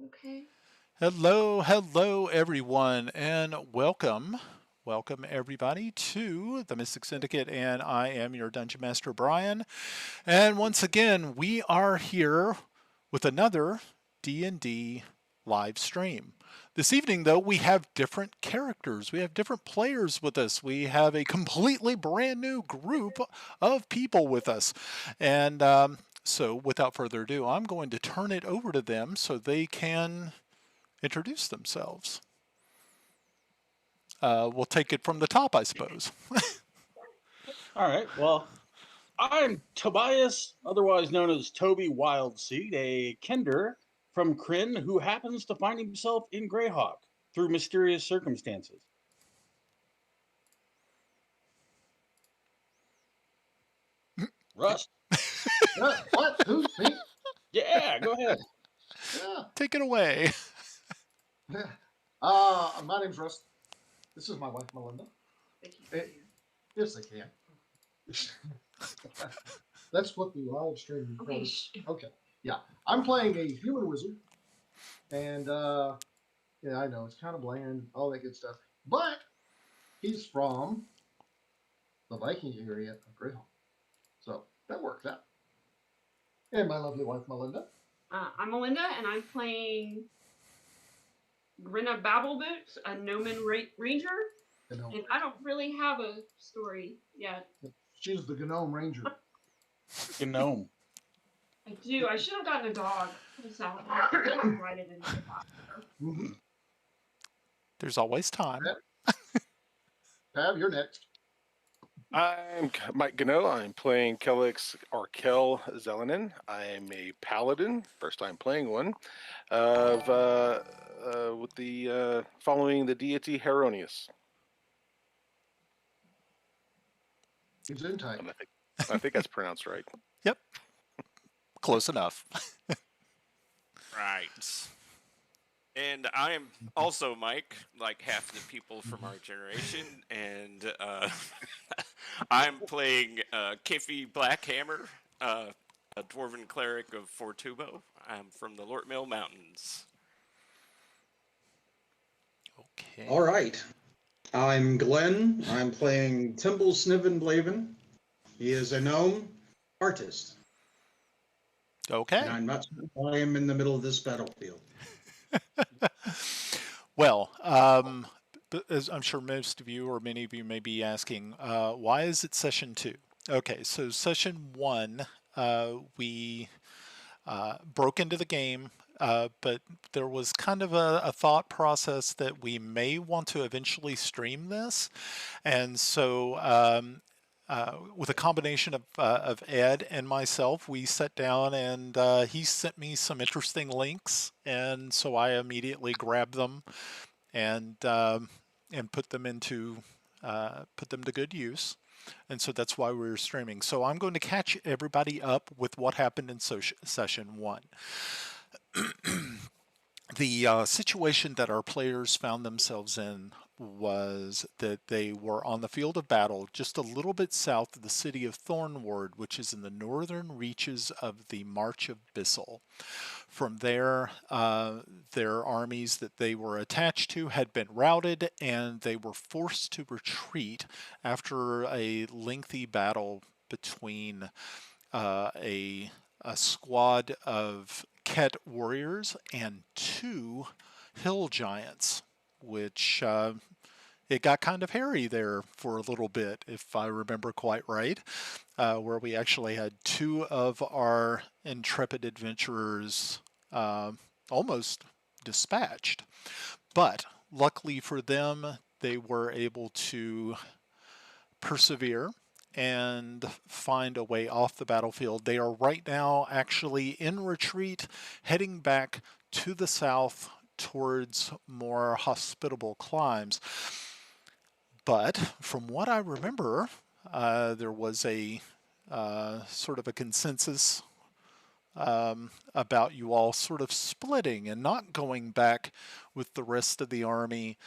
Okay. Hello, everyone, and welcome. Welcome, everybody, to the Mystic Syndicate, and I am your Dungeon Master, Brian. And once again, we are here with another D&D live stream. This evening, though, we have different characters. We have different players with us. We have a completely brand new group of people with us. And so, without further ado, I'm going to turn it over to them so they can introduce themselves. We'll take it from the top, I suppose. All right. Well, I'm Tobias, otherwise known as Toby Wildseed, a Kender from Kryn who happens to find himself in Greyhawk through mysterious circumstances. Rust. What? Who? Me? Yeah, go ahead. Yeah. Take it away. My name's Russ. This is my wife, Melinda. Thank you. Eh, Yes, they can. That's what the live stream Okay. recorded. Okay. Yeah. I'm playing a human wizard. And, yeah, I know, it's kind of bland, all that good stuff. But he's from the Viking area of Greyhawk. So that works out. And my lovely wife, Melinda. I'm Melinda, and I'm playing Grinna Babbleboot, a Gnomon Ranger. You know, And I don't really have a story yet. she's the Gnome Ranger. Gnome. I do. I should have gotten a dog. Put a salad. Write it in the box. There's always time. Tab, you're next. I'm Mike Gano. I'm playing Kelix or Kel Zelenin. I'm a paladin, first time playing one, of with the following the deity Heronius. He's in tight. And I think that's pronounced right. Yep. Close enough. Right. And I am also Mike, like half the people from our generation, and I'm playing Kiffy Blackhammer, a dwarven cleric of Fortubo. I'm from the Lort Mill Mountains. Okay. All right. I'm Glenn. I'm playing Timble Sniven Blaven. He is a gnome artist. Okay. And I'm not sure why I'm in the middle of this battlefield. Well, as I'm sure most of you or many of you may be asking, why is it session 2? Okay, so session 1, we broke into the game, but there was kind of a thought process that we may want to eventually stream this. And so with a combination of Ed and myself, we sat down and he sent me some interesting links, and so I immediately grabbed them and put them to good use. And so that's why we're streaming. So I'm going to catch everybody up with what happened in session 1. The situation that our players found themselves in was that they were on the field of battle just a little bit south of the city of Thornward, which is in the northern reaches of the March of Bissell. From there, their armies that they were attached to had been routed, and they were forced to retreat after a lengthy battle between a squad of Ket warriors and 2 hill giants, which it got kind of hairy there for a little bit, if I remember quite right, where we actually had 2 of our intrepid adventurers almost dispatched. But luckily for them, they were able to persevere and find a way off the battlefield. They are right now actually in retreat, heading back to the south towards more hospitable climes. But from what I remember, there was a sort of a consensus about you all sort of splitting and not going back with the rest of the army,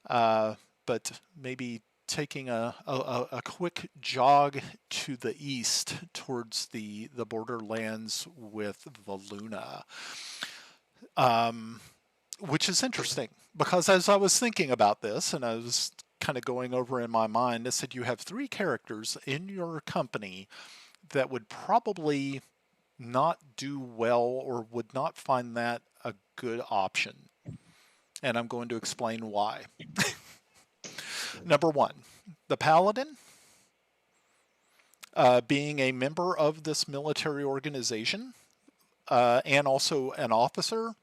but maybe taking a quick jog to the east towards the borderlands with Valuna. which is interesting because as I was thinking about this and I was kind of going over in my mind, I said you have 3 characters in your company that would probably not do well or would not find that a good option. And I'm going to explain why. Number 1, the Paladin, being a member of this military organization and also an officer,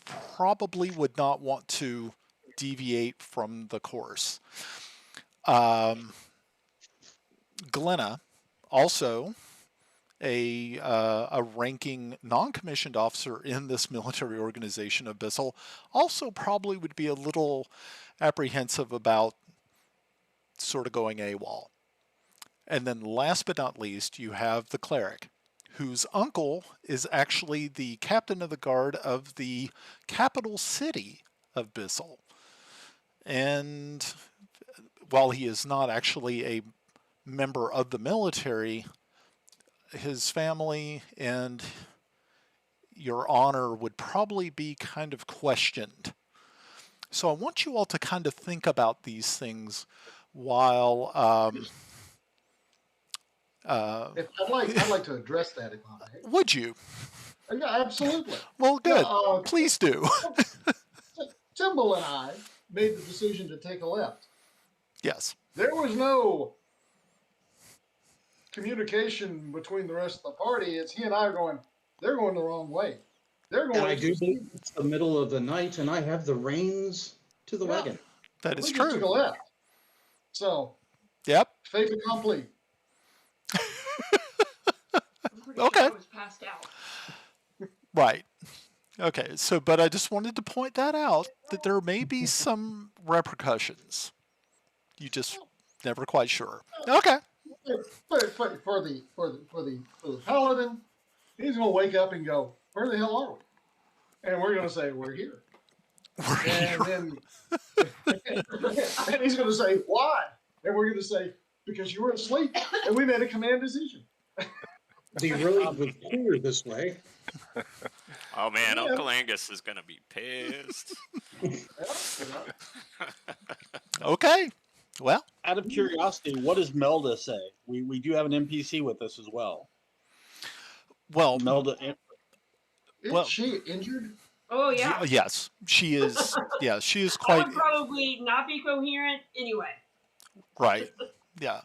probably would not want to deviate from the course. Glenna, also a ranking non-commissioned officer in this military organization of Bissell, also probably would be a little apprehensive about sort of going AWOL. And then last but not least, you have the cleric, whose uncle is actually the captain of the guard of the capital city of Bissell. And while he is not actually a member of the military, his family and your honor would probably be kind of questioned. So I want you all to kind of think about these things while I'd like to address that, if I may. would you? Yeah, absolutely. Well, good. Yeah, Please do. Timble and I made the decision to take a left. Yes. There was no communication between the rest of the party. It's he and I going, they're going the wrong way. They're And going I do believe it's the middle of the night, and I have the reins to the Yeah. wagon. That is we just took a true. left. So, Yep. fait accompli. I'm pretty Okay. sure I was passed out. Right. Okay. So, but I just wanted to point that out that there may be some repercussions. You just never quite sure. Okay. For the paladin, he's going to wake up and go, where the hell are we? And we're going to say, we're here. We're And here. then and he's going to say, why? And we're going to say, because you were asleep and we made a command decision. The road was clear this way. Oh man, Yeah. Uncle Angus is gonna be pissed. Okay. Well, Out of curiosity, what does Melda say? We do have an NPC with us as well. well, Melda, Is Well- she injured? Oh yeah. yes, she is. Yeah, she is I quite would probably not be coherent anyway. right. Yeah.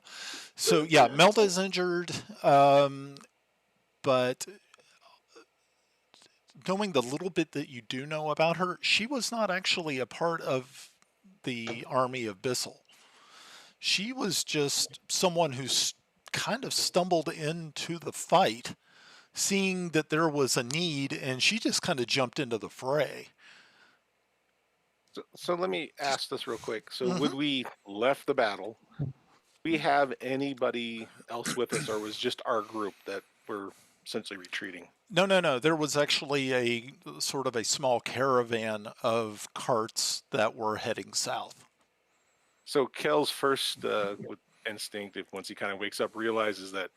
So yeah, Melda is injured, but knowing the little bit that you do know about her, she was not actually a part of the army of Bissell. She was just someone who kind of stumbled into the fight, seeing that there was a need, and she just kind of jumped into the fray. So let me ask this real quick. So Mhm. when we left the battle, we have anybody else with us, or was just our group that were essentially retreating? No. There was actually a sort of a small caravan of carts that were heading south. So Kel's first with instinct, if once he kind of wakes up, realizes that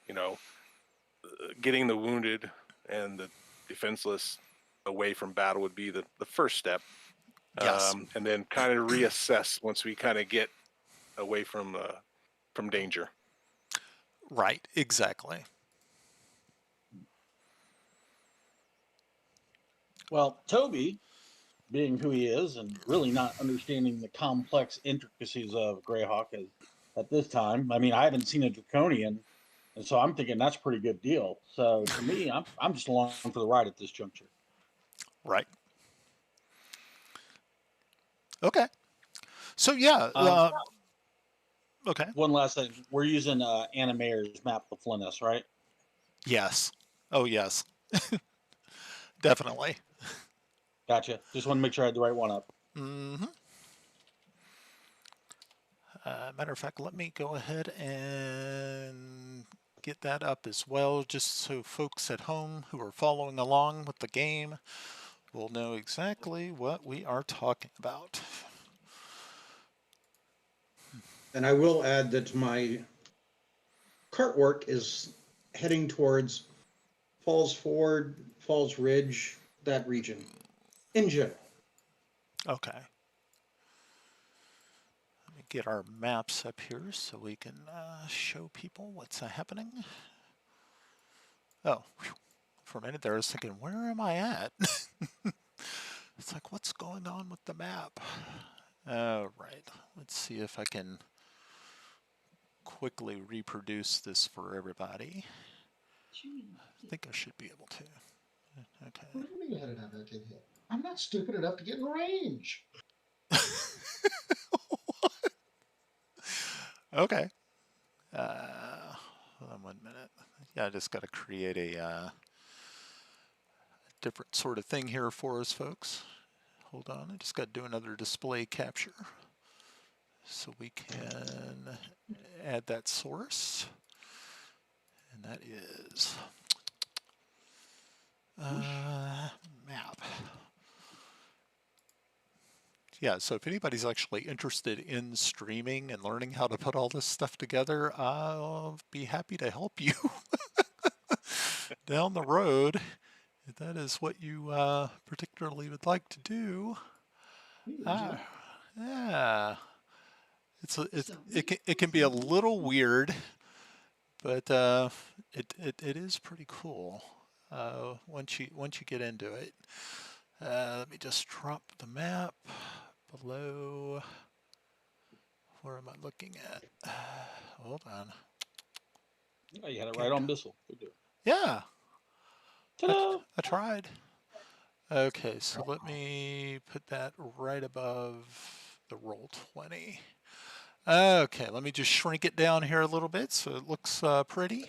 getting the wounded and the defenseless away from battle would be the first step. Yes. And then kind of reassess once we kind of get away from danger. Right, exactly. well, Toby, being who he is and really not understanding the complex intricacies of Greyhawk at this time. I mean, I haven't seen a Draconian, and so I'm thinking that's a pretty good deal. So to me, I'm just along for the ride at this juncture. Right. Okay. So yeah. Okay. One last thing, we're using Anna Mayer's map of Flinnis, right? Yes. Oh yes. Definitely. Gotcha. Just want to make sure I had the right one up. Mm-hmm. Matter of fact, let me go ahead and get that up as well, just so folks at home who are following along with the game will know exactly what we are talking about. And I will add that my cart work is heading towards Falls Ford, Falls Ridge, that region in general. Okay. Let me get our maps up here so we can show people what's happening. Oh, whew. For a minute there I was thinking, where am I at? It's like, what's going on with the map? All right, let's see if I can quickly reproduce this for everybody. I think I should be able to. Okay. What do you mean how did I not get hit? I'm not stupid enough to get in range. Okay. Hold on 1 minute. Yeah, I just got to create a different sort of thing here for us, folks. Hold on, I just got to do another display capture so we can add that source. And that is map. Yeah, so if anybody's actually interested in streaming and learning how to put all this stuff together, I'll be happy to help you down the road if that is what you particularly would like to do. Yeah, it can be a little weird, but it is pretty cool once you get into it. Let me just drop the map below. Where am I looking at? Hold on. Oh, you had it right on Bissell. Good deal. Yeah, Ta-da! I tried. Okay, so let me put that right above the roll 20. Okay, let me just shrink it down here a little bit so it looks pretty.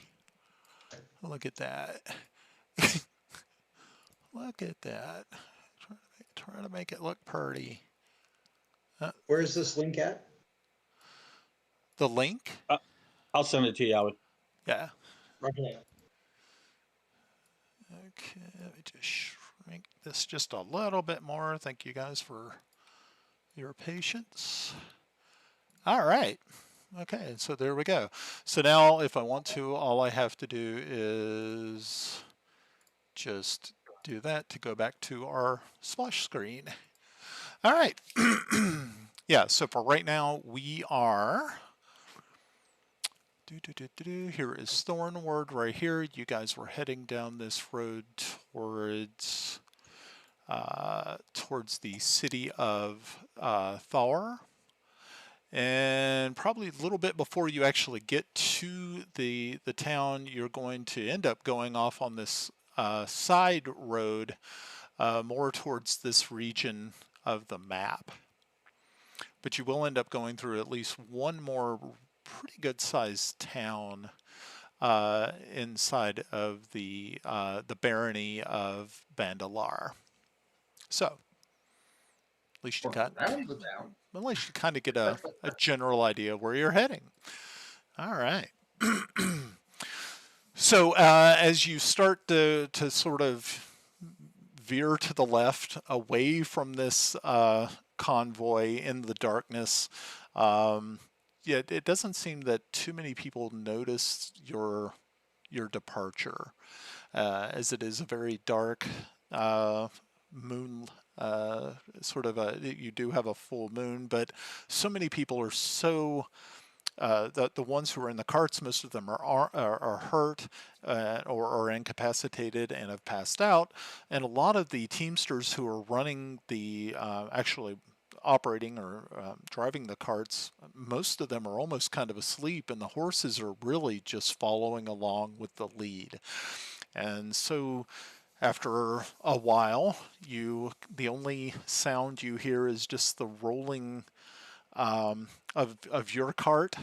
Look at that. Look at that. Try to make it look pretty. Where is this link at? The link? I'll send it to you, Albie. Yeah. Okay. Okay, let me just shrink this just a little bit more. Thank you guys for your patience. All right. Okay, so there we go. So now if I want to, all I have to do is just do that to go back to our splash screen. All right. Yeah, so for right now, we are... Here is Thornwood right here. You guys were heading down this road towards the city of Thor. And probably a little bit before you actually get to the town, you're going to end up going off on this side road more towards this region of the map. But you will end up going through at least one more pretty good sized town inside of the barony of Bandalar. So at least you got, Around the town. at least you kind of get a general idea where you're heading. All right. So as you start to sort of veer to the left away from this convoy in the darkness, yeah, it doesn't seem that too many people notice your departure, as it is a very dark moon. Sort of you do have a full moon, but so many people are so the ones who are in the carts, most of them are hurt or are incapacitated and have passed out, and a lot of the teamsters who are running the actually operating or driving the carts, most of them are almost kind of asleep, and the horses are really just following along with the lead. And so after a while, the only sound you hear is just the rolling of your cart,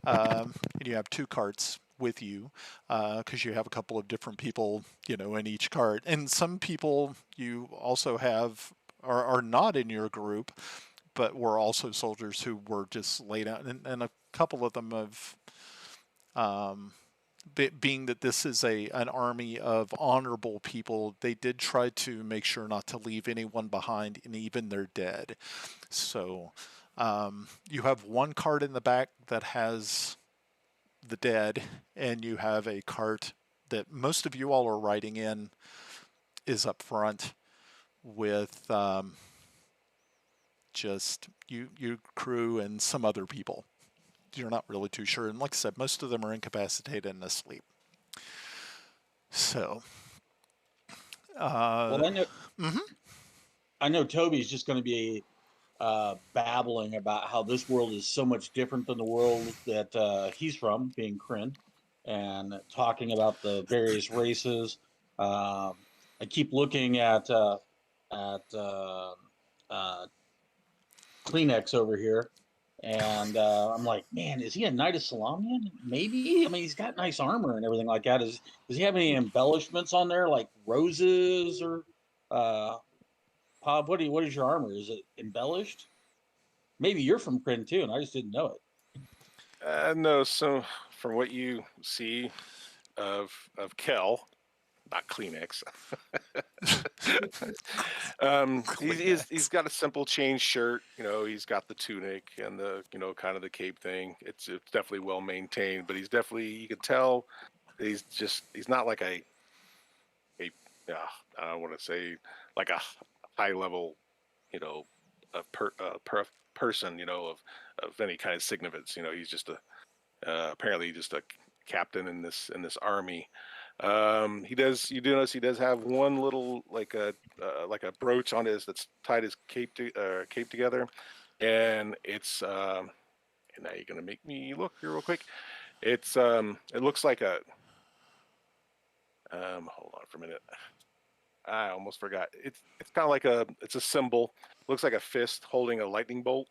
and you have two carts with you because you have a couple of different people, in each cart. And some people you also have are not in your group, but were also soldiers who were just laid out. And a couple of them have, being that this is an army of honorable people, they did try to make sure not to leave anyone behind, and even their dead. So you have one cart in the back that has the dead, and you have a cart that most of you all are riding in is up front, with just your crew and some other people. You're not really too sure. And like I said, most of them are incapacitated and asleep. So, Well, mhm. I know Toby's just going to be babbling about how this world is so much different than the world that he's from, being Kryn, and talking about the various races. I keep looking at Kleenex over here, and I'm like, man, is he a Knight of Salamian? Maybe. I mean, he's got nice armor and everything like that. Does he have any embellishments on there, like roses or uh, Pop? What is your armor? Is it embellished? Maybe you're from Kryn too, and I just didn't know it. No, so from what you see of Kel, not Kleenex. He's got a simple chain shirt. He's got the tunic and the kind of the cape thing. It's definitely well maintained, but you can tell he's not like a I don't want to say like a high level a person of any kind of significance. He's just apparently just a captain in this army. You do notice he does have one little like a brooch on his that's tied his cape together, and it's and now you're gonna make me look here real quick. It looks like a hold on for a minute. I almost forgot. It's kind of like it's a symbol. Looks like a fist holding a lightning bolt.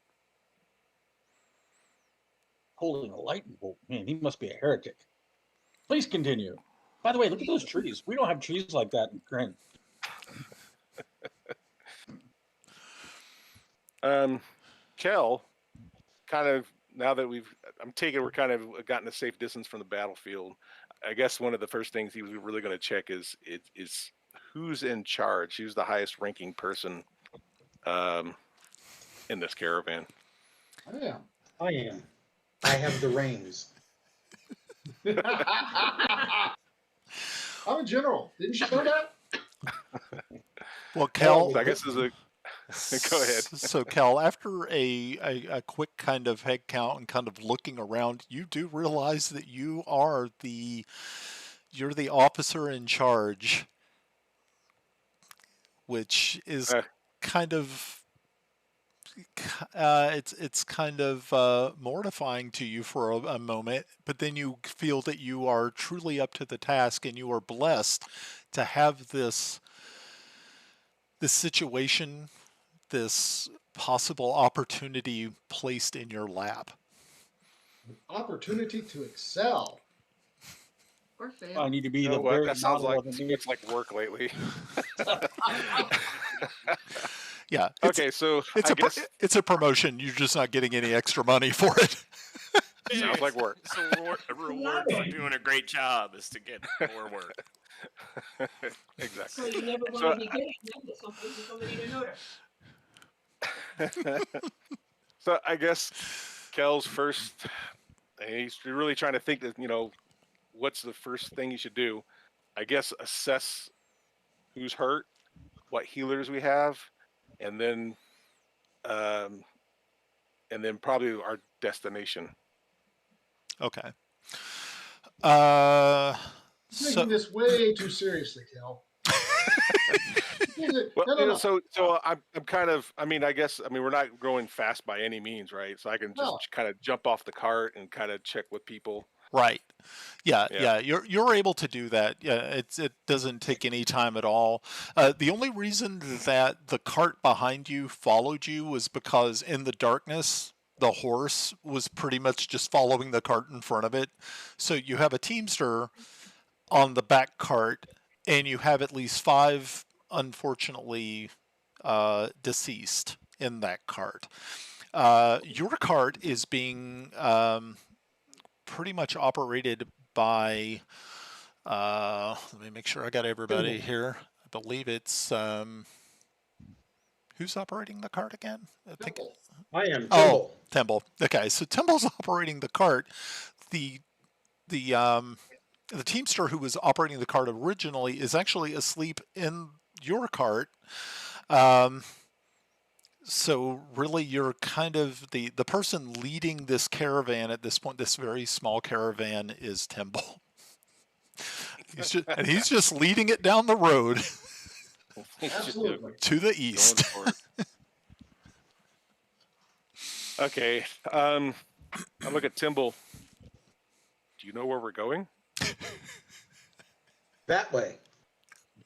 Holding a lightning bolt. Man, he must be a heretic. Please continue. By the way, look at those trees. We don't have trees like that in Kryn. Kel, kind of now that I'm taking we're kind of gotten a safe distance from the battlefield. I guess one of the first things he was really going to check is who's in charge. Who's the highest ranking person in this caravan? I am. I am. I have the reins. I'm a general. Didn't you know that? Well, Kel, I guess go ahead. So, Kel, after a quick kind of head count and kind of looking around, you do realize that you're the officer in charge, which is kind of it's kind of mortifying to you for a moment, but then you feel that you are truly up to the task, and you are blessed to have this situation, this possible opportunity placed in your lap. Opportunity to excel. Or fail. I need to be You know the what? very That sounds model like of a too man. much like work lately. Yeah. Okay, so I guess it's a promotion. You're just not getting any extra money for it. sounds like work. So a reward for doing a great job is to get more work. Exactly. So you never want to be getting that something for somebody to notice. So I guess Kel's first, he's really trying to think that, what's the first thing you should do? I guess assess who's hurt, what healers we have, and then probably our destination. Okay. Taking this way too seriously, Kel. Well, No. so I'm kind of, I guess, we're not going fast by any means, right? So I can just kind of jump off the cart and kind of check with people. Right. Yeah. You're able to do that. Yeah, it doesn't take any time at all. The only reason that the cart behind you followed you was because in the darkness, the horse was pretty much just following the cart in front of it. So you have a teamster on the back cart, and you have at least 5, unfortunately, deceased in that cart. Your cart is being pretty much operated by let me make sure I got everybody here. I believe it's who's operating the cart again? I am Timble. Temple. Okay, so Temple's operating the cart. The teamster who was operating the cart originally is actually asleep in your cart. So really, you're kind of the person leading this caravan at this point. This very small caravan is Timble. He's just leading it down the road He's just Absolutely. to the going east. for it. Okay. I look at Timble. Do you know where we're going? That way.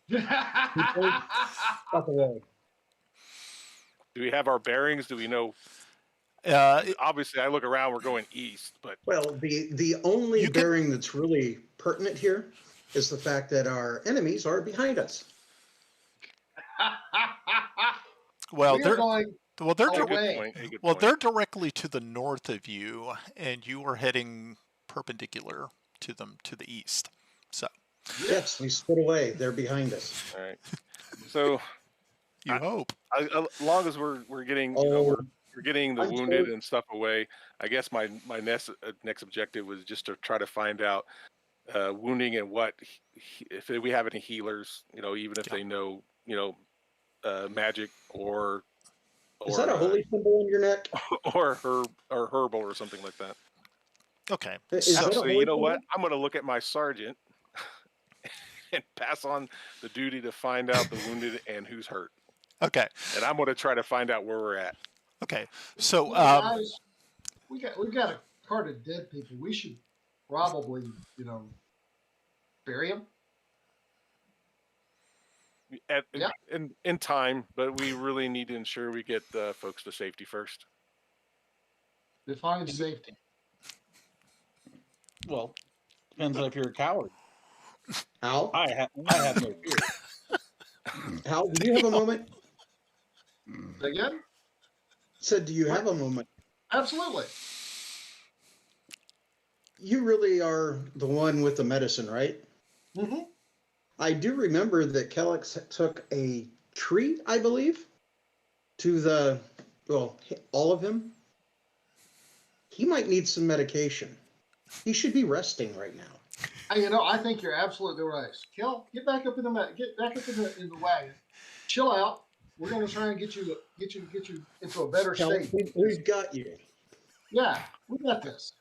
Fuck away. Do we have our bearings? Do we know? Uh, Obviously, I look around. We're going east, but Well, the only You can- bearing that's really pertinent here is the fact that our enemies are behind us. well, we are they're going well, they're a dir- good away. point. A good well, point. they're directly to the north of you, and you are heading perpendicular to them to the east. So Yes, we split away. They're behind us. All right. So, you hope. as long as we're getting, Oh, we're getting the I'm wounded told- and stuff away. I guess my next objective was just to try to find out wounding and what if we have any healers. Even if Yeah. they know, magic or Is that a holy symbol on your neck? or herbal or something like that. Okay. Is So- that a Actually, holy you know symbol? what? I'm going to look at my sergeant and pass on the duty to find out the wounded and who's hurt. Okay. And I'm going to try to find out where we're at. Okay. So Guys, we've got a cart of dead people. We should probably, bury them. Yeah. In time, but we really need to ensure we get folks to safety first. Define safety. Well, depends on if you're a coward. Al, I have no fear. Al, do you have a moment? Say again? Said, do you have a moment? Absolutely. You really are the one with the medicine, right? Mm-hmm. I do remember that Kellex took a treat, I believe, to all of him. He might need some medication. He should be resting right now. I think you're absolutely right. Kel, get back up in the wagon. Chill out. We're gonna try and get you into a better Kellex, state. we've got you. Yeah, we got this.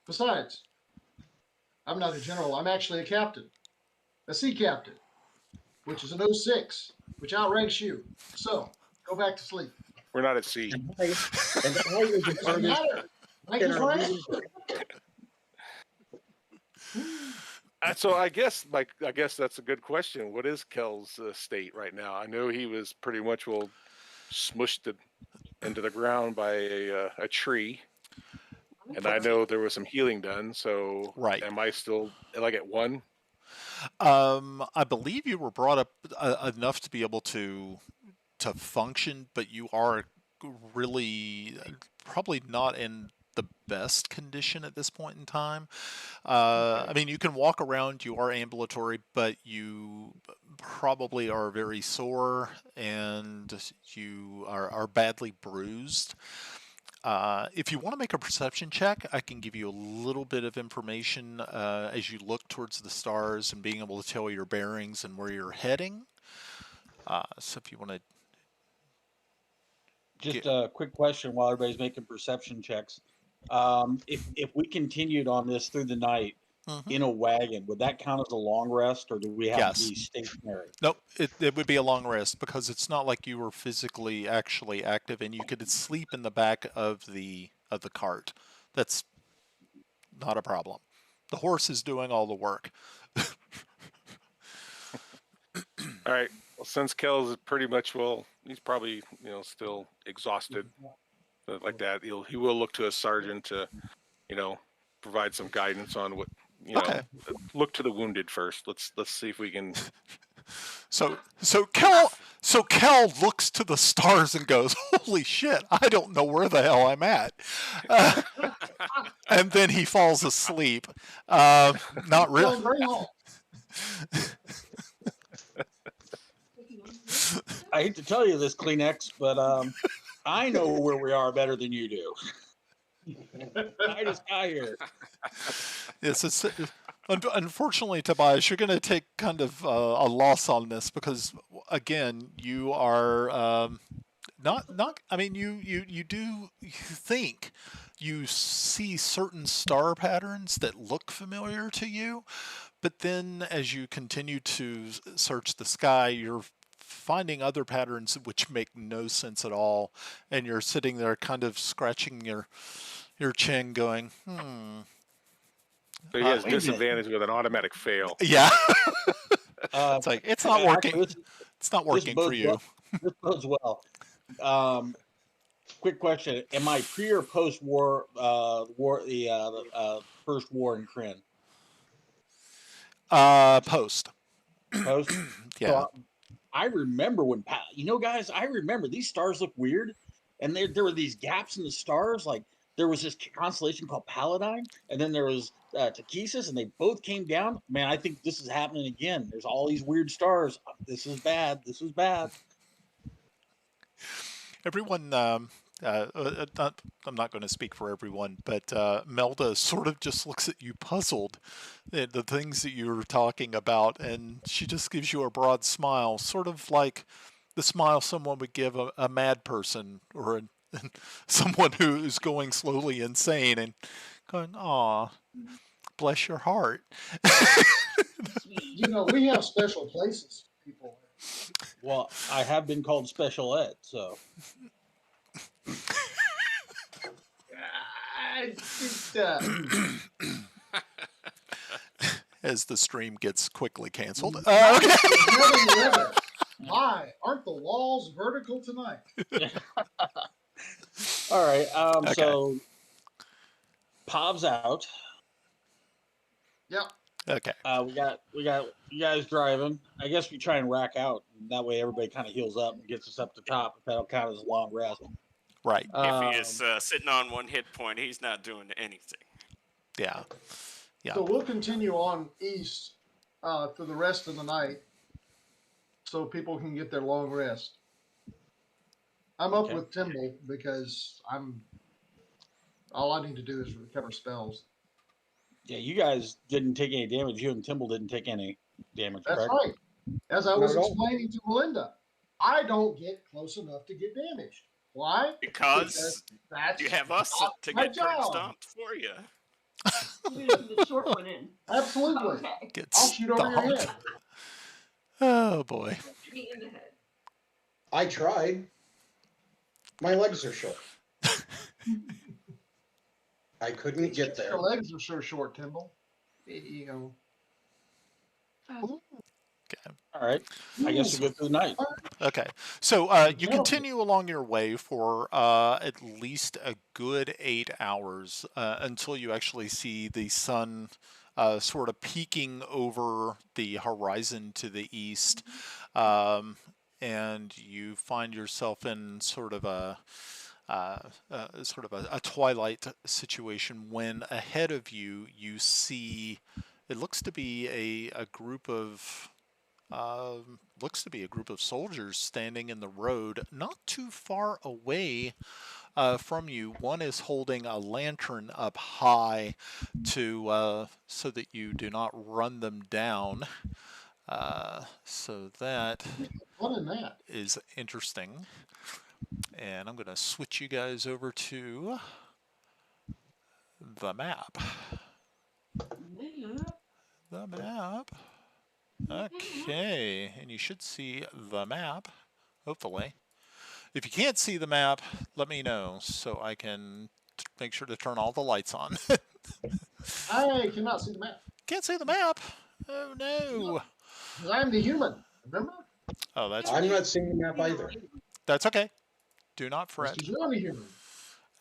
Besides, I'm not a general. I'm actually a captain, a sea captain, which is an 06, which outranks you. So go back to sleep. We're not at sea. And I was an Doesn't artist matter. Rank in is our rank. meeting. So I guess that's a good question. What is Kel's state right now? I know he was pretty much smushed into the ground by a tree, and I know there was some healing done. So Right. am I still like at 1? I believe you were brought up enough to be able to function, but you are really probably not in the best condition at this point in time. I mean, you can walk around, you are ambulatory, but you probably are very sore and you are badly bruised. If you want to make a perception check, I can give you a little bit of information as you look towards the stars and being able to tell your bearings and where you're heading. So if you want to... Just a quick question while everybody's making perception checks. If we continued on this through the night in a wagon, would that count as a long rest, or do we have to be stationary? Nope, it would be a long rest because it's not like you were physically actually active and you could sleep in the back of the cart. That's not a problem. The horse is doing all the work. All right. Well, since Kel's pretty much he's probably still exhausted, but like that. He will look to a sergeant to, provide some guidance on what Okay. Look to the wounded first. Let's see if we can. So Kel looks to the stars and goes, "Holy shit! I don't know where the hell I'm at," and then he falls asleep. Not really. I hate to tell you this, Kleenex, but I know where we are better than you do. I just got here. Yes, Unfortunately, Tobias, you're going to take kind of a loss on this because, again, you are not. I mean, you think you see certain star patterns that look familiar to you, but then as you continue to search the sky, you're finding other patterns which make no sense at all, and you're sitting there kind of scratching your chin, going, hmm. So he has Wait a minute. disadvantage with an automatic fail. Yeah. Uh, It's like it's not working. actually, It's not working for bodes you. well. This bodes well. Quick question: am I pre or post war? The first war in Kryn. Post. Post. So Yeah. I remember when guys. I remember these stars look weird, and there were these gaps in the stars. Like there was this constellation called Paladine, and then there was Takesis, and they both came down. Man, I think this is happening again. There's all these weird stars. This is bad. This is bad. Everyone. I'm not going to speak for everyone, but Melda sort of just looks at you puzzled at the things that you were talking about, and she just gives you a broad smile, sort of like the smile someone would give a mad person or someone who is going slowly insane, and going, "Aw, bless your heart." You know, we have special places for people. Well, I have been called special ed, so As the stream gets quickly canceled. Okay. My, aren't the walls vertical tonight? all right. Okay. So Pov's out. Yep. Okay. We got you guys driving. I guess we try and rack out. And that way, everybody kind of heals up and gets us up to top. That'll count as a long rest. Right. If he is sitting on 1 hit point, he's not doing anything. Yeah. Yeah. So we'll continue on east for the rest of the night, so people can get their long rest. I'm up with Timble because all I need to do is recover spells. Yeah, you guys didn't take any damage. You and Timble didn't take any damage. That's correct? right. As I Not was at all. explaining to Melinda, I don't get close enough to get damaged. Why? Because that's you have us not to my get curb job. stomped for you. You're gonna put the short one in. Absolutely. Okay. Get I'll shoot over your stomped. head. Oh boy. Me in the head. I tried. My legs are short. I couldn't get there. Your legs are so short, Timble. You know. Okay. All right. I guess we'll go through the night. Okay. So you continue along your way for at least a good 8 hours until you actually see the sun sort of peeking over the horizon to the east, and you find yourself in sort of a twilight situation when ahead of you see it looks to be a group of soldiers standing in the road not too far away from you. One is holding a lantern up high to so that you do not run them down. So that What in that? is interesting. And I'm going to switch you guys over to the map. The map. Okay, and you should see the map, hopefully. If you can't see the map, let me know so I can make sure to turn all the lights on. I cannot see the map. Can't see the map? Oh no. Because I'm the human, remember? Oh, I'm not seeing the map either. that's okay. Do not fret. Because you're the human.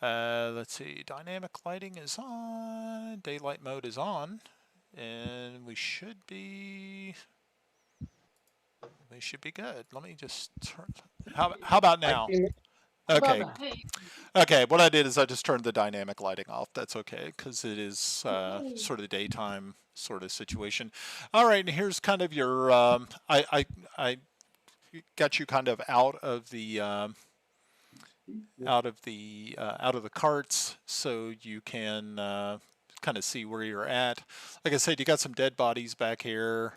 Let's see. Dynamic lighting is on. Daylight mode is on. And we should be good. Let me just turn. How about now? Okay. Okay. What I did is I just turned the dynamic lighting off. That's okay because it is sort of daytime sort of situation. All right. And here's kind of your. I got you kind of out of the carts so you can kind of see where you're at. Like I said, you got some dead bodies back here.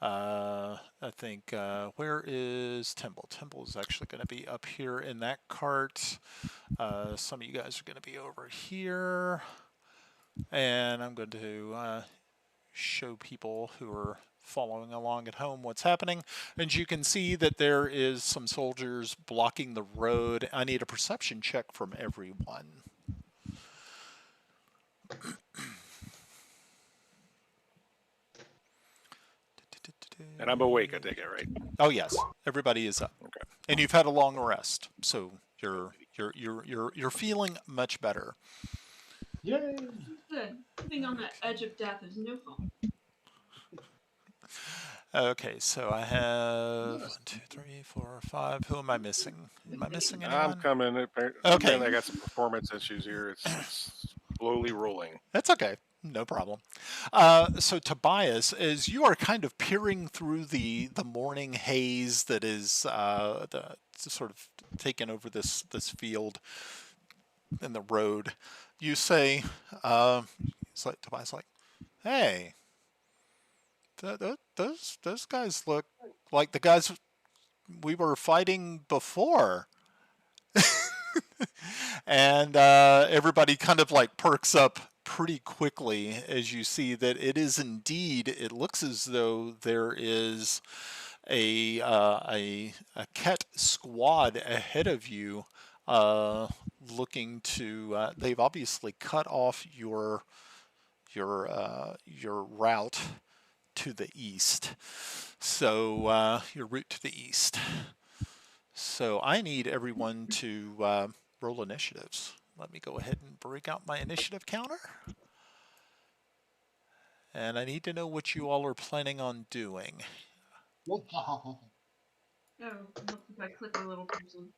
I think, where is Timble? Timble is actually going to be up here in that cart. Some of you guys are going to be over here. And I'm going to show people who are following along at home what's happening. And you can see that there is some soldiers blocking the road. I need a perception check from everyone. And I'm awake, I take it, right? Oh yes, everybody is up. Okay. And you've had a long rest, so you're feeling much better. Yay! Good. Living on the edge of death is no fun. Okay, so I have 1, 2, 3, 4, 5. Who am I missing? Am I missing anyone? I'm coming. Okay. Apparently I got some performance issues here. It's slowly rolling. That's okay. No problem. So Tobias, as you are kind of peering through the morning haze that is sort of taken over this field and the road, you say, Tobias like, hey, those guys look like the guys we were fighting before. And everybody kind of like perks up pretty quickly as you see that it is indeed, it looks as though there is a Ket squad ahead of you, looking to, they've obviously cut off your route to the east. So your route to the east. So I need everyone to roll initiatives. Let me go ahead and break out my initiative counter. And I need to know what you all are planning on doing. Oh, look if I click a little person.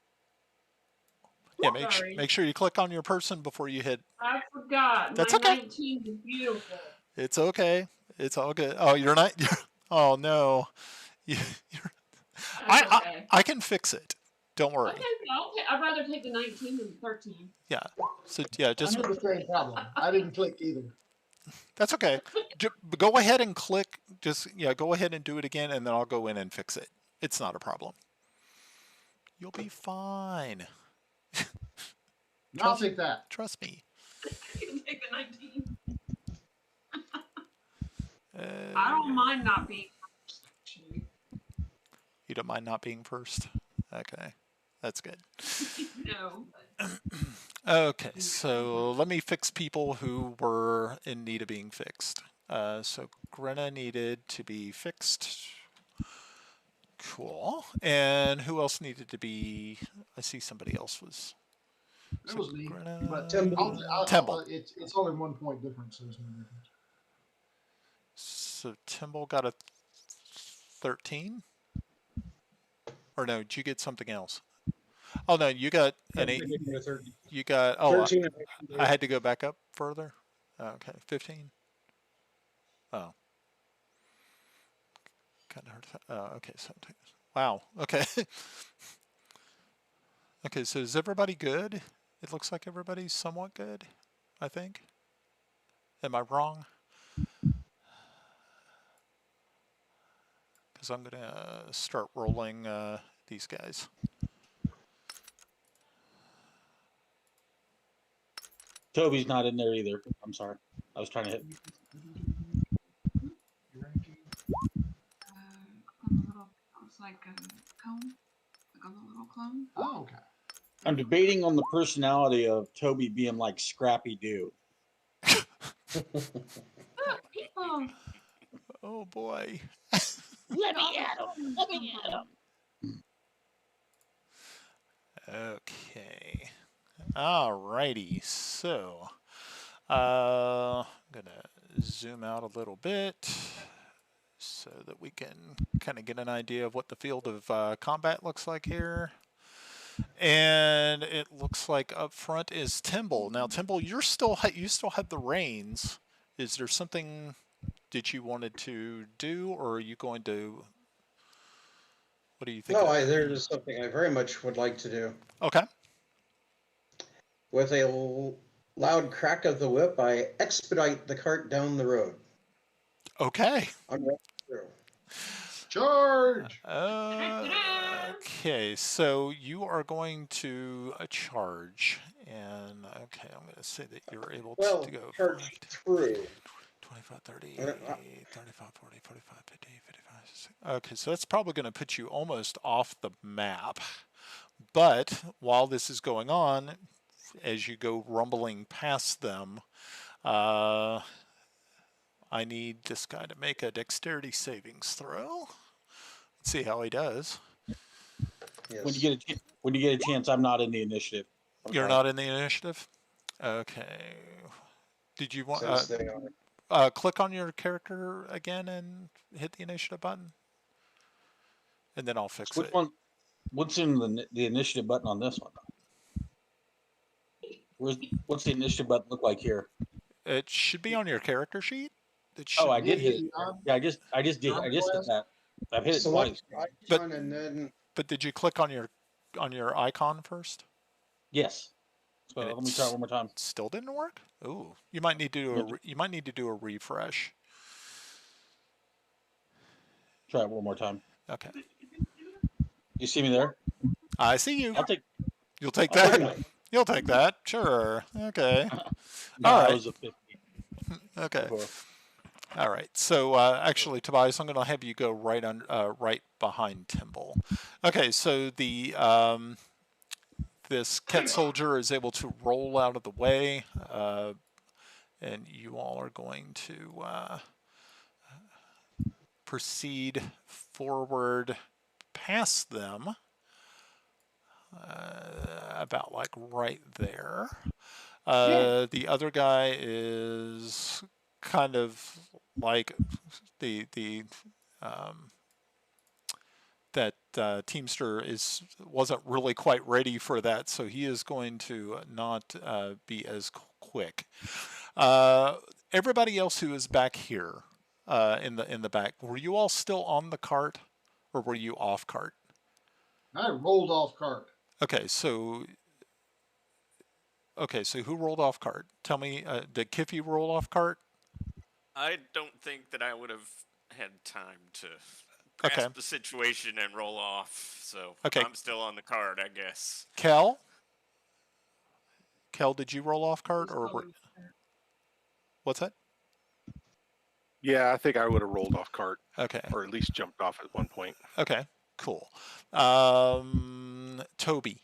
Yeah, Sorry. make sure you click on your person before you hit. I forgot. That's My okay. 19 is beautiful. It's okay. It's all good. Oh, you're not. Oh no. Okay. I can fix it. Don't worry. Okay, I'd rather take the 19 than the 13. Yeah. So yeah, I just had the same problem. I didn't click either. that's okay. Go ahead and click. Just go ahead and do it again, and then I'll go in and fix it. It's not a problem. You'll be fine. I'll take that. Trust me. You can take the 19. I don't mind not being first, actually. You don't mind not being first? Okay. That's good. No. Okay, so let me fix people who were in need of being fixed. So Grenna needed to be fixed. Cool. And who else needed to be? I see somebody else was. It was me. Grenna, But Temple. Temple. It's only 1 point difference. So there's no difference. So Timble got a 13? Or no, did you get something else? Oh no, you got an 8. You got, oh, 13. I had to go back up further. Okay, 15. Oh. Kind of hard. Okay, 17. Wow. Okay. Okay, so is everybody good? It looks like everybody's somewhat good, I think. Am I wrong? Because I'm going to start rolling these guys. Toby's not in there either. I'm sorry. I was trying to hit. On the little, it's like a cone, like on the little clone. Oh, okay. I'm debating on the personality of Toby being like Scrappy Doo. People. Oh boy. Let me at him. Let me at him. Okay. Alrighty. So, I'm gonna zoom out a little bit so that we can kind of get an idea of what the field of combat looks like here. And it looks like up front is Timble. Now, Timble, you still have the reins. Is there something that you wanted to do, or are you going to? What do you think? No, there's something I very much would like to do. Okay. With a loud crack of the whip, I expedite the cart down the road. Okay. I'm right through. Charge! Okay, so you are going to charge, and okay, I'm going to say that you're able to Well, go charge 5, 10, through. 25, 30, Uh, 35, 40, 45, 50, 55, 60. Okay, so that's probably going to put you almost off the map. But while this is going on, as you go rumbling past them, I need this guy to make a dexterity savings throw. Let's see how he does. Yes. When you get a chance, I'm not in the initiative. You're not in the initiative? Okay. Did you want Since they are. click on your character again and hit the initiative button? And then I'll fix Which it. one? What's in the initiative button on this one? What's the initiative button look like here? It should be on your character sheet. It Oh, should I did be. hit it. Yeah, I just did that. I've hit it Select twice. icon and then But did you click on your icon first? Yes. So And let me try it one more time. Still didn't work? Ooh, you might need to do a refresh. Try it one more time. Okay. You see me there? I see you. You'll take I'll that. take it. You'll take that. Sure. Okay. No, All I right. was a 50 Okay. before. All right. So actually, Tobias, I'm going to have you go right behind Timble. Okay. So the this Ket soldier is able to roll out of the way, and you all are going to proceed forward past them, about like right there. The other guy is kind of like the that Teamster wasn't really quite ready for that, so he is going to not be as quick. Everybody else who is back here in the back, were you all still on the cart, or were you off cart? I rolled off cart. Okay, so who rolled off cart? Tell me, did Kiffy roll off cart? I don't think that I would have had time to grasp the situation and roll off, so I'm still on the card, I guess. Kel, did you roll off cart, or what's that? Yeah, I think I would have rolled off cart. Okay. Or at least jumped off at one point. Okay, cool. Toby.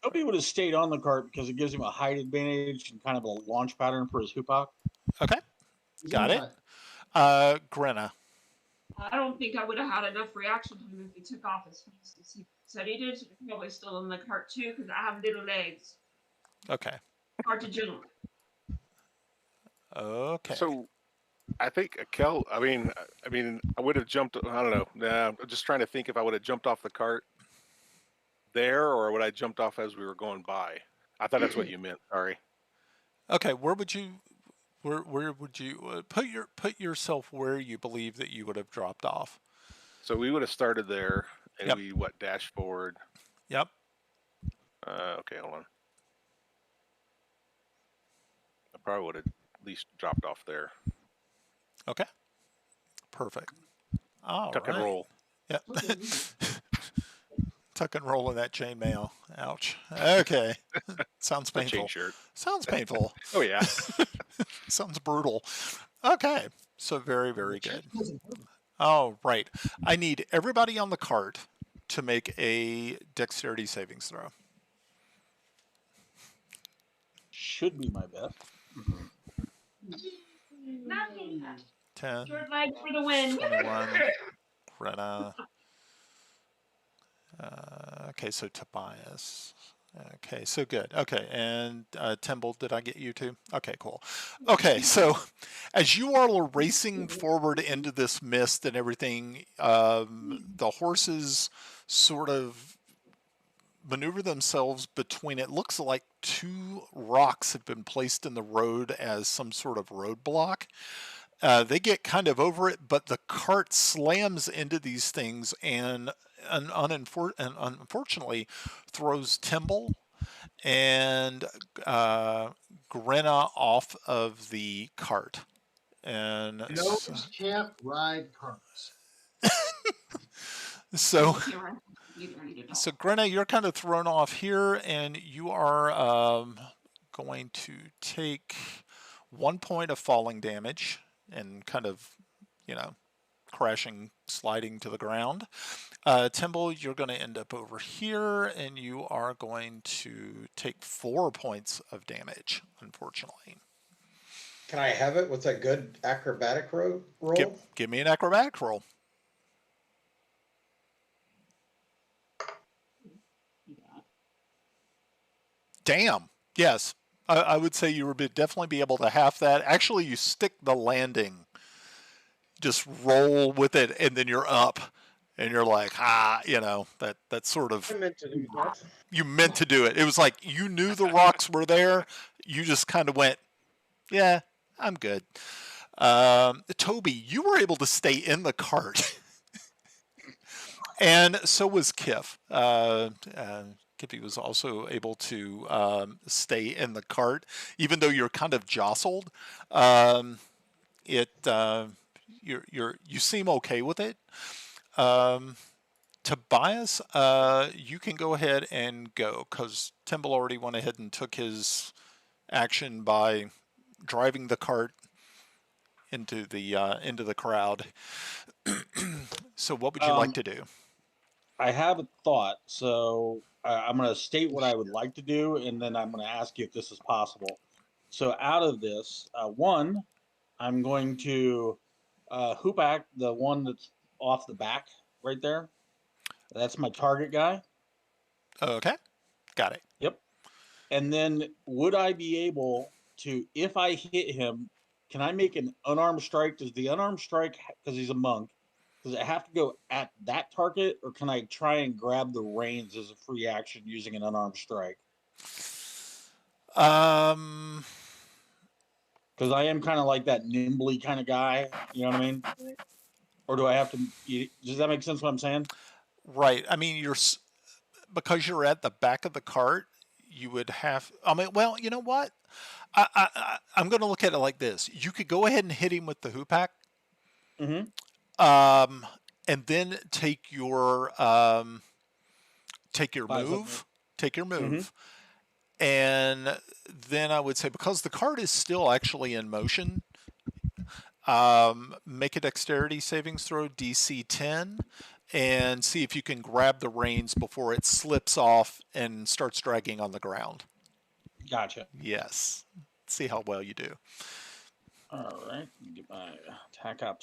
Toby would have stayed on the cart because it gives him a height advantage and kind of a launch pattern for his hoopak. Okay, got it. Grenna. I don't think I would have had enough reaction time if he took off as fast as he said he did. He's probably still in the cart too because I have little legs. Okay. Hard to jump. Okay. So, I think Kel. I mean, I would have jumped. I don't know. Nah, I'm just trying to think if I would have jumped off the cart there, or would I jumped off as we were going by? I thought that's what you meant. Sorry. Okay. Where would you put yourself where you believe that you would have dropped off? So we would have started there, and we dash forward. Yep. Okay, hold on. I probably would have at least dropped off there. Okay. Perfect. All Tuck right. and roll. Yep. Tuck and roll in that chainmail. Ouch. Okay. Sounds painful. Chain shirt. Sounds painful. Oh yeah. Sounds brutal. Okay. So very, very good. All right. I need everybody on the cart to make a dexterity savings throw. Should be my best. 10. Short leg for the win. 21. Greta. Okay, so Tobias. Okay, so good. Okay, and Timble, did I get you too? Okay, cool. Okay, so as you all are racing forward into this mist and everything, the horses sort of maneuver themselves between, it looks like two rocks have been placed in the road as some sort of roadblock. They get kind of over it, but the cart slams into these things and unfortunately throws Timble and Grenna off of the cart. And Gnomes can't ride carts. so, You can't run either. I need a dog. so Grenna, you're kind of thrown off here, and you are going to take 1 point of falling damage and kind of, you know, crashing, sliding to the ground. Timble, you're going to end up over here, and you are going to take 4 points of damage, unfortunately. Can I have it with a good acrobatic roll? Give me an acrobatic roll. Damn. Yes. I would say you would definitely be able to half that. Actually, you stick the landing. Just roll with it, and then you're up. And you're like, you know, that sort of... I meant to do that. You meant to do it. It was like you knew the rocks were there. You just kind of went, yeah, I'm good. Toby, you were able to stay in the cart. And so was Kif. Kiffy was also able to stay in the cart, even though you're kind of jostled. You seem okay with it. Tobias, you can go ahead and go, because Timble already went ahead and took his action by driving the cart into the crowd. So what would you like to do? I have a thought, so I'm going to state what I would like to do, and then I'm going to ask you if this is possible. So out of this, one, I'm going to hoop back the one that's off the back right there. That's my target guy. Okay, got it. Yep. And then would I be able to, if I hit him, can I make an unarmed strike? Does the unarmed strike, because he's a monk, does it have to go at that target, or can I try and grab the reins as a free action using an unarmed strike? Because I am kind of like that nimbly kind of guy, you know what I mean? Or do I have to? Does that make sense? What I'm saying? Right. I mean, because you're at the back of the cart, you would have. I mean, well, you know what? I'm going to look at it like this. You could go ahead and hit him with the hoopak. Mm-hmm. And then take your move. Take your move. Mm-hmm. And then I would say, because the cart is still actually in motion, make a dexterity savings throw, DC 10, and see if you can grab the reins before it slips off and starts dragging on the ground. Gotcha. Yes. See how well you do. All right. Get my attack up.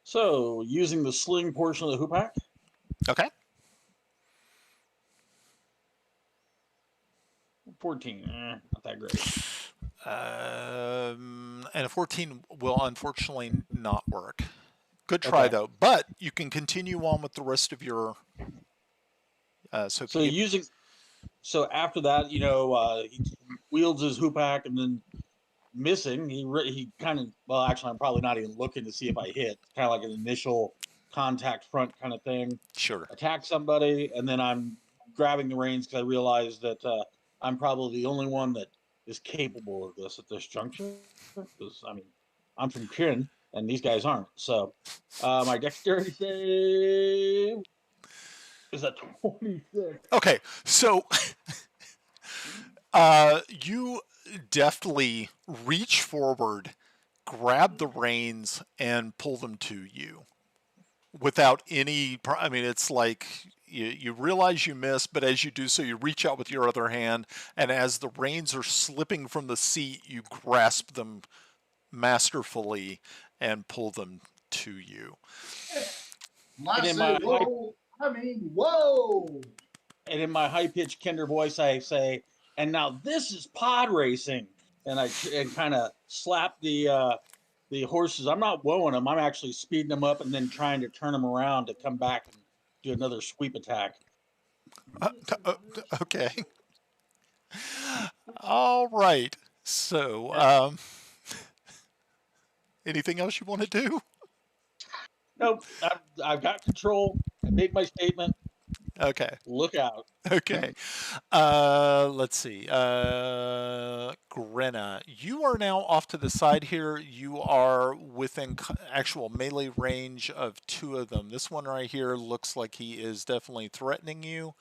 So, using the sling portion of the hoopak. Okay. 14. Not that great. And a 14 will unfortunately not work. Good try, though. But you can continue on with the rest of your... So after that, you know, he wields his hoopak and then missing. He kind of, well, actually, I'm probably not even looking to see if I hit. Kind of like an initial contact front kind of thing. Sure. Attack somebody, and then I'm grabbing the reins because I realize that I'm probably the only one that is capable of this at this juncture. Because, I mean, I'm from Kryn, and these guys aren't. So my dexterity save is a 26. Okay, so you deftly reach forward, grab the reins, and pull them to you without any... I mean, it's like you realize you missed, but as you do so, you reach out with your other hand, and as the reins are slipping from the seat, you grasp them masterfully and pull them to you. Whoa! And in my high-pitched Kinder voice, I say, and now this is pod racing. And I kind of slap the horses. I'm not whoaing them. I'm actually speeding them up and then trying to turn them around to come back and do another sweep attack. Okay. All right. So, anything else you want to do? Nope. I've got control. I made my statement. Okay. Look out. Okay. Let's see. Grenna, you are now off to the side here. You are within actual melee range of two of them. This one right here looks like he is definitely threatening you.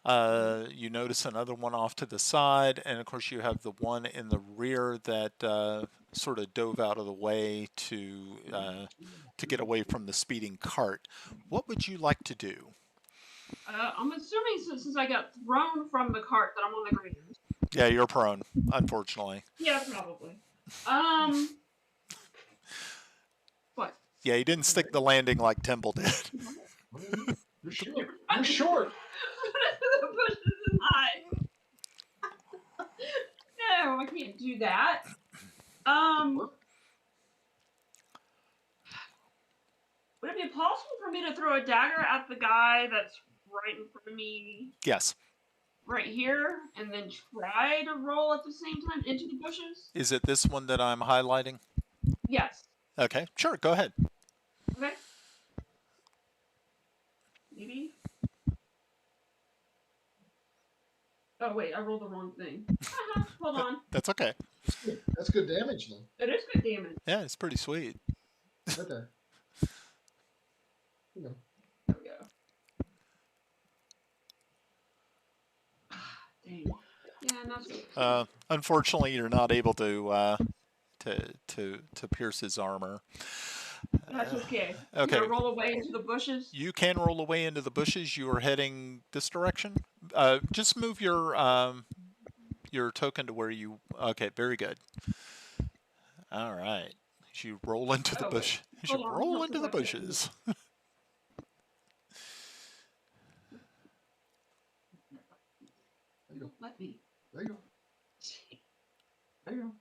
You notice another one off to the side, and of course you have the one in the rear that sort of dove out of the way to get away from the speeding cart. What would you like to do? I'm assuming since I got thrown from the cart that I'm on the ground. Yeah, you're prone, unfortunately. Yeah, probably. What? Yeah, he didn't stick the landing like Temple did. You're short. You're short. The bushes is high. No, I can't do that. Would it be possible for me to throw a dagger at the guy that's right in front of me? Yes. Right here, and then try to roll at the same time into the bushes? Is it this one that I'm highlighting? Yes. Okay, sure, go ahead. Okay. Maybe. Oh wait, I rolled the wrong thing. Hold on. That's okay. That's good damage, though. It is good damage. Yeah, it's pretty sweet. Okay. You know. There we go. Dang. Yeah, not so. Unfortunately, you're not able to pierce his armor. That's okay. Okay. Can I roll away into the bushes? You can roll away into the bushes. You are heading this direction. Just move your token to where you. Okay, very good. All right. As you roll into the bush. As you roll into the bushes. Don't let me. There you go. There you go.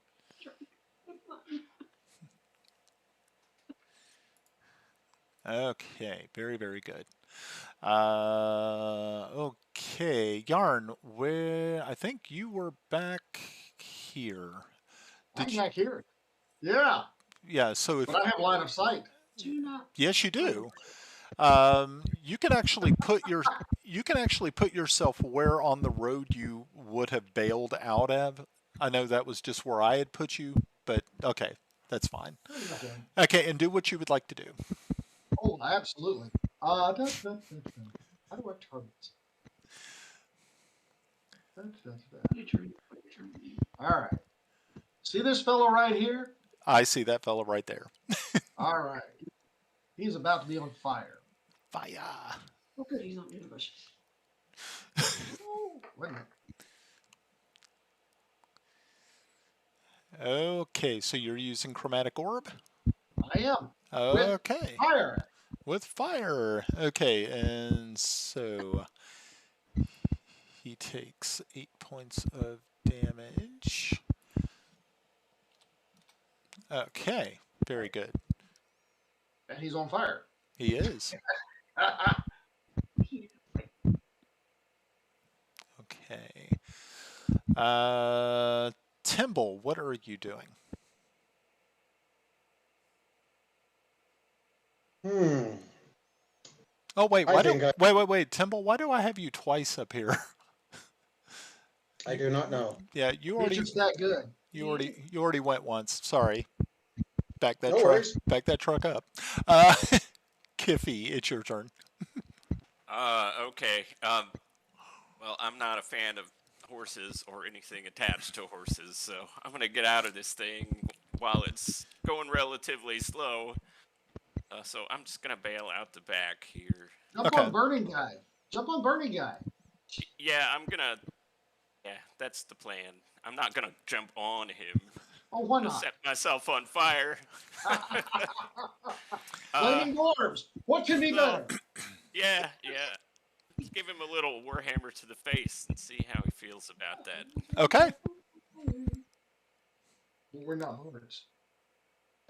Okay, very, very good. Okay, Yarn, where I think you were back here. I'm back here. Yeah. Yeah, so if But I have line of sight. Do not. yes, you do. You can actually put yourself where on the road you would have bailed out of. I know that was just where I had put you, but okay, that's fine. Okay. Okay, and do what you would like to do. Oh, absolutely. How do I target? Your turn. All right. See this fellow right here? I see that fellow right there. All right. He's about to be on fire. Fire. Oh, good. He's not near the bushes. Oh, wait a minute. Okay, so you're using chromatic orb? I am. Okay. Fire. With fire. Okay, and so he takes 8 points of damage. Okay, very good. And he's on fire. He is. Okay. Timble, what are you doing? Oh wait, wait, Timble, why do I have you twice up here? I do not know. Yeah, you already He's just that good. you already went once. Sorry. Back that No worries. truck up. Kiffy, it's your turn. Okay. Well, I'm not a fan of horses or anything attached to horses, so I'm gonna get out of this thing while it's going relatively slow. So I'm just gonna bail out the back here. Jump on burning guy. Jump on burning guy. Yeah, yeah, that's the plan. I'm not gonna jump on him. Oh, why not? Set myself on fire. Flaming dwarves. What can be better? Yeah. Let's give him a little warhammer to the face and see how he feels about that. Okay. We're not homers.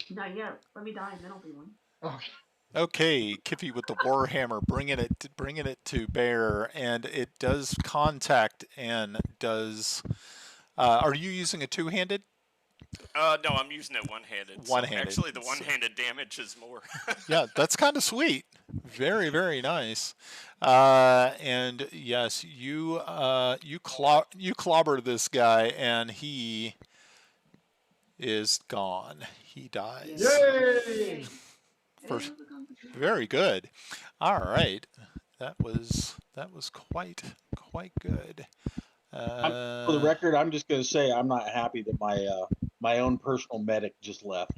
Not yet. Let me die and then I'll be one. Okay. Okay, Kiffy with the warhammer, bringing it to bear, and it does contact and does. Are you using a two-handed? No, I'm using it one-handed. One-handed. So actually, the one-handed damage is more. Yeah, that's kind of sweet. Very, very nice. And yes, you clobber this guy, and he is gone. He dies. Yay! First, very good. All right, that was quite good. For the record, I'm just going to say I'm not happy that my own personal medic just left.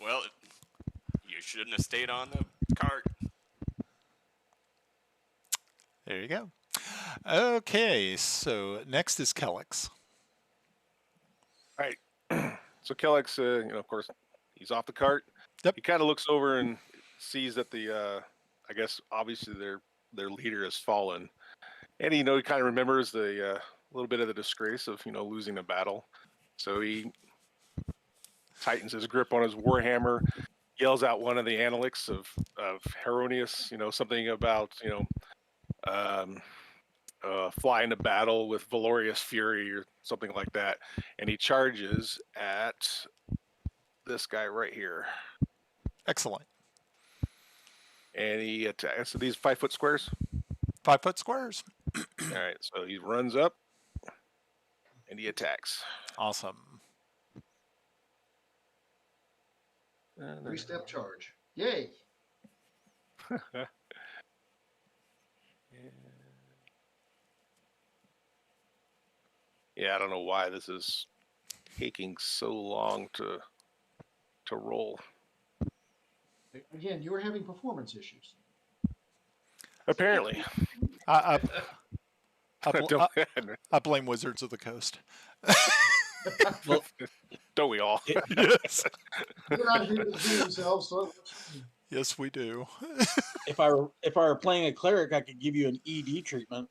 Well, you shouldn't have stayed on the cart. There you go. Okay, so next is Kellex. All right. So Kellex, of course, he's off the cart. Yep. He kind of looks over and sees that I guess obviously their leader has fallen, and he kind of remembers the little bit of the disgrace of losing a battle. So he tightens his grip on his warhammer, yells out one of the analects of Heronius, something about fly into battle with valorious fury or something like that, and he charges at this guy right here. Excellent. And he attacks. So these 5 foot squares. 5 foot squares. All right. So he runs up and he attacks. Awesome. 3-step charge. Yay! Yeah, I don't know why this is taking so long to roll. Again, you were having performance issues. Apparently. I Don't, blame Wizards of the Coast. well, don't we all? Yes. They're not here to do themselves, so Yes, we do. If I were playing a cleric, I could give you an ED treatment.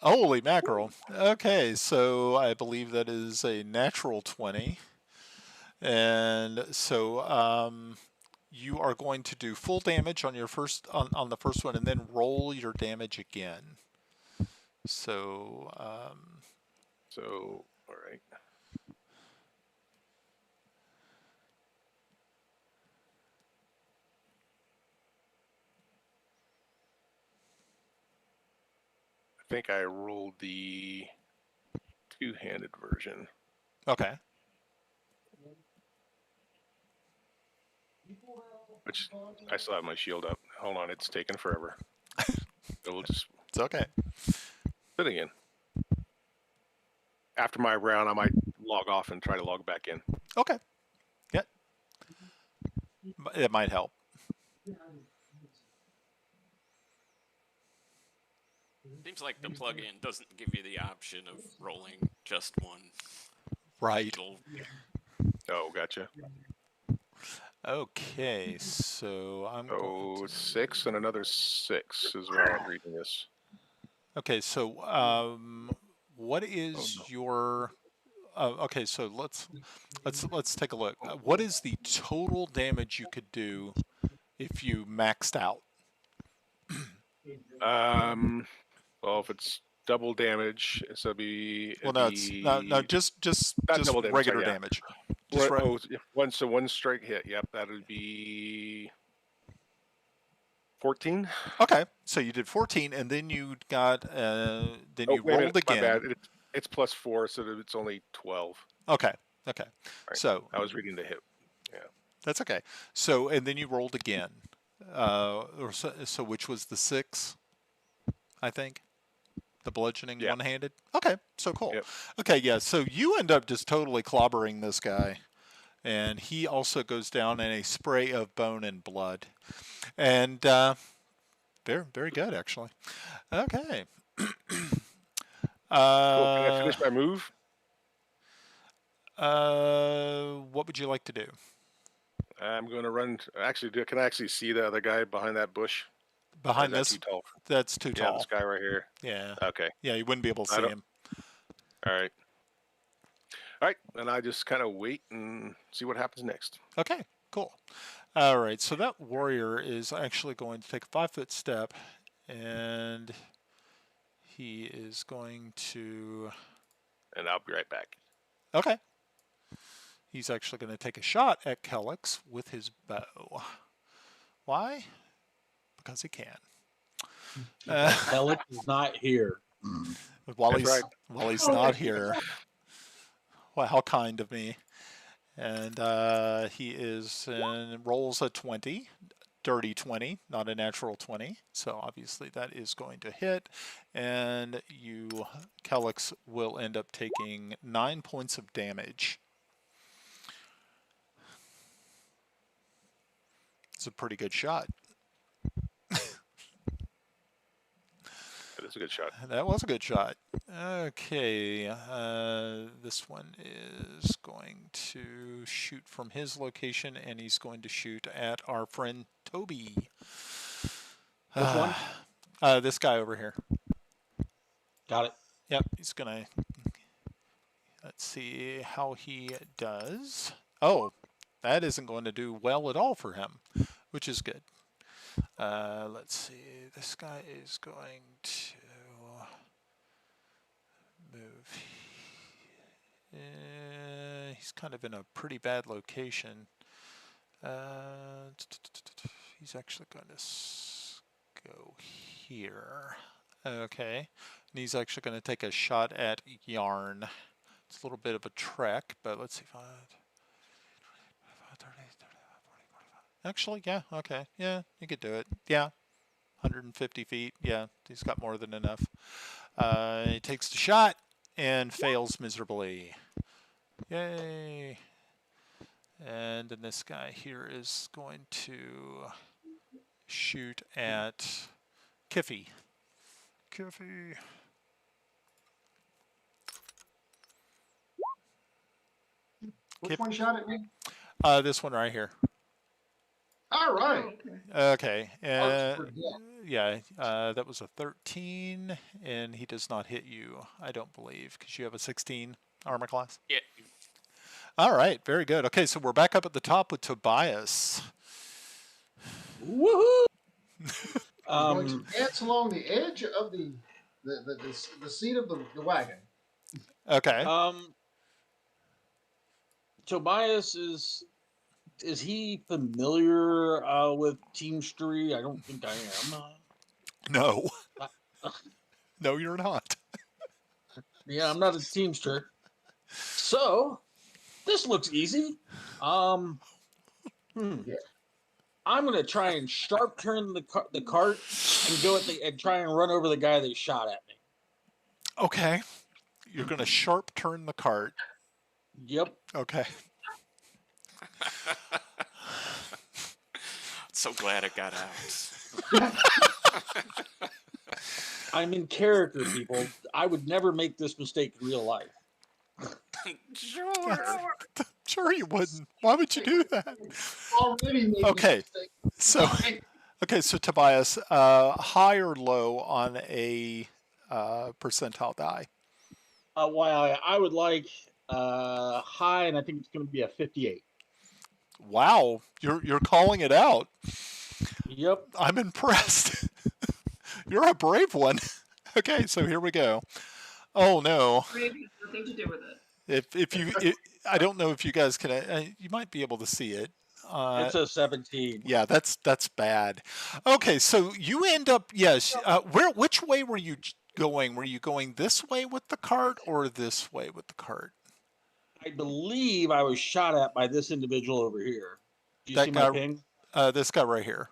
Holy mackerel. Okay, so I believe that is a natural 20. And so you are going to do full damage on your on the first one, and then roll your damage again. So all right. I think I rolled the two-handed version. okay. Which I still have my shield up. Hold on, it's taking forever. So we'll just It's okay. sit again. After my round, I might log off and try to log back in. Okay. Yeah. It might help. Seems like the plugin doesn't give you the option of rolling just one. Right. Oh, gotcha. Okay, so I'm going to... 6 and another 6 is where I'm reading this. Okay, so what is your... okay, so let's take a look. What is the total damage you could do if you maxed out? Well, if it's double damage, so it'd be... Well, no, it's no, just double damage, regular yeah. damage. One strike hit. Yep, that would be 14. Okay, so you did 14, and then you got then you rolled again. My bad. It's plus 4, so it's only 12. Okay. Right. So I was reading the hit. Yeah. that's okay. So and then you rolled again. So which was the 6, I think. The bludgeoning one-handed? Okay, so cool. Yep. Okay, yeah, so you end up just totally clobbering this guy. And he also goes down in a spray of bone and blood. And very, very good, actually. Okay. Cool. Can I finish my move? What would you like to do? I'm going to run. Actually, can I actually see the other guy behind that bush? Behind this? this? Too tall? That's too tall. Yeah, this guy right here. Yeah. Okay. Yeah, you wouldn't be able to see him. All right. All right, and I just kind of wait and see what happens next. Okay, cool. All right, so that warrior is actually going to take a 5-foot step And he is going to... And I'll be right back. Okay. He's actually going to take a shot at Kellex with his bow. Why? Because he can. Kellex is not here. While That's he's right. while he's not here. Well, how kind of me. And he is rolls a 20, dirty 20, not a natural 20. So obviously that is going to hit, and you, Kellex, will end up taking 9 points of damage. It's a pretty good shot. That is a good shot. That was a good shot. Okay, this one is going to shoot from his location, and he's going to shoot at our friend Toby. Which one? This guy over here. Got it. Yep, he's gonna... Let's see how he does. Oh, that isn't going to do well at all for him, which is good. Let's see. This guy is going to move. He's kind of in a pretty bad location. He's actually going to go here. Okay. And he's actually going to take a shot at Yarn. It's a little bit of a trek, but let's see. 5, 30, 40, 45. Actually, yeah, okay. Yeah, you could do it. Yeah, 150 feet. Yeah, he's got more than enough. He takes the shot and fails miserably. Yay. And then this guy here is going to shoot at Kiffy. Kiffy. Which one shot at me? This one right here. All right. Okay. Arts for death. Yeah, that was a 13, and he does not hit you, I don't believe, because you have a 16 armor class. Yeah. All right, very good. Okay, so we're back up at the top with Tobias. Woohoo! I'm going to dance along the edge of the seat of the wagon. Okay. Tobias is he familiar with Teamstry? I don't think I am. No. No, you're not. Yeah, I'm not a Teamster. So this looks easy. Yeah. I'm gonna try and sharp turn the cart and go and try and run over the guy that shot at me. Okay. You're going to sharp turn the cart. Yep. Okay. So glad it got out. I'm in character, people. I would never make this mistake in real life. Sure. Sure you wouldn't. Why would you do that? Already made Okay. this mistake. So Tobias, high or low on a percentile die? Why I would like high, and I think it's going to be a 58. Wow, you're calling it out. Yep. I'm impressed. You're a brave one. Okay, so here we go. Oh no. Brave has nothing to do with it. If I don't know if you guys can. You might be able to see it. It's a 17. Yeah, that's bad. Okay, so you end up. Yes. Which way were you going? Were you going this way with the cart or this way with the cart? I believe I was shot at by this individual over here. Do you That see guy- my ping? This guy right here.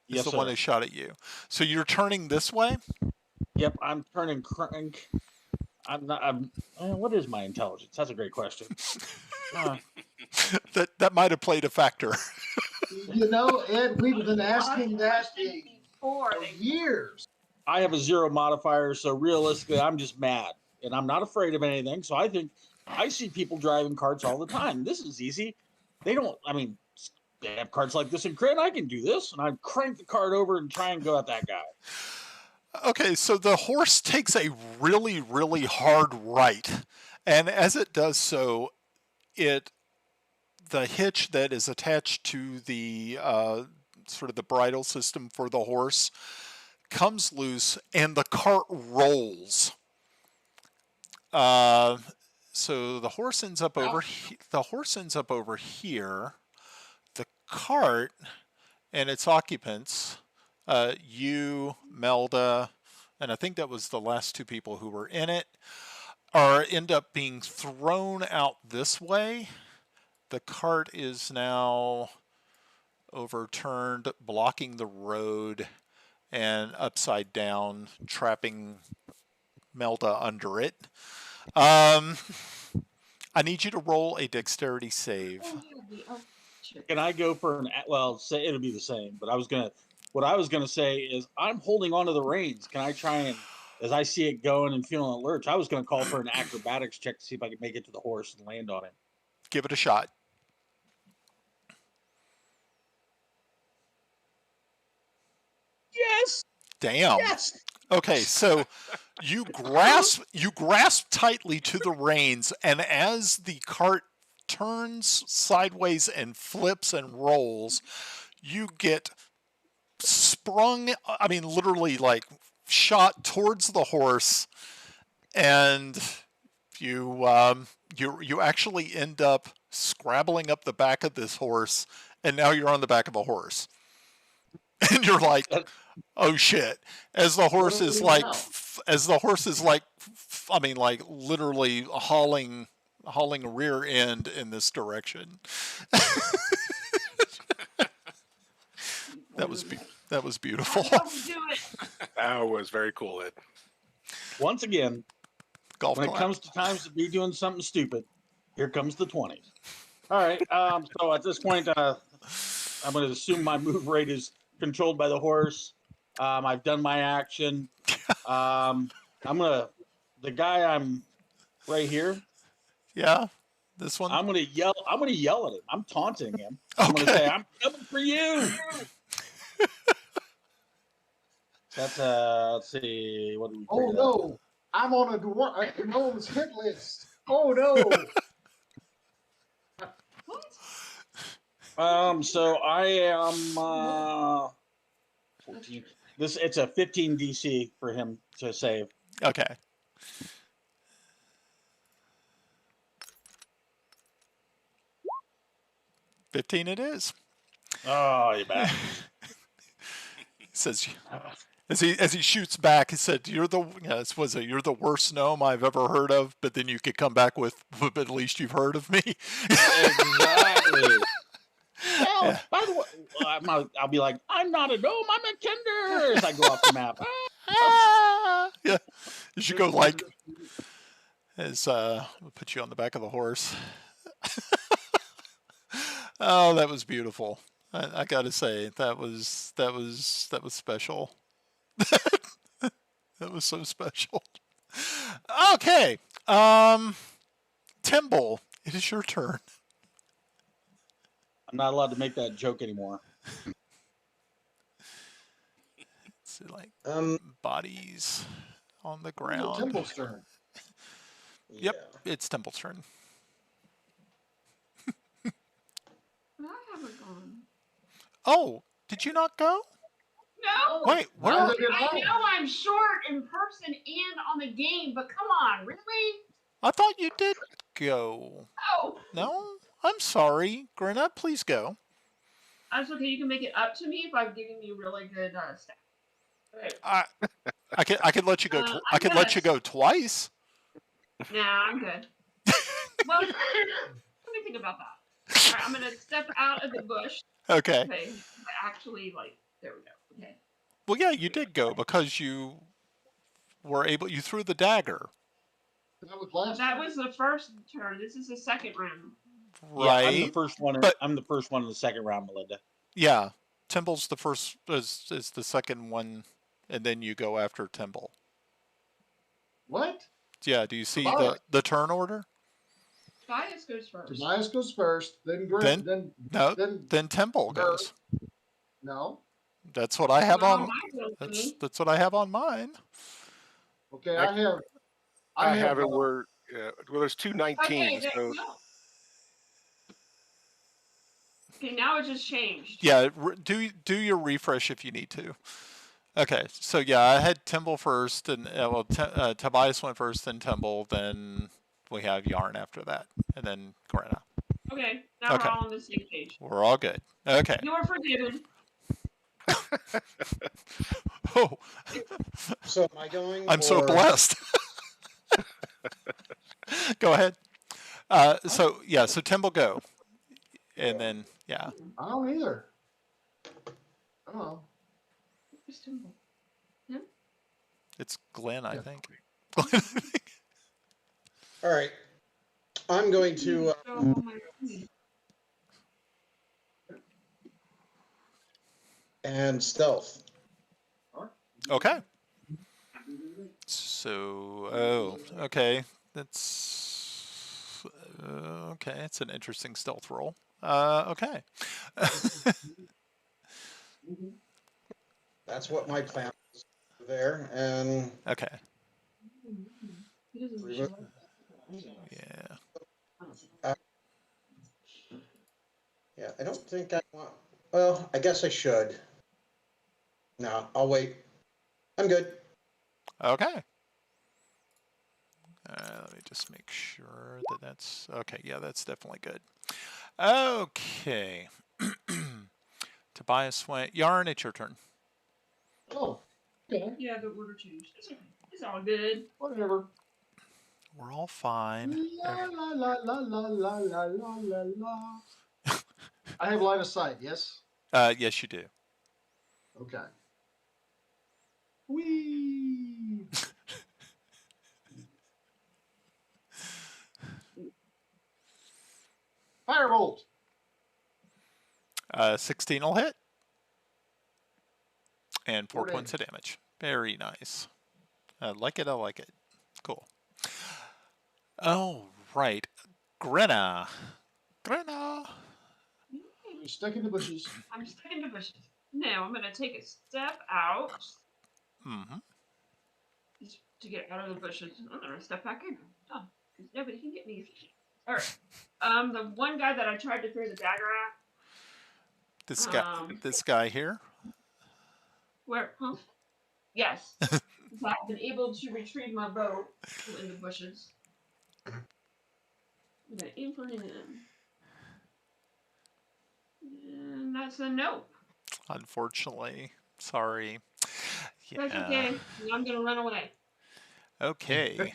Is Yes, the sir. one who shot at you. So you're turning this way? Yep, I'm turning crank. I'm not. What is my intelligence? That's a great question. That might have played a factor. You know, Ed, we've been asking that Before for they years. I have a 0 modifier, so realistically, I'm just mad, and I'm not afraid of anything. So I think I see people driving carts all the time. This is easy. They don't. I mean, they have carts like this in Crit. I can do this, and I crank the cart over and try and go at that guy. Okay, so the horse takes a really, really hard right, and as it does so, the hitch that is attached to the sort of the bridle system for the horse comes loose and the cart rolls. So the horse ends up over. The horse ends up over here. The cart and its occupants, you, Melda, and I think that was the last two people who were in it, end up being thrown out this way. The cart is now overturned, blocking the road, and upside down, trapping Melda under it. I need you to roll a dexterity save. Can I go for an? Well, say it'll be the same. But what I was gonna say is, I'm holding onto the reins. Can I try and, as I see it going and feeling a lurch, I was gonna call for an acrobatics check to see if I could make it to the horse and land on him. Give it a shot. Yes. Damn. Yes. Okay, so you grasp tightly to the reins, and as the cart turns sideways and flips and rolls, you get sprung, I mean literally like shot towards the horse, and you actually end up scrabbling up the back of this horse, and now you're on the back of a horse. And you're like, oh shit! As the horse is like, I mean, like literally hauling a rear end in this direction. That was beautiful. That was very cool, Ed. Once again, Golf when clap. it comes to times to be doing something stupid, here comes the 20s. All right. So at this point, I'm going to assume my move rate is controlled by the horse. I've done my action. The guy I'm right here. Yeah, this one. I'm gonna yell at him. I'm taunting him. I'm gonna say, "I'm coming for you." That's let's see. What do we? Oh no! I'm on a Dwarf's hit list. Oh no! So I am 14. It's a 15 DC for him to save. Okay. $15 it is. Oh, you bad. Says as he shoots back, he said, "You're the you're the worst gnome I've ever heard of." But then you could come back with, "But at least you've heard of me." Exactly. Well, Yeah. by the way, I'll be like, "I'm not a gnome. I'm a Kinder." As I go off the map. Yeah. You should go like we'll put you on the back of the horse. Oh, that was beautiful. I gotta say, that was special. That was so special. Okay. Timble, it is your turn. I'm not allowed to make that joke anymore. It's like bodies on the ground. Timble's turn. Yep, it's Timble's turn. I haven't gone. Oh, did you not go? No. Wait, where? I know I'm short in person and on the game, but come on, really? I thought you did go. Oh. No? I'm sorry. Grenna, please go. That's okay. You can make it up to me if I'm giving you really good stuff. I could let you go. I could let you go twice. Nah, I'm good. Well, let me think about that. All right, I'm gonna step out of the bush. Okay. Okay. Actually, there we go. Okay. Well, yeah, you did go because you were able. You threw the dagger. That was the first turn. This is the second round. Right. Yeah, I'm the first one. I'm the first one in the second round, Melinda. Yeah, Timble's the first. Is the second one, and then you go after Timble. What? Yeah. Do you see the turn order? Tobias goes first. Tobias goes first, then Timble goes. No. That's what I have on. That's what I have on mine. Okay, I have it where well, there's 219. Okay, So okay, now it just changed. Yeah, do your refresh if you need to. Okay, so yeah, I had Timble first, and Tobias went first, then Timble, then we have Yarn after that, and then Grenna. Okay, now Okay. we're all on the same page. We're all good. Okay. You are forgiven. Oh, So am I going? I'm so or- blessed. Go ahead. So Timble go, and then yeah. I don't either. Oh, Who's Timble? It's Glenn, I Yeah. think. All right. I'm going to. Oh my goodness. And stealth. Okay. So, okay. That's okay. It's an interesting stealth roll. Okay. That's what my plan was there. And Okay. He doesn't show up. Yeah. yeah, I don't think I want. Well, I guess I should. No, I'll wait. I'm good. Okay. Let me just make sure that that's okay. Yeah, that's definitely good. Okay. Tobias went. Yarn, it's your turn. oh, okay, Yeah, the order changed. It's okay. It's all good. whatever. We're all fine. La la la la la la la la la la. I have line of sight. Yes. Yes, you do. Okay. Whee! Firebolt. 16 will hit. And 4 4 points of damage. Very nice. I like it. I like it. Cool. Oh, right. Grenna. Grenna. You're stuck in the bushes. I'm stuck in the bushes. Now I'm gonna take a step out Mm-hmm. just to get out of the bushes. I'm gonna step back in. Done. Because nobody can get me. Alright. The one guy that I tried to throw the dagger at. This guy here. Where? Huh? Yes. I've been able to retrieve my bow in the bushes. I'm gonna aim for him. And that's a nope. Unfortunately. Sorry. Yeah. That's okay. I'm gonna run away. Okay.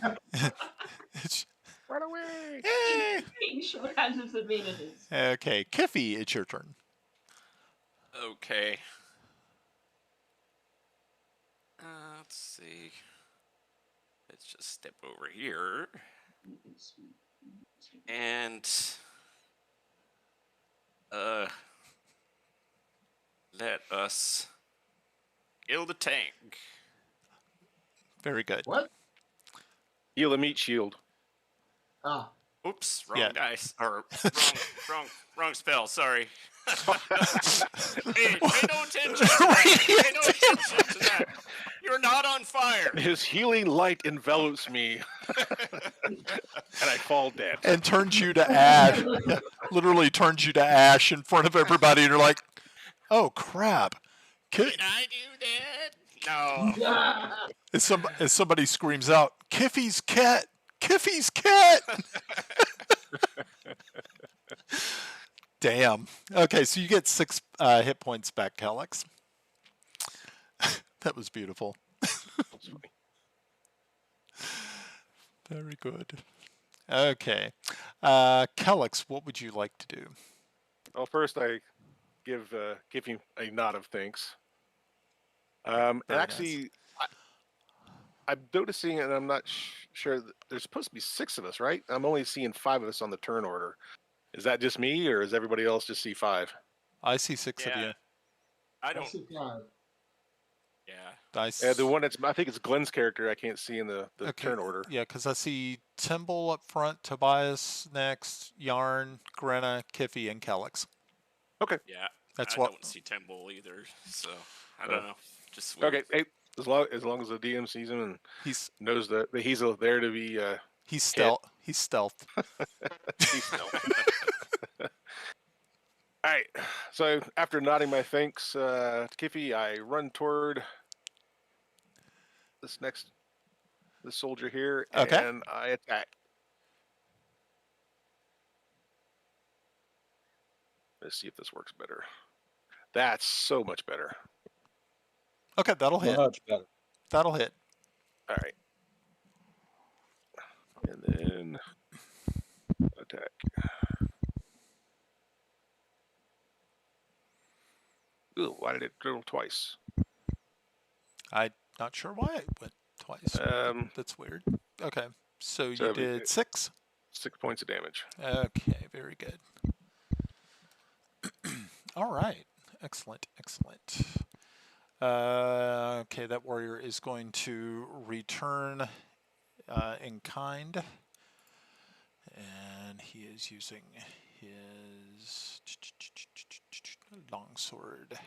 Run away! Yay! Being short has its advantages. Okay. Kiffy, it's your turn. Okay. Let's see. Let's just step over here. And let us kill the tank. Very good. What? Heal a meat shield. Ah. Oops, wrong Yeah. dice. Or wrong spell, sorry. Hey, pay no attention to that. Pay no attention to that. You're not on fire. His healing light envelops me, and I fall dead. And turns you to ash. Literally turns you to ash in front of everybody, and you're like, oh, crap. Did I do that? No. As somebody screams out, Kiffy's cat! Kiffy's cat! Damn. Okay, so you get 6 hit points back, Calyx. That was beautiful. Very good. Okay. Calyx, what would you like to do? Well, first I give you a nod of thanks. And Very actually, I'm noticing, and I'm not sure, that there's supposed to be 6 of us, right? I'm only seeing 5 of us on the turn order. Is that just me, or does everybody else just see 5? I see 6 of you. I I don't. see 5. Yeah. The one that's, I think it's Glenn's character, I can't see in the Okay, turn order. Yeah, because I see Timble up front, Tobias next, Yarn, Grenna, Kiffy, and Calyx. Okay. Yeah. That's I what. don't see Temple either, so I don't know. Just swing. Okay. Hey, as long as the DM sees him and He's knows that he's there to be he's stealth. He's stealth. All right. So after nodding my thanks to Kiffy, I run toward this soldier here, Okay. and I attack. Let's see if this works better. That's so much better. Okay, that'll hit. Much better. That'll hit. All right. And then attack. Ooh, why did it drill twice? I'm not sure why it went twice. That's weird. Okay, so you did 6. 6 points of damage. Okay, very good. All right, excellent, excellent. Okay, that warrior is going to return in kind, and he is using his longsword.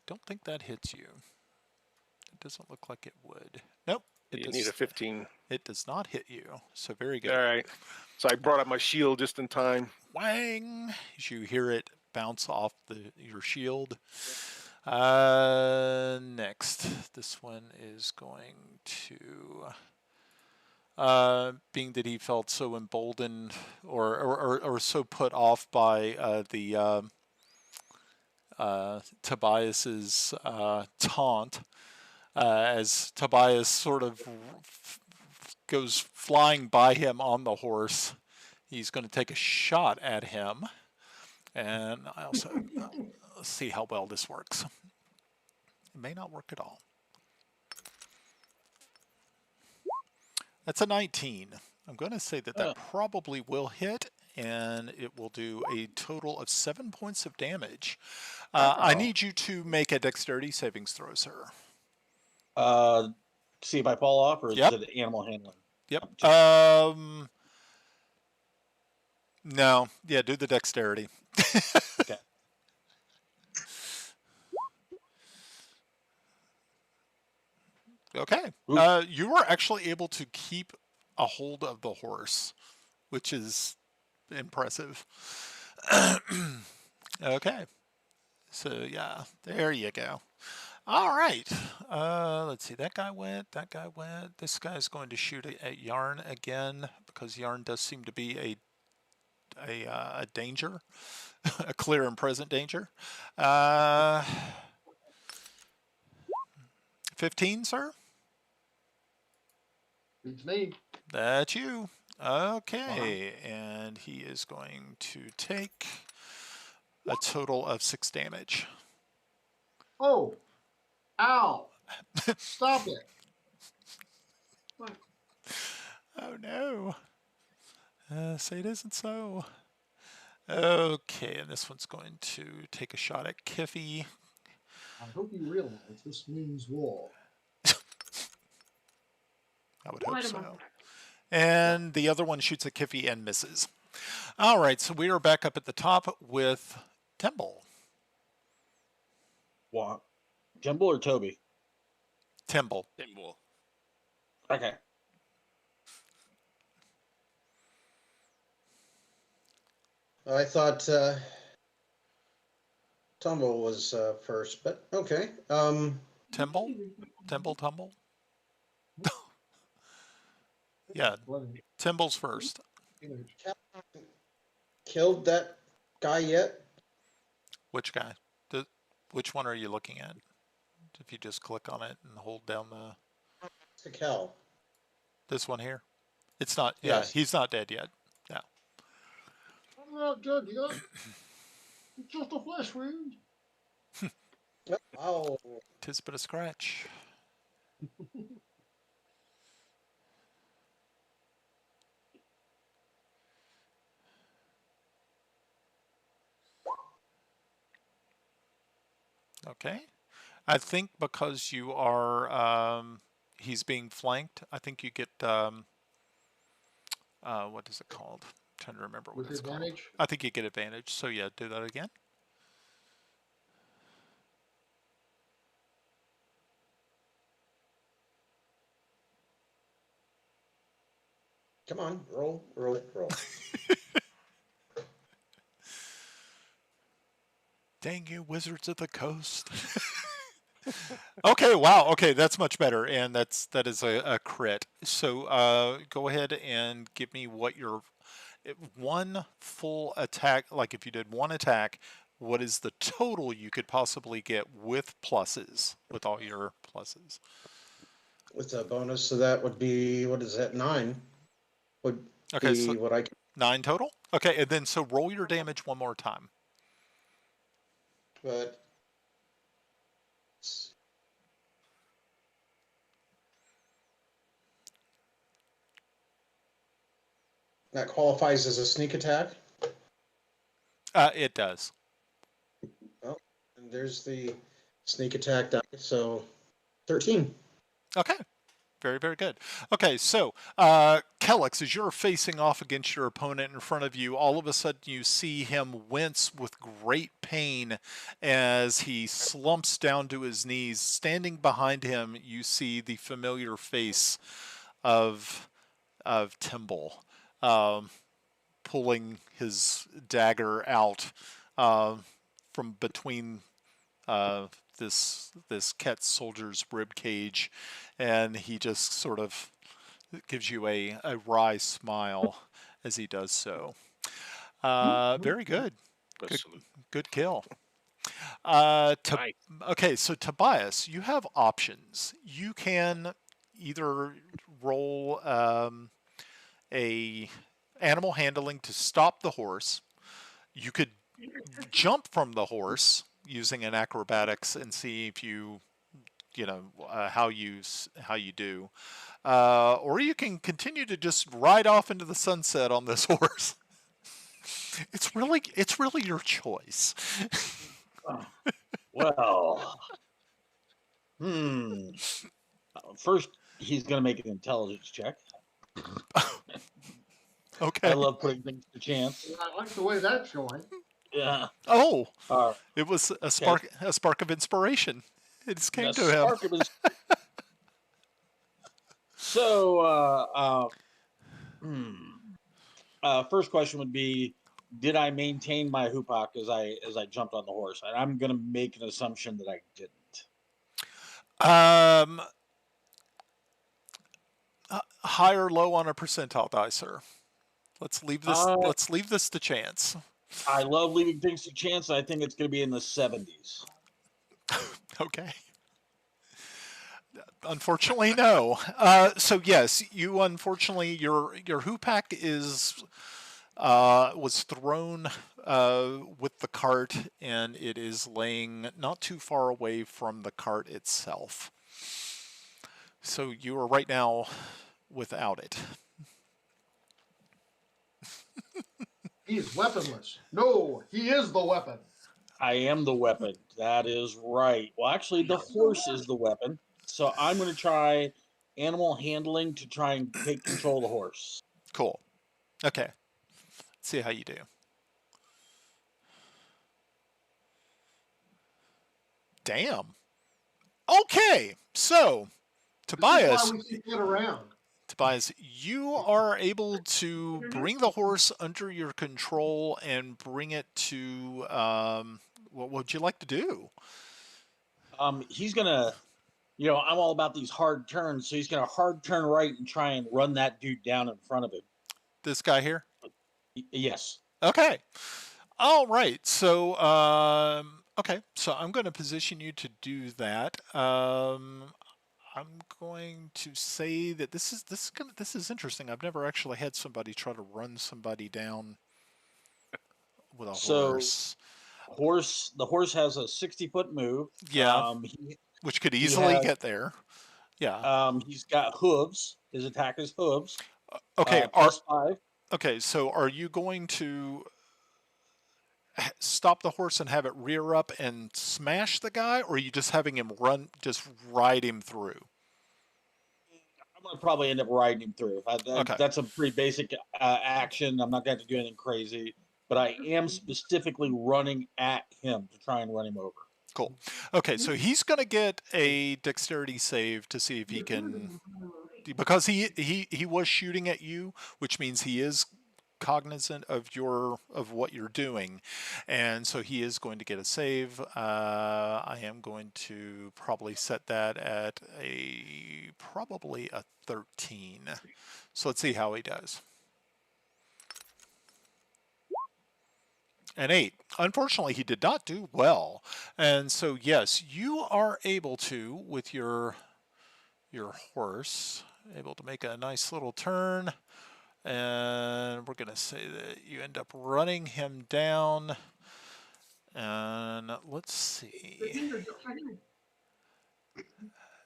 Don't think that hits you. It doesn't look like it would. Nope. You need a 15. It does not hit you. So very good. All right. So I brought up my shield just in time. Whang! As you hear it bounce off your shield. Next, this one is going to, being that he felt so emboldened or so put off by the Tobias's taunt, as Tobias sort of goes flying by him on the horse. He's going to take a shot at him. And I also, let's see how well this works. It may not work at all. That's a 19. I'm going to say that probably will hit, and it will do a total of 7 points of damage. I need you to make a dexterity savings throw, sir. See if I fall off, or Yep. is it animal handling? Yep. No. Yeah, do the dexterity. Okay. Okay. You were actually able to keep a hold of the horse, which is impressive. Okay. So, yeah, there you go. All right. Let's see. That guy went. That guy went. This guy's going to shoot at Yarn again, because Yarn does seem to be a danger, a clear and present danger. 15, sir? Beats me. That's you. Okay. And he is going to take a total of 6 damage. Oh. Ow. Stop it. What? Oh, no. Say it isn't so. Okay, and this one's going to take a shot at Kiffy. I hope you realize this means war. I would hope Light 'em so. up. And the other one shoots at Kiffy and misses. All right, so we are back up at the top with Temple. What? Jumble or Toby? Temple. Thimble. Okay. I thought Tumble was first, but okay. Temple? Temple Tumble? Yeah, Timble's first. Killed that guy yet? Which guy? Which one are you looking at? If you just click on it and hold down To Kel. this one here. It's not, Yes. yeah, he's not dead yet. No. I'm not dead yet. It's just a flesh wound. Oh, Tis but a scratch. Okay. I think because you are, he's being flanked, I think you get, what is it called? I'm trying to remember what With it's advantage? called. I think you get advantage. So yeah, do that again. come on, roll, roll, roll. Dang you, Wizards of the Coast. Okay, wow. Okay, that's much better, and that is a crit. So go ahead and give me what your one full attack. Like if you did one attack, what is the total you could possibly get with pluses, with all your pluses? With a bonus, so that would be, what is that, 9? Would Okay, be so what I can. 9 total. Okay, and then so roll your damage one more time. But that qualifies as a sneak attack. It does. Well, and there's the sneak attack die. So 13. Okay. Very, very good. Okay, so Kellex, as you're facing off against your opponent in front of you, all of a sudden you see him wince with great pain as he slumps down to his knees. Standing behind him, you see the familiar face of Timble, pulling his dagger out from between this Ket soldier's rib cage, and he just sort of gives you a wry smile as he does so. Very good. Good kill. Nice. Okay, so Tobias, you have options. You can either roll a animal handling to stop the horse. You could jump from the horse using an acrobatics and see if you know how you do, or you can continue to just ride off into the sunset on this horse. It's really your choice. Well, first he's going to make an intelligence check. Okay. I love putting things to chance. I like the way that's going. Yeah. Oh, it was a spark, okay. A spark of inspiration. It just came to him. So, first question would be, did I maintain my hoopak as I jumped on the horse? And I'm going to make an assumption that I didn't. High or low on a percentile die, sir. Let's leave this. Let's leave this to chance. I love leaving things to chance. I think it's going to be in the 70s. Okay. Unfortunately, no. So yes, you unfortunately your hoopak is was thrown with the cart, and it is laying not too far away from the cart itself. So you are right now without it. He is weaponless. No, he is the weapon. I am the weapon. That is right. Well, actually, the horse is the weapon. So I'm going to try animal handling to try and take control of the horse. Cool. Okay. Let's see how you do. Damn. Okay. So, Tobias. This is why we get around. Tobias, you are able to bring the horse under your control and bring it to. What would you like to do? He's gonna. I'm all about these hard turns, so he's going to hard turn right and try and run that dude down in front of him. This guy here? Yes. Okay. All right. So, okay. So I'm going to position you to do that. I'm going to say that this is interesting. I've never actually had somebody try to run somebody down with a horse. The horse has a 60-foot move. Yeah. Which could easily get there. Yeah. He's got hooves. His attack is hooves. Okay. +5. Okay. So are you going to stop the horse and have it rear up and smash the guy, or are you just having him just ride him through? I'm going to probably end up riding him through. Okay. That's a pretty basic action. I'm not going to do anything crazy, but I am specifically running at him to try and run him over. Cool. Okay, so he's going to get a dexterity save to see if he can, because he was shooting at you, which means he is cognizant of what you're doing, and so he is going to get a save. I am going to probably set that at probably a 13. So let's see how he does. An 8. Unfortunately, he did not do well, and so yes, you are able to, with your horse, able to make a nice little turn. And we're going to say that you end up running him down. And let's see.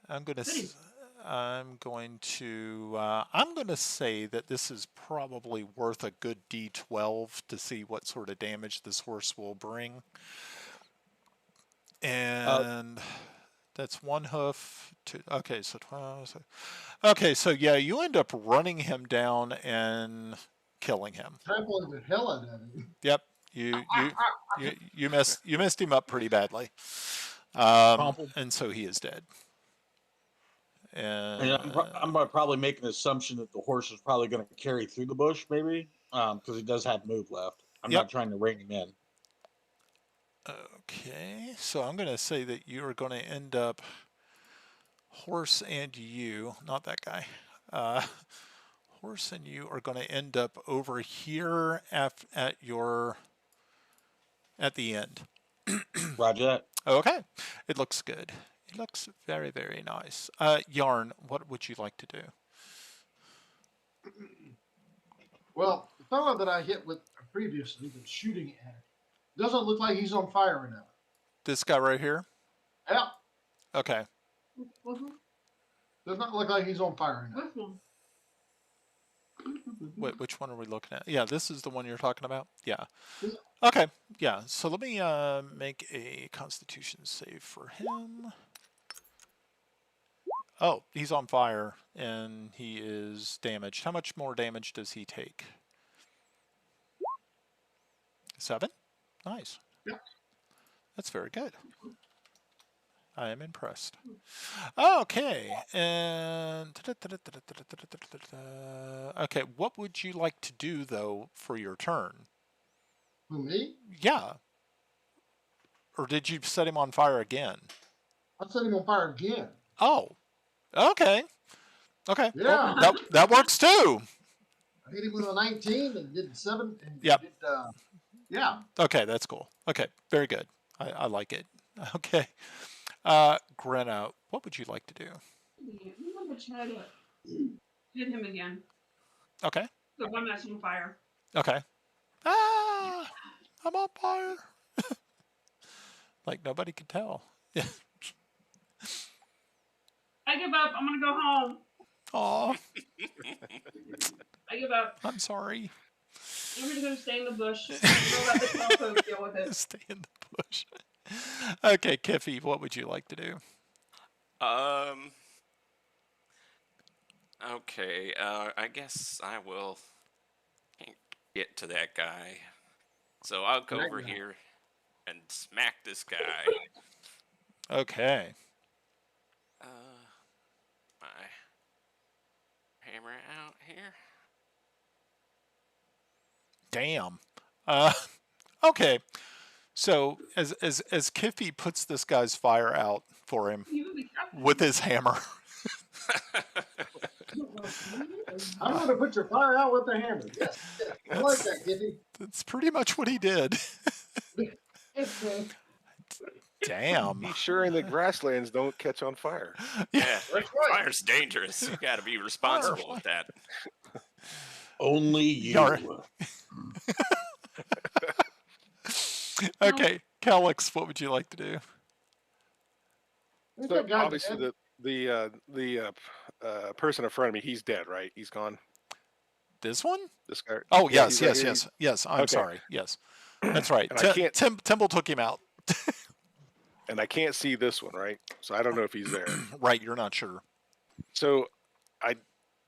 I'm going to say that this is probably worth a good D12 to see what sort of damage this horse will bring. And that's one hoof. Okay, so 12. Okay, so yeah, you end up running him down and killing him. Trampling the hell out of him. Yep, you messed him up pretty badly, and so he is dead. And I'm going to probably make an assumption that the horse is probably going to carry through the bush, maybe, because he does have move left. I'm not trying to rein him in. Okay, so I'm going to say that you are going to end up, horse and you, not that guy, horse and you are going to end up over here at the end. Roger that. Okay, it looks good. It looks very, very nice. Yarn, what would you like to do? Well, the fellow that I hit with previously that's shooting at it doesn't look like he's on fire enough. This guy right here? Yeah. Okay. Does not look like he's on fire enough. Wait, which one are we looking at? Yeah, this is the one you're talking about? Yeah. Okay, yeah. So let me make a Constitution save for him. Oh, he's on fire, and he is damaged. How much more damage does he take? 7? Nice. Yeah. That's very good. I am impressed. Okay, and okay, what would you like to do though for your turn? Who, me? Yeah. Or did you set him on fire again? I set him on fire again. Oh. Okay. Okay. Yeah. Well, that works too. I hit him with a 19 and did 7. And Yep. did, yeah. Okay, that's cool. Okay, very good. I like it. Okay. Grenna, what would you like to do? We want to try to hit him again. Okay. The one that's on fire. Okay. Ah, I'm on fire. Like nobody could tell. Yeah. I give up. I'm gonna go home. Aw, I give up. I'm sorry. I'm gonna go stay in the bush. Go let the telescope deal with it. Stay in the bush. Okay, Kiffy, what would you like to do? Okay. I guess I will get to that guy. So I'll go over here and smack this guy. Okay. My hammer out here. Damn. Okay. So as Kiffy puts this guy's fire out for him with his hammer. I'm going to put your fire out with the hammer. Yes. I like that, Gibby. That's pretty much what he did. Damn. Be sure in the grasslands don't catch on fire. Yeah, That's right. fire's dangerous. You got to be responsible with that. Only you. Okay, Calix, what would you like to do? So obviously the person in front of me, he's dead, right? He's gone. This one? This guy. Oh, Yeah, yes, he's right yes, here. yes, yes. I'm Okay. sorry. Yes, that's right. And I can't- Timble took him out. And I can't see this one, right? So I don't know if he's there. Right, you're not sure. So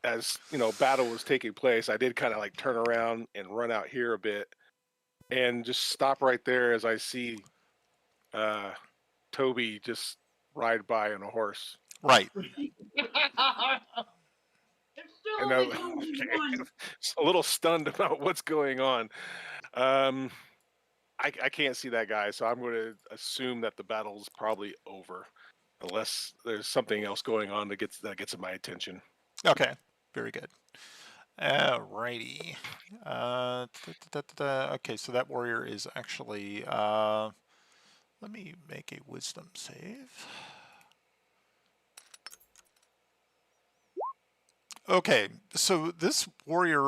as battle was taking place, I did kind of like turn around and run out here a bit and just stop right there as I see Toby just ride by on a horse. Right. It's still And they told me one. a little stunned about what's going on. I can't see that guy, so I'm going to assume that the battle's probably over, unless there's something else going on that gets my attention. Okay, very good. Alrighty. Okay, so that warrior is actually. Let me make a wisdom save. Okay, so this warrior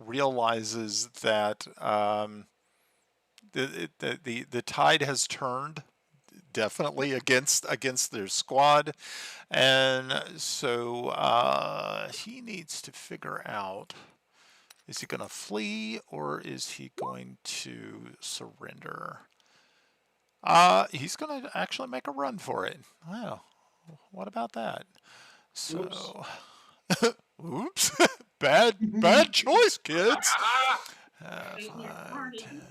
realizes that the tide has turned definitely against their squad, and so he needs to figure out, is he going to flee or is he going to surrender? He's going to actually make a run for it. Wow, what about that? So, oops, bad choice, kids. 5, 10,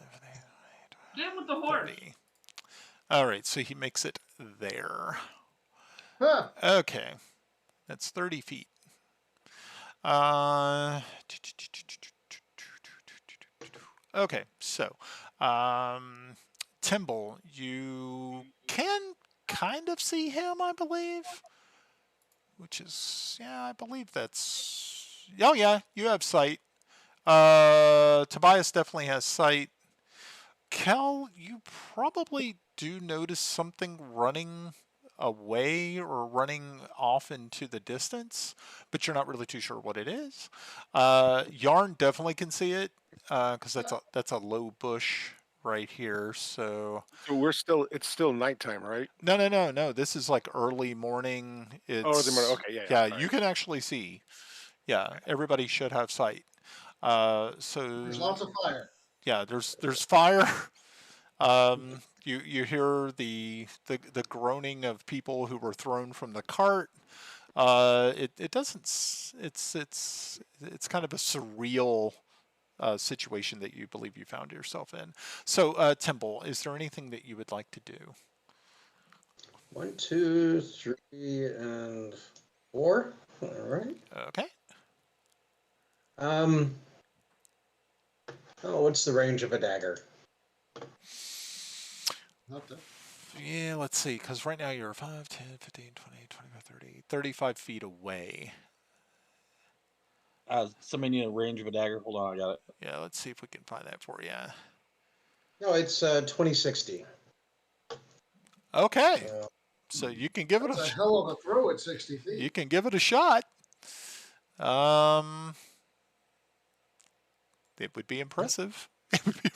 Get him with the horse. 30. All right, so he makes it there. Huh. Okay, that's 30 feet. Okay, so Timble, you can kind of see him, I believe. Which is, yeah, I believe that's. Oh yeah, you have sight. Tobias definitely has sight. Kel, you probably do notice something running away or running off into the distance, but you're not really too sure what it is. Yarn definitely can see it because that's a low bush right here. So it's still nighttime, right? no. This is like early morning. Oh, It's okay, yeah. Right. You can actually see. Yeah, everybody should have sight. So There's lots of fire. yeah, there's fire. You hear the groaning of people who were thrown from the cart. It doesn't. It's kind of a surreal situation that you believe you found yourself in. So, Timble, is there anything that you would like to do? 1, 2, 3, and 4. All right. Okay. Oh, what's the range of a dagger? Not that. Yeah, let's see, because right now you're 5, 10, 15, 20, 25, 30, 35 feet away. Somebody need a range of a dagger. Hold on, I got it. Yeah, let's see if we can find that for you. No, it's 2060. Okay. So you can give That's it a hell of a throw at 60 feet. You can give it a shot. It would be impressive. It would be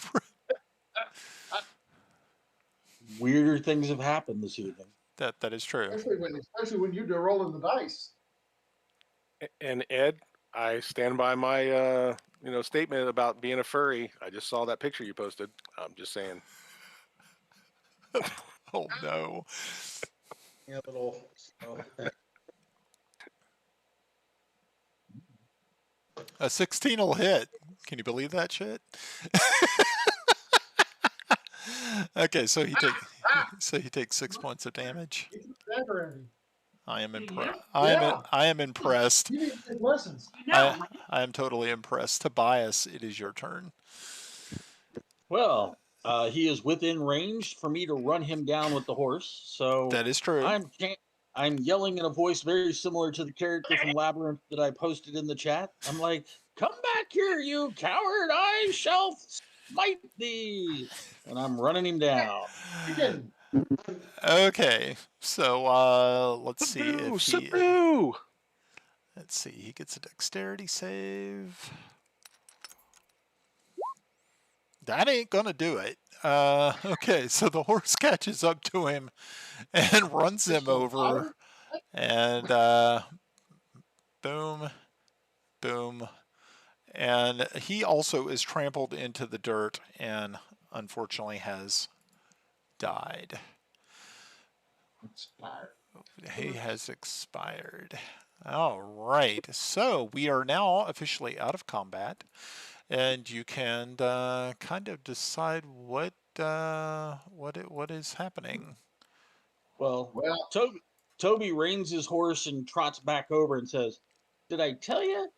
Weirder things have happened this evening. that is true. Especially when you're rolling the dice. And Ed, I stand by my statement about being a furry. I just saw that picture you posted. I'm just saying. Oh no. Yeah, a little. A 16 will hit. Can you believe that shit? Okay, so he takes 6 points of damage. Get the dagger at him. I am impressed. Yeah. I am impressed. You need to take lessons. I am totally impressed. Tobias, it is your turn. Well, he is within range for me to run him down with the horse. So That is true. I'm yelling in a voice very similar to the character from Labyrinth that I posted in the chat. I'm like, "Come back here, you coward! I shall smite thee!" And I'm running him down. Okay, so let's see if Saboo! Let's see. He gets a dexterity save. That ain't gonna do it. Okay, so the horse catches up to him and runs him over, and boom, boom, and he also is trampled into the dirt and unfortunately has died. He has expired. All right, so we are now officially out of combat, and you can kind of decide what is happening. Well, Toby reins his horse and trots back over and says, Did I tell you?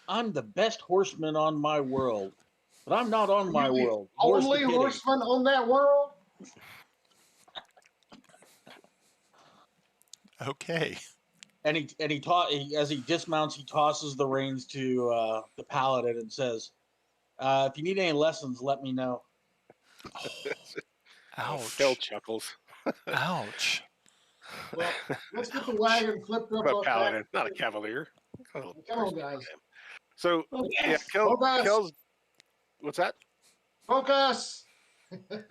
I'm the best horseman on my world. But I'm not on my Are you the world. More's the only pity. horseman on that world? Okay. And as he dismounts, he tosses the reins to the paladin and says, "If you need any lessons, let me know." Kel Ouch. chuckles. Ouch. Well, let's get the Ouch. wagon flipped up I'm a off paladin, back. not a cavalier. Oh, Come on, guys. So yeah, Focus. Kel's. What's that? Focus.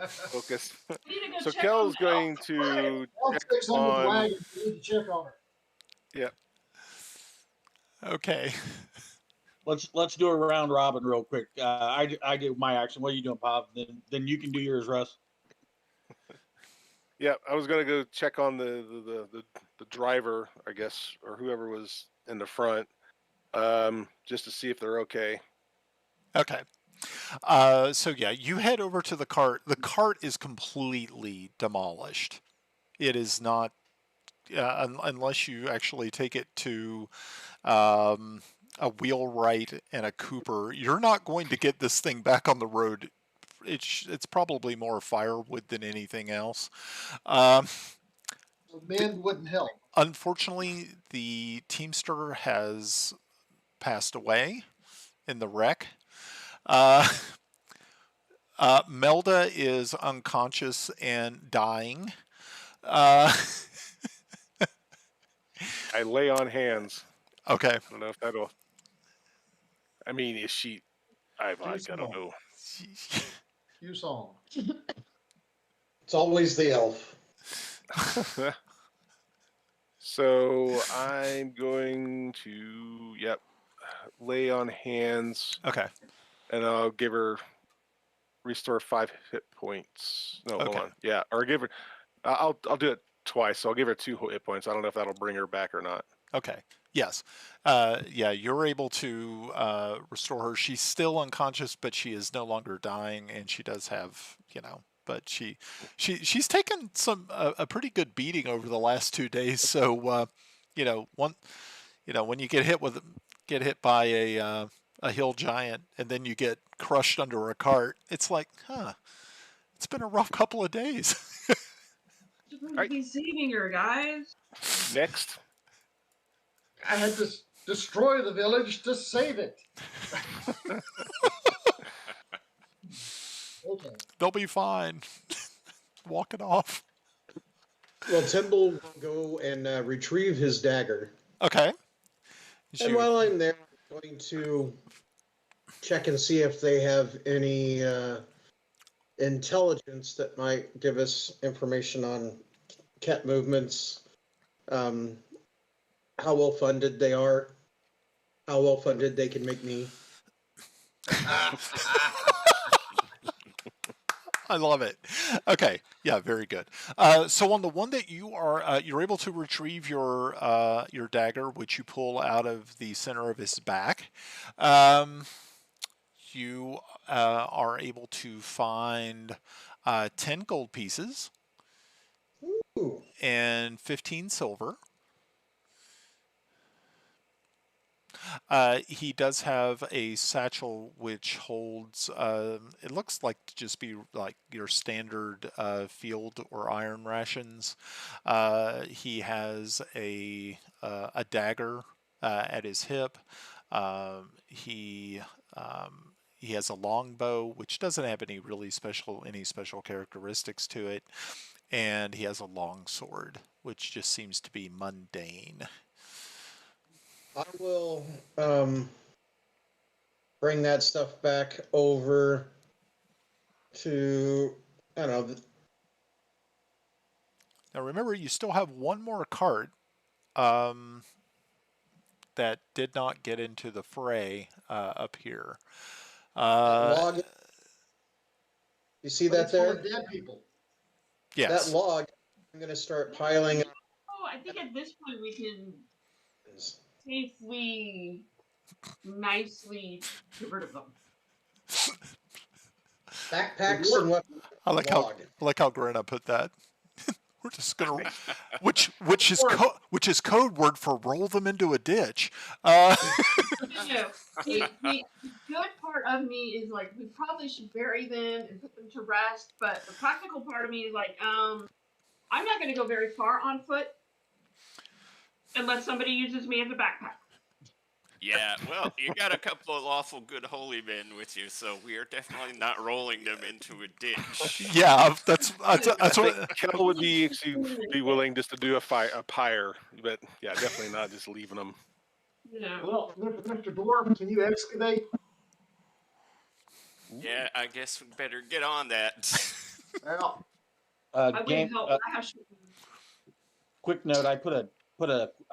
Focus. We need to go So check Kel's on going to I'll check take some of the on. wagon. We need to check on it. Yeah. Okay. Let's do a round robin real quick. I do my action. What are you doing, Pop? Then you can do yours, Russ. Yeah, I was gonna go check on the driver, I guess, or whoever was in the front, just to see if they're okay. Okay. So yeah, you head over to the cart. The cart is completely demolished. It is not, unless you actually take it to a wheelwright and a cooper. You're not going to get this thing back on the road. It's probably more firewood than anything else. Um, So men wouldn't help. Unfortunately, the teamster has passed away in the wreck. Uh, Melda is unconscious and dying. I lay on hands. Okay. I don't know if that'll. I mean, is she? I don't know. You saw him. It's always the elf. So I'm going to, lay on hands, Okay. and I'll give her restore 5 hit points. No, hold Okay. on. Yeah, or give her. I'll do it twice. So I'll give her 2 hit points. I don't know if that'll bring her back or not. Okay. Yes. Yeah, you're able to restore her. She's still unconscious, but she is no longer dying, and she does have, but she's taken a pretty good beating over the last 2 days. So, when you get hit by a hill giant, and then you get crushed under a cart, it's like, it's been a rough couple of days. You're supposed to be saving her, guys. Next. I had to destroy the village to save it. Okay. They'll be fine. Walk it off. Well, Timble will go and retrieve his dagger. Okay. And while I'm there, I'm going to check and see if they have any intelligence that might give us information on cat movements, how well funded they are, how well funded they can make me. I love it. Okay, yeah, very good. So on the one that you are, you're able to retrieve your dagger, which you pull out of the center of his back. You are able to find 10 gold pieces. Ooh. And 15 silver. He does have a satchel which holds, it looks like to just be like your standard field or iron rations. He has a dagger at his hip. He has a longbow, which doesn't have any special characteristics to it, and he has a long sword, which just seems to be mundane. I will bring that stuff back over to, I don't know. Now remember, you still have one more cart that did not get into the fray up here. Log. You see that Full there? of dead people. Yes. That log, I'm going to start piling up. Oh, I think at this point we can safely, nicely get rid of them. Backpacks and what? I like how Grenna put that. We're just gonna, which is code word for roll them into a ditch. No, the good part of me is like we probably should bury them and put them to rest, but the practical part of me is like, I'm not going to go very far on foot unless somebody uses me as a backpack. Yeah, well, you got a couple of lawful good holy men with you, so we are definitely not rolling them into a ditch. Yeah, that's I what. think Kel would be willing just to do a pyre, but yeah, definitely not just leaving them. No. Well, Mr. Dwarf, can you excavate? Yeah, I guess we better get on that. Well, I wouldn't help. I have Quick note: I put a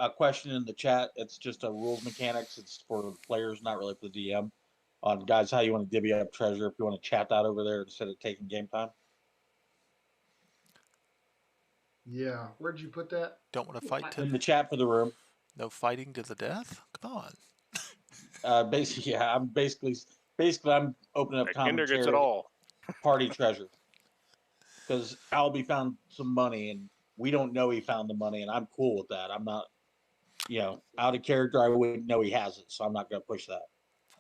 question in the chat. It's just a rules mechanics. It's for the players, not really for the DM. On guys, how you want to divvy up treasure? If you want to chat that over there instead of taking game time. yeah. Where'd you put that? Don't want to fight In to the chat for the room. no fighting to the death. Come on. Basically, yeah. I'm basically I'm opening up Kinder gets it commentary. all. Party treasure. Because Albie found some money, and we don't know he found the money, and I'm cool with that. I'm not, out of character. I wouldn't know he has it, so I'm not going to push that.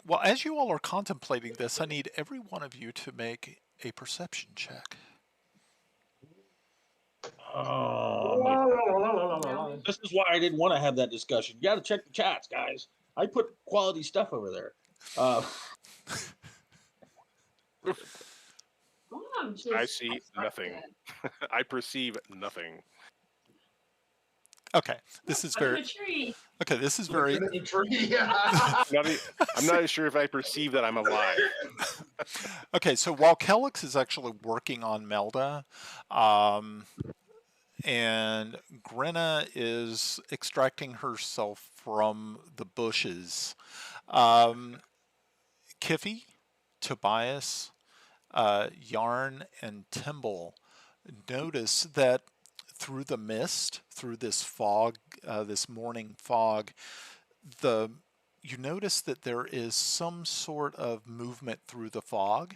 Well, as you all are contemplating this, I need every one of you to make a perception check. Oh, this is why I didn't want to have that discussion. You got to check the chats, guys. I put quality stuff over there. I see nothing. I perceive nothing. Okay, this is very. Okay, this is very. I'm not sure if I perceive that I'm alive. Okay, so while Kellix is actually working on Melda, and Grenna is extracting herself from the bushes, Kiffy, Tobias, Yarn, and Timble notice that through the mist, through this fog, this morning fog, you notice that there is some sort of movement through the fog.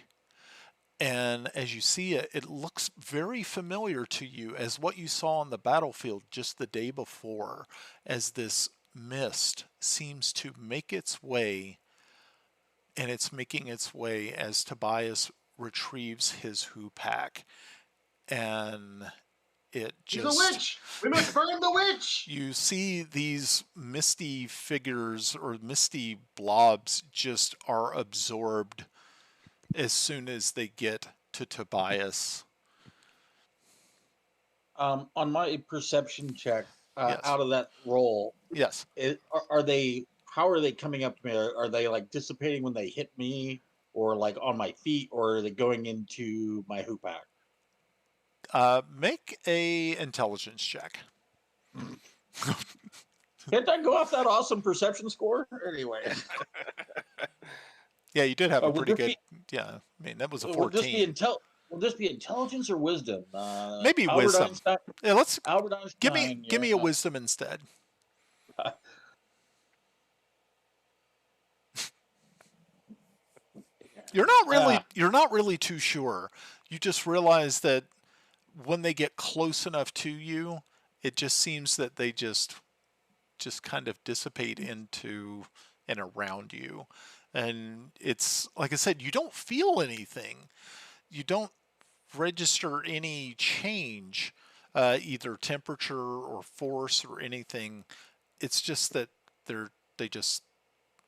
And as you see it, it looks very familiar to you as what you saw on the battlefield just the day before, as this mist seems to make its way, and it's making its way as Tobias retrieves his hoopak. And it just... She's a witch! We must burn the witch! You see these misty figures or misty blobs just are absorbed as soon as they get to Tobias. On my perception check, Yes. out of that roll, yes, are they? How are they coming up to me? Are they like dissipating when they hit me, or like on my feet, or are they going into my hoopak? Make a intelligence check. Can't I go off that awesome perception score? Anyway. Yeah, you did have a pretty good. Yeah, I mean that was a 14. Will this be intelligence or wisdom? Maybe Albert wisdom. Einstein? Yeah, let's. Albert Einstein. Give me a wisdom instead. You're not really too sure. You just realize that when they get close enough to you, it just seems that they just kind of dissipate into and around you. And it's like I said, you don't feel anything. You don't register any change, either temperature or force or anything. It's just that they just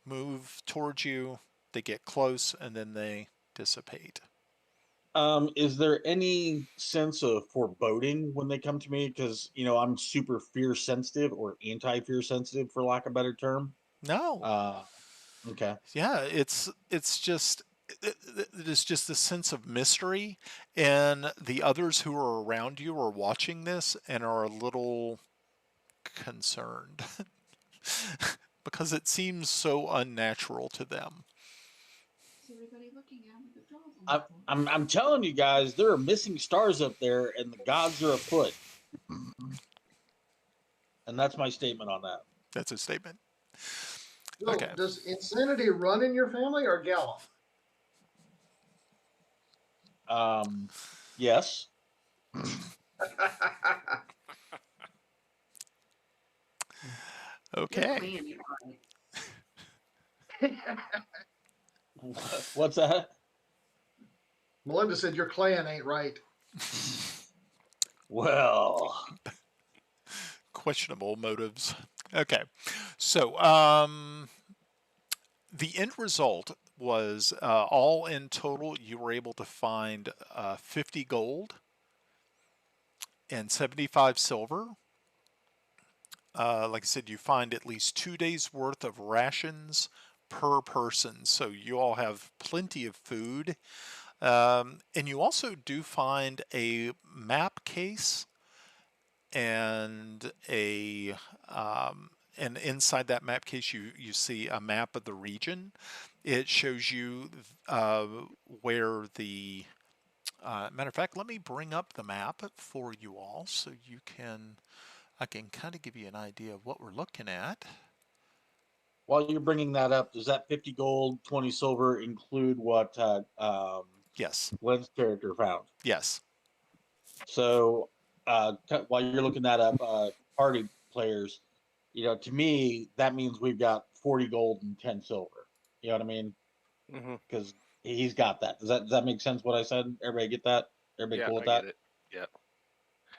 move towards you, they get close, and then they dissipate. Is there any sense of foreboding when they come to me? Because I'm super fear sensitive or anti-fear sensitive, for lack of a better term. No. Okay. Yeah, it's just a sense of mystery, and the others who are around you are watching this and are a little concerned because it seems so unnatural to them. I'm telling you guys, there are missing stars up there, and the gods are afoot. And that's my statement on that. That's a statement. So, okay. Does insanity run in your family or gallop? Yes. Okay. Man, you're right. What's that? Melinda said your clan ain't right. Well, Questionable motives. Okay. So, the end result was all in total, you were able to find 50 gold and 75 silver. Like I said, you find at least 2 days worth of rations per person, so you all have plenty of food. And you also do find a map case and and inside that map case you see a map of the region. It shows you where the matter of fact, let me bring up the map for you all so I can kind of give you an idea of what we're looking at. while you're bringing that up, does that 50 gold, 20 silver include what Yes. Glenn's character found? Yes. So while you're looking that up, party players, to me, that means we've got 40 gold and 10 silver. You know what I mean? Mm-hmm. Because he's got that. Does that make sense what I said? Everybody get that? Everybody Yeah, cool with I that? get it. Yeah.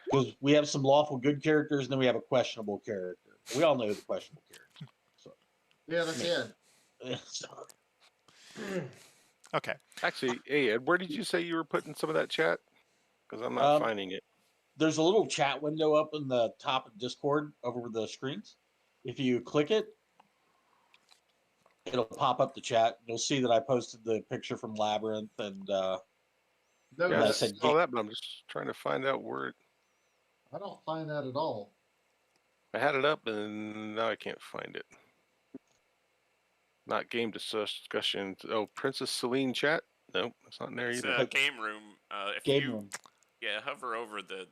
Because we have some lawful good characters, and then we have a questionable character. We all know the questionable characters. So, Yeah, that's it. so Okay. Actually, hey Ed, where did you say you were putting some of that chat? Because I'm not finding it. there's a little chat window up in the top of Discord over the screens. If you click it, it'll pop up the chat. You'll see that I posted the picture from Labyrinth, and No, Yeah, I I that's, said, saw that, but I'm just trying to find out where I don't find that at all. I had it up, and now I can't find it. Not game discussion. Oh, Princess Celene chat. Nope, that's not in there It's either. game room. If game you room. hover over the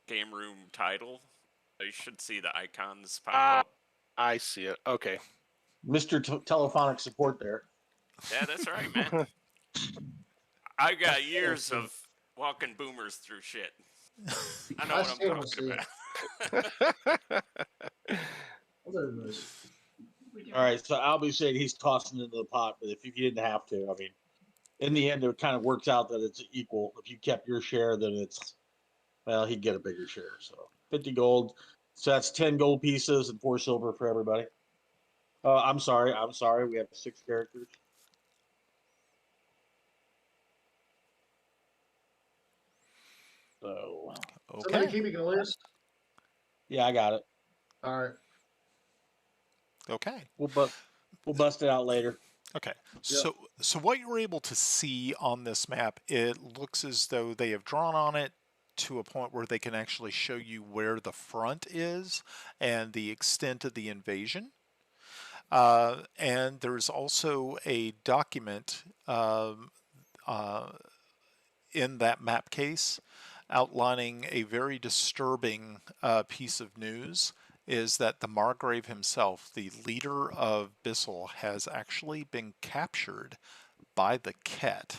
game room title, you should see the icons pop Ah, up. I see it. Okay. Mr. Telephonic support there. Yeah, that's right, man. I got years of walking boomers through shit. I know I what I'm still don't talking see about. it. Oh, there it is. All right, so Albie said he's tossing into the pot, but if you didn't have to, I mean, in the end, it kind of works out that it's equal. If you kept your share, then he'd get a bigger share. So 50 gold. So that's 10 gold pieces and 4 silver for everybody. I'm sorry. We have 6 characters. So Somebody Okay. keeping a list? yeah, I got it. All right. Okay. We'll bust it out later. Okay. So what you were able to see on this map, it looks as though they have drawn on it to a point where they can actually show you where the front is and the extent of the invasion. And there's also a document in that map case outlining a very disturbing piece of news is that the Margrave himself, the leader of Bissell, has actually been captured by the Ket.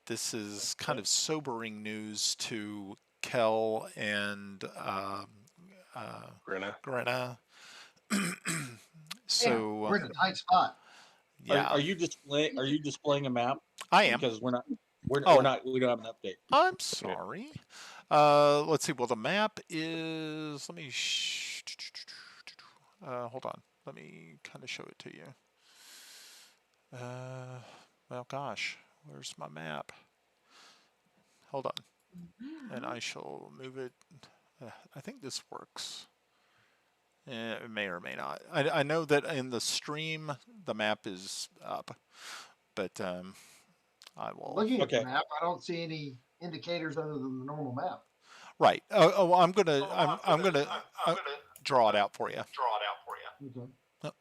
This is kind of sobering news to Kel and Grenna. So We're in a tight spot. yeah, Are you displaying a map? I am. Because we don't Oh, have an update. I'm sorry. Let's see. Well, the map is. Let me. Hold on. Let me kind of show it to you. Well, gosh, where's my map? Hold on, and I shall move it. I think this works. It may or may not. I know that in the stream the map is up, but I will. Looking at Okay. the map, I don't see any indicators other than the normal map. Right. Oh, I'm gonna draw it out for you. Okay.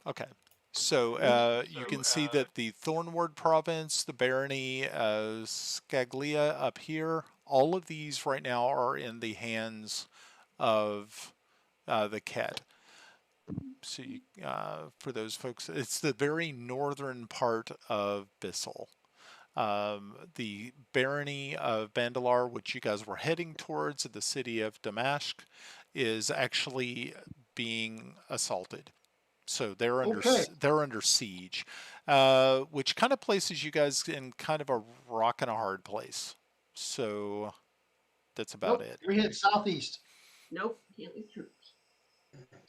Okay. So you can see that the Thornward province, the barony of Scaglia up here, all of these right now are in the hands of the Ket. So for those folks, it's the very northern part of Bissell. The barony of Bandalar, which you guys were heading towards, the city of Damascus, is actually being assaulted. So they're under siege, which kind of places you guys in kind of a rock and a hard place. So that's about Nope. it. We hit southeast. Nope, can't leave troops.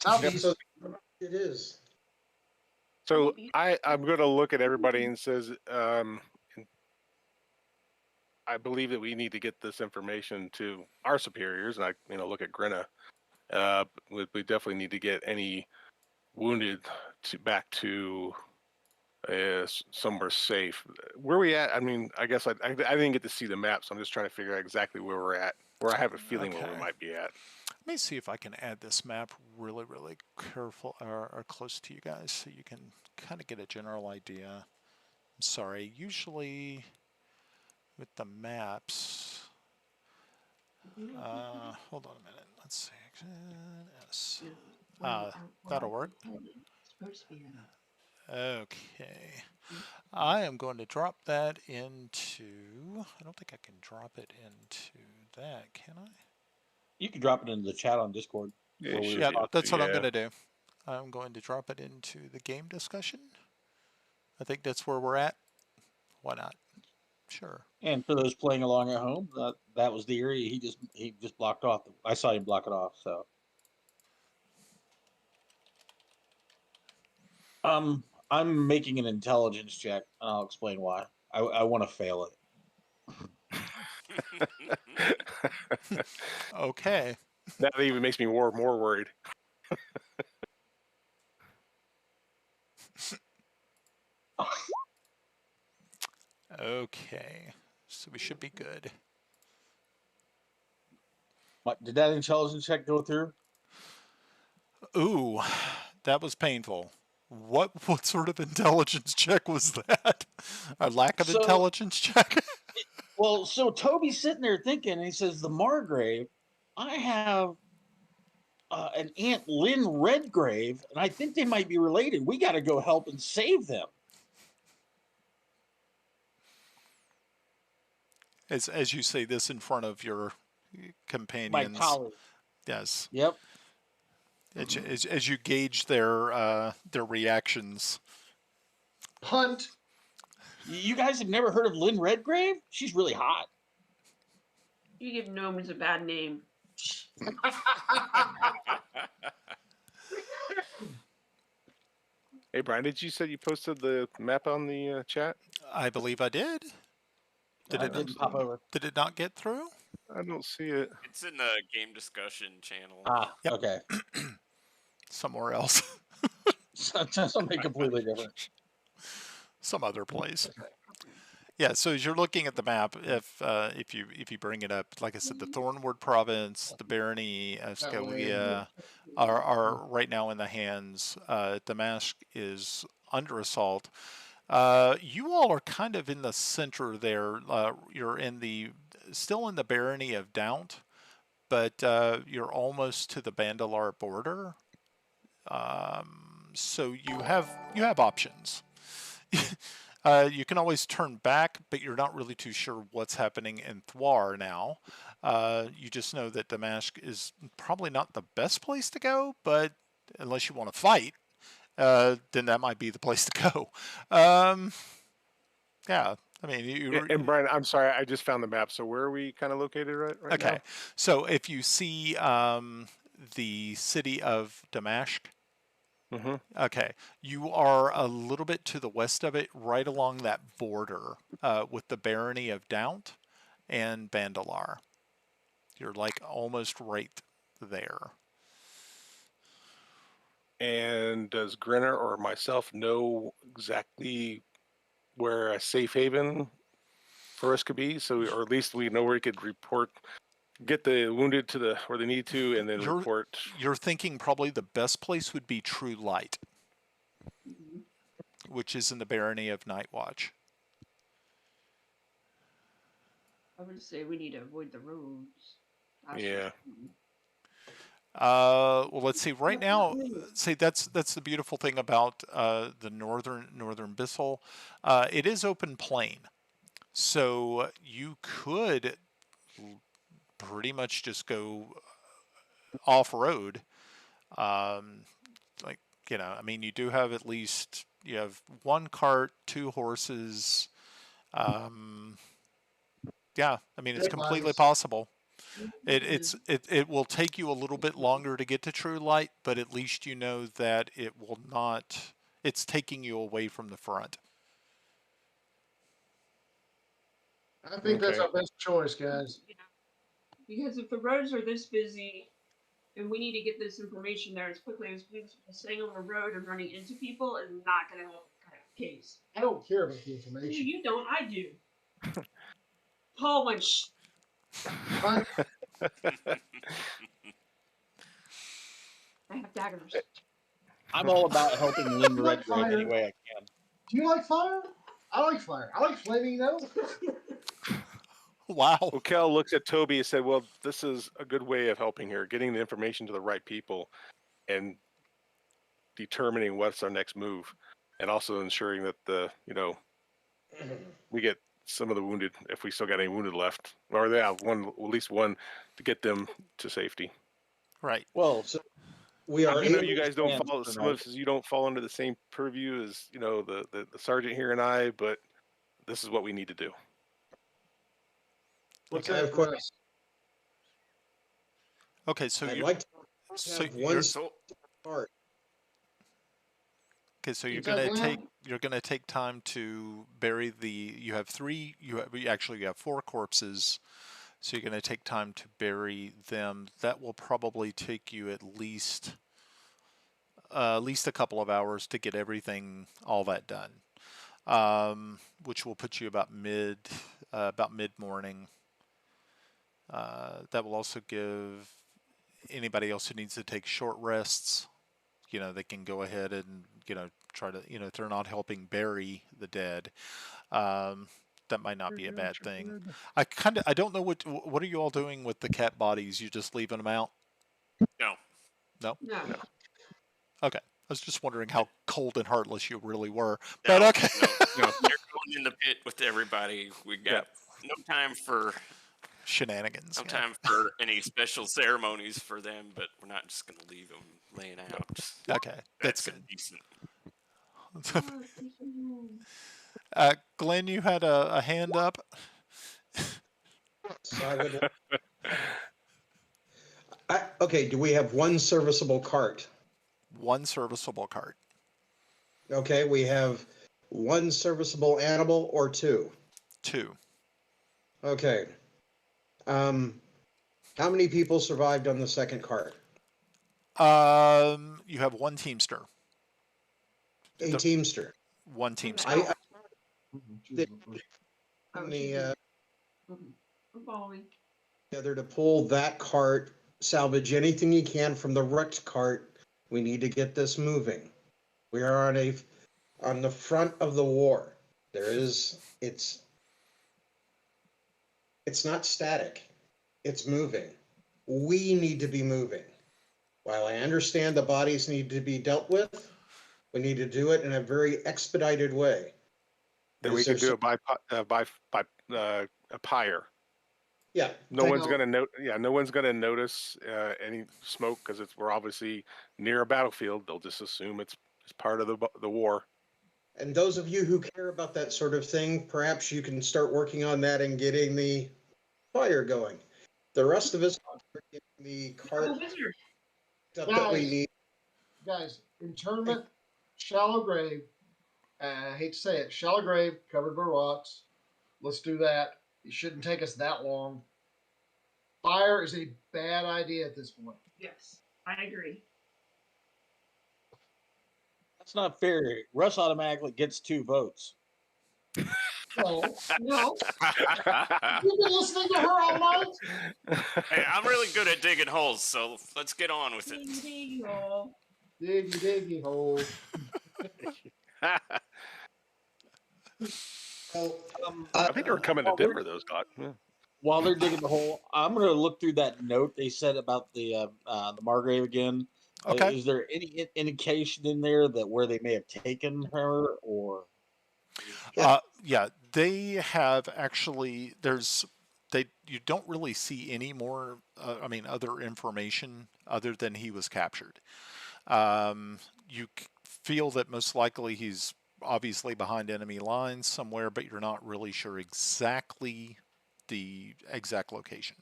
Southeast. So it is. So Maybe. I'm going to look at everybody and says, I believe that we need to get this information to our superiors, and I look at Grinna. We definitely need to get any wounded back to somewhere safe. Where we at? I mean, I guess I didn't get to see the map, so I'm just trying to figure out exactly where we're at. Where I have a feeling where we Okay. might be at. Let me see if I can add this map really, really careful or close to you guys so you can kind of get a general idea. I'm sorry, usually with the maps, hold on a minute. Let's see. S. That'll work. Okay. I am going to drop that into, I don't think I can drop it into that, can I? You can drop it into the chat on Discord. Yeah, Yeah, that's what I'm going to do. I'm going to drop it into the game discussion. I think that's where we're at. Why not? Sure. And for those playing along at home, that was the area he just blocked off. I saw him block it off. So, I'm making an intelligence check, and I'll explain why. I want to fail it. Okay. That even makes me more worried. Okay. So we should be good. Did that intelligence check go through? Ooh, that was painful. What sort of intelligence check was that? A lack of intelligence check? Well, so Toby's sitting there thinking, and he says, "The Margrave, I have an Aunt Lynn Redgrave, and I think they might be related. We got to go help and save them." As you say this in front of your companions. My colleague. Yes. Yep. As you gauge their reactions. Hunt. You guys have never heard of Lynn Redgrave? She's really hot. You give gnomes a bad name. Hey, Brian, did you say you posted the map on the chat? I believe I did. Did it didn't pop over? Did it not get through? I don't see it. It's in the game discussion channel. Yep. Okay. Somewhere else. Something completely different. Some other place. Yeah, so as you're looking at the map, if you bring it up, like I said, the Thornwood province, the barony of Scalia are right now in the hands. Damascus is under assault. You all are kind of in the center there. You're still in the barony of Daunt, but you're almost to the Bandalar border. So you have options. You can always turn back, but you're not really too sure what's happening in Thwar now. You just know that Damascus is probably not the best place to go, but unless you want to fight, then that might be the place to go. Yeah, I mean, and Brian, I'm sorry, I just found the map. So where are we kind of located right now? Okay, so if you see the city of Damascus, okay, you are a little bit to the west of it, right along that border with the barony of Daunt and Bandalar. You're like almost right there. And does Grinner or myself know exactly where a safe haven for us could be? So, or at least we know where we could report, get the wounded to where they need to, and then report. You're thinking probably the best place would be True Light, which is in the barony of Nightwatch. I would say we need to avoid the roads. Yeah. Well, let's see. Right now, see that's the beautiful thing about the northern Bissell. It is open plain, So you could pretty much just go off road. Um, like, I mean, you do have at least, you have one cart, two horses. Um, yeah, I mean, it's Dead completely bodies. possible. It will take you a little bit longer to get to True Light, but at least you know that it will not. It's taking you away from the front. I think that's Okay. our best choice, guys. Yeah. Because if the roads are this busy and we need to get this information there as quickly as possible, staying on the road and running into people is not going to help the case. I don't care about the No, information. you don't. I do. Paul went, shh. Fine. I have daggers. I'm all about helping Lynn You like Redgrave fire? any way I can. Do you like fire? I like fire. I like flaming, Wow. Well, Kel looks at Toby and said, "Well, this is a good way of helping her, getting the information to the right people, and determining what's our next move, and also ensuring that we get some of the wounded, if we still got any wounded left, or they have one, at least one, to get them to safety. Right. Well, So we are I know able you guys don't stand follow for some night. of us. You don't fall under the same purview as the sergeant here and I, but this is what we need to do. What's Okay, that of for course. us? Okay, so I'd you like to so have you're one So part. okay, so you're What's that, gonna Glenn? take time to bury the. You have three. You have four corpses, so you're gonna take time to bury them. That will probably take you at least a couple of hours to get everything all that done. Which will put you about mid morning. That will also give anybody else who needs to take short rests. They can go ahead and try to if they're not helping bury the dead. That might not be a bad thing. I don't know what are you all doing with the cat bodies? You just leaving them out? no. No. No. Okay. I was just wondering how cold and heartless you really were. No, But okay. no, no. They're going in the pit with everybody. We got no time for Shenanigans. Yeah. any special ceremonies for them, but we're not just going to leave them laying out. Okay. That's good. Indecent. Glenn, you had a hand up. So okay, do we have one serviceable cart? One serviceable cart. Okay, we have one serviceable animal or two? Two. Okay. How many people survived on the second cart? You have one teamster. A teamster. One teamster. I Choose Oh, the I'm following. together to pull that cart, salvage anything you can from the wrecked cart. We need to get this moving. We are on the front of the war. It's not static. It's moving. We need to be moving. While I understand the bodies need to be dealt with, we need to do it in a very expedited way. Then we Is can there do some- it by a pyre. Yeah. No take- one's gonna no one's gonna notice any smoke because we're obviously near a battlefield. They'll just assume it's part of the war. And those of you who care about that sort of thing, perhaps you can start working on that and getting the fire going. The rest of us are getting the cart Oh, wizard. stuff that we Guys. need. Guys, internment, shallow grave. I hate to say it, shallow grave covered by rocks. Let's do that. It shouldn't take us that long. Fire is a bad idea at this point. Yes, I agree. That's not fair. Russ automatically gets 2 votes. No, No. you've been listening to her all night. Hey, I'm really good at digging holes, so let's get on with it. Diggy, diggy, hole. Diggy, diggy hole. Well, I think they're coming to Denver, though, Scott. Yeah. While they're digging the hole, I'm going to look through that note they said about the Margrave again. Okay. Is there any indication in there that where they may have taken her, or Yeah, They have actually. You don't really see any more. Other information other than he was captured. You feel that most likely he's obviously behind enemy lines somewhere, but you're not really sure exactly the exact location.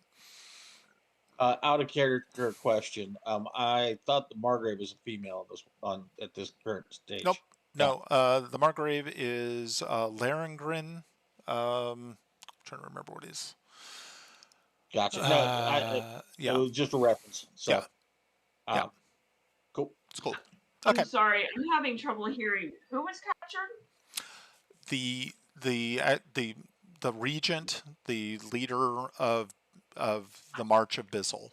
Out of character question. I thought the Margrave was a female at this current Nope. stage. No. No. The Margrave is Larengrin. Trying to remember what it is. Gotcha. No, it Yeah. was just a reference. Yeah. So, Yeah. cool. It's cool. I'm Okay. sorry, I'm having trouble hearing. Who was captured? The the regent, the leader of the March of Bissell,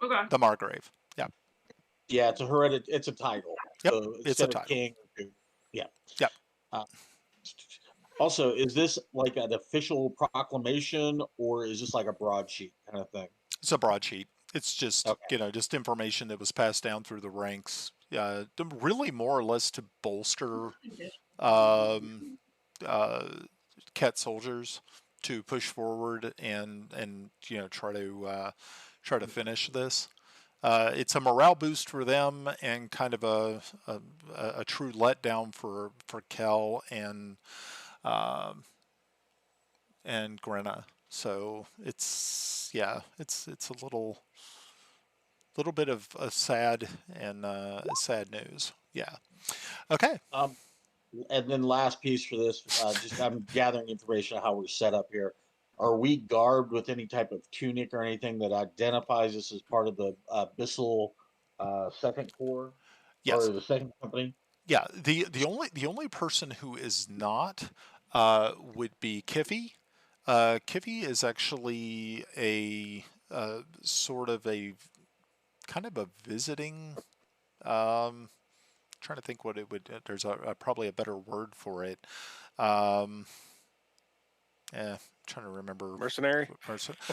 Okay. the Margrave. Yeah. Yeah, it's a title. Yep. So It's a instead of title. king, yeah. Yep. Uh, Also, is this like an official proclamation or is this like a broadsheet kind of thing? It's a broadsheet. It's just Okay. just information that was passed down through the ranks. Really more or less to bolster um, uh, Ket soldiers to push forward and try to finish this. It's a morale boost for them and kind of a true letdown for Kel and Grenna. So it's a little bit of a sad and sad news. Yeah. Okay. And then last piece for this, just I'm gathering information on how we're set up here. Are we garbed with any type of tunic or anything that identifies us as part of the Bissell Second Corps or Yes. the Second Company? Yeah. The only person who is not would be Kiffy. Kiffy is actually a sort of a kind of a visiting. Trying to think what it would. There's probably a better word for it. Um, trying to remember. Mercenary.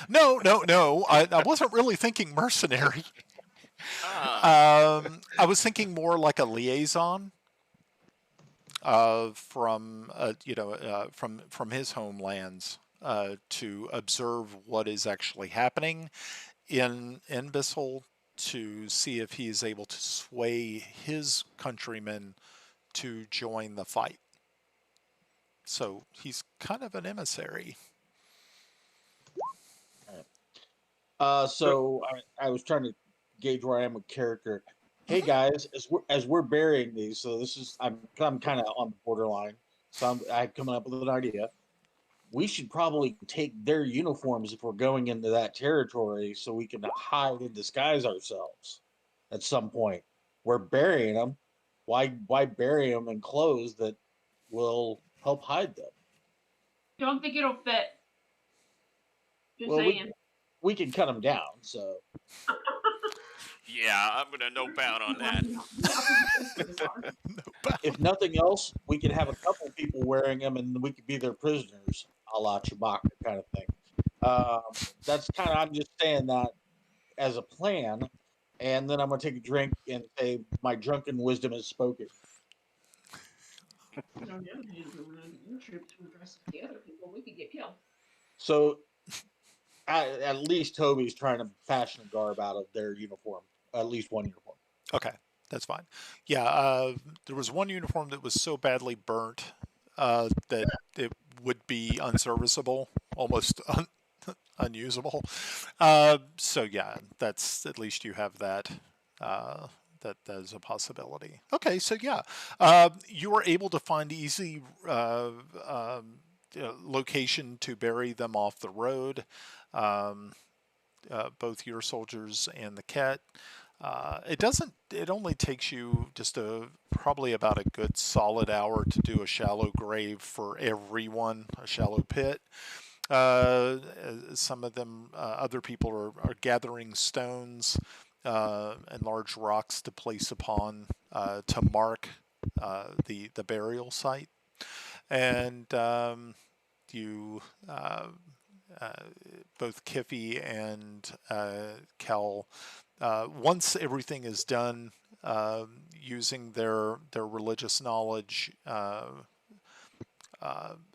No, no, no. I wasn't really thinking mercenary. Ah. I was thinking more like a liaison from his homelands to observe what is actually happening in Bissell to see if he is able to sway his countrymen to join the fight. So he's kind of an emissary. So I was trying to gauge where I am with character. Hey guys, as we're burying these, so this is I'm kind of on the borderline. So I'm coming up with an idea. We should probably take their uniforms if we're going into that territory, so we can hide and disguise ourselves. At some point, we're burying them. Why bury them in clothes that will help hide them? Don't think it'll fit. Just Well, saying. we can cut them down. So Yeah, I'm gonna no bound on that. if nothing else, we could have a couple people wearing them, and we could be their prisoners, a la Chewbacca kind of thing. That's kind of I'm just saying that as a plan, and then I'm gonna take a drink and say my drunken wisdom is spoken. On the other hand, your troops were dressed like the other people, we could get killed. So at least Toby's trying to fashion a garb out of their uniform, at least one uniform. Okay, that's fine. Yeah, there was one uniform that was so badly burnt that it would be unserviceable, almost unusable. So yeah, that's at least you have that. That is a possibility. Okay, so yeah, you were able to find easy location to bury them off the road. Um, both your soldiers and the Ket. It doesn't. It only takes you just probably about a good solid hour to do a shallow grave for everyone, a shallow pit. Some of them, other people are gathering stones and large rocks to place upon to mark the burial site, and you. Both Kiffy and Kel, once everything is done, using their religious knowledge,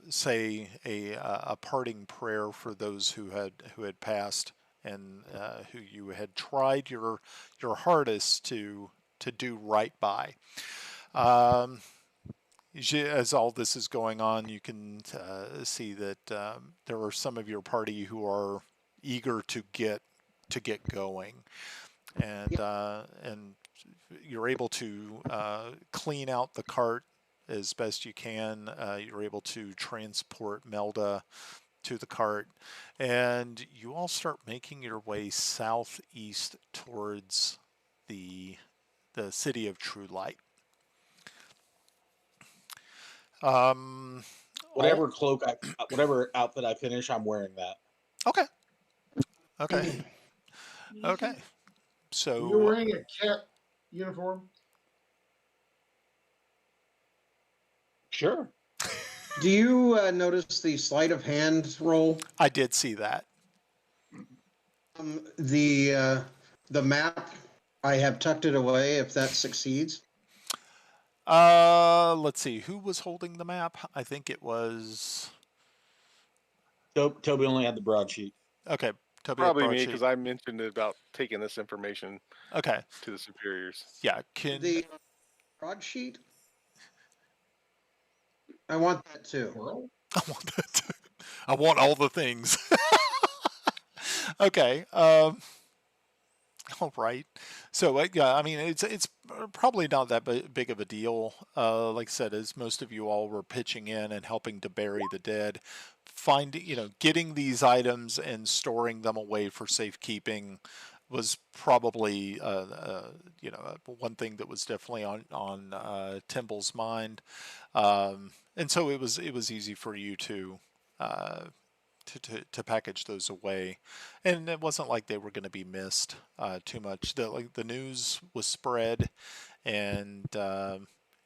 say a parting prayer for those who had passed and who you had tried your hardest to do right by. Um, as all this is going on, you can see that there are some of your party who are eager to get going, and you're able to clean out the cart as best you can. You're able to transport Melda to the cart, and you all start making your way southeast towards the city of True Light. Um, all Whatever outfit I finish, I'm wearing that. okay, okay, okay. You're So wearing a cat uniform. Sure. Do you notice the sleight of hand roll? I did see that. The map, I have tucked it away if that succeeds. Let's see. Who was holding the map? I think it was. Toby only had the broadsheet. Okay, Toby had Probably me, broadsheet. because I mentioned about taking this information Okay, to the superiors. yeah. Can The broadsheet? I want that too. Squirrel? I want that? Too. I want all the things. Okay. All right. So yeah, I mean, it's probably not that big of a deal. Like I said, as most of you all were pitching in and helping to bury the dead, getting these items and storing them away for safekeeping was probably one thing that was definitely on Timble's mind, and so it was easy for you to. To package those away, and it wasn't like they were going to be missed too much. The news was spread, and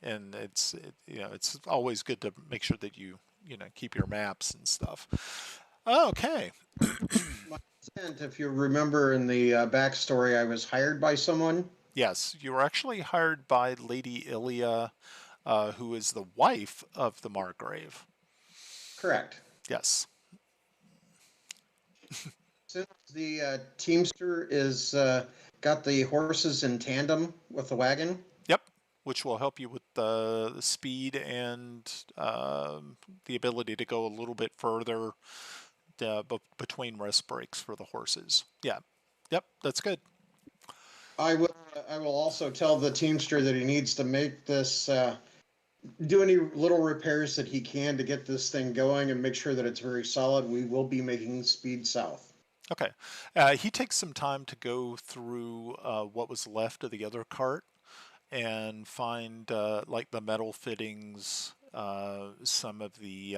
it's always good to make sure that you keep your maps and stuff. Okay. If you remember in the backstory, I was hired by someone. Yes, you were actually hired by Lady Ilia, who is the wife of the Margrave. Correct. Yes. Since the teamster is got the horses in tandem with the wagon. Yep. Which will help you with the speed and the ability to go a little bit further between rest breaks for the horses. Yeah. Yep. That's good. I will also tell the teamster that he needs to make this do any little repairs that he can to get this thing going and make sure that it's very solid. We will be making speed south. Okay. He takes some time to go through what was left of the other cart and find like the metal fittings, some of the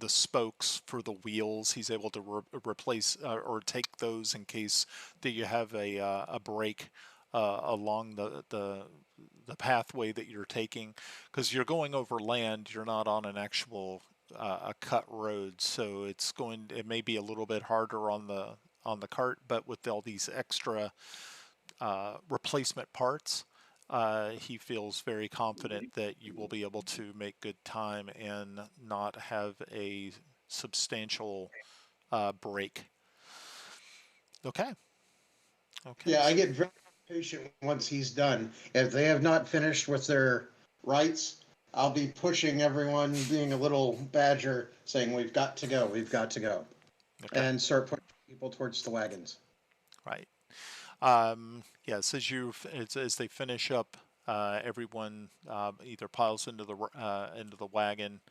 spokes for the wheels. He's able to replace or take those in case that you have a break along the pathway that you're taking, because you're going over land. You're not on an actual a cut road, so it may be a little bit harder on the cart, but with all these extra replacement parts, he feels very confident that you will be able to make good time and not have a substantial break. Okay. Okay. Yeah, I get very patient once he's done. If they have not finished with their rights, I'll be pushing everyone, being a little badger, saying, "We've got to go, we've got to go," Okay. and start pushing people towards the wagons. Right. Yes, as they finish up, everyone either piles into the wagon,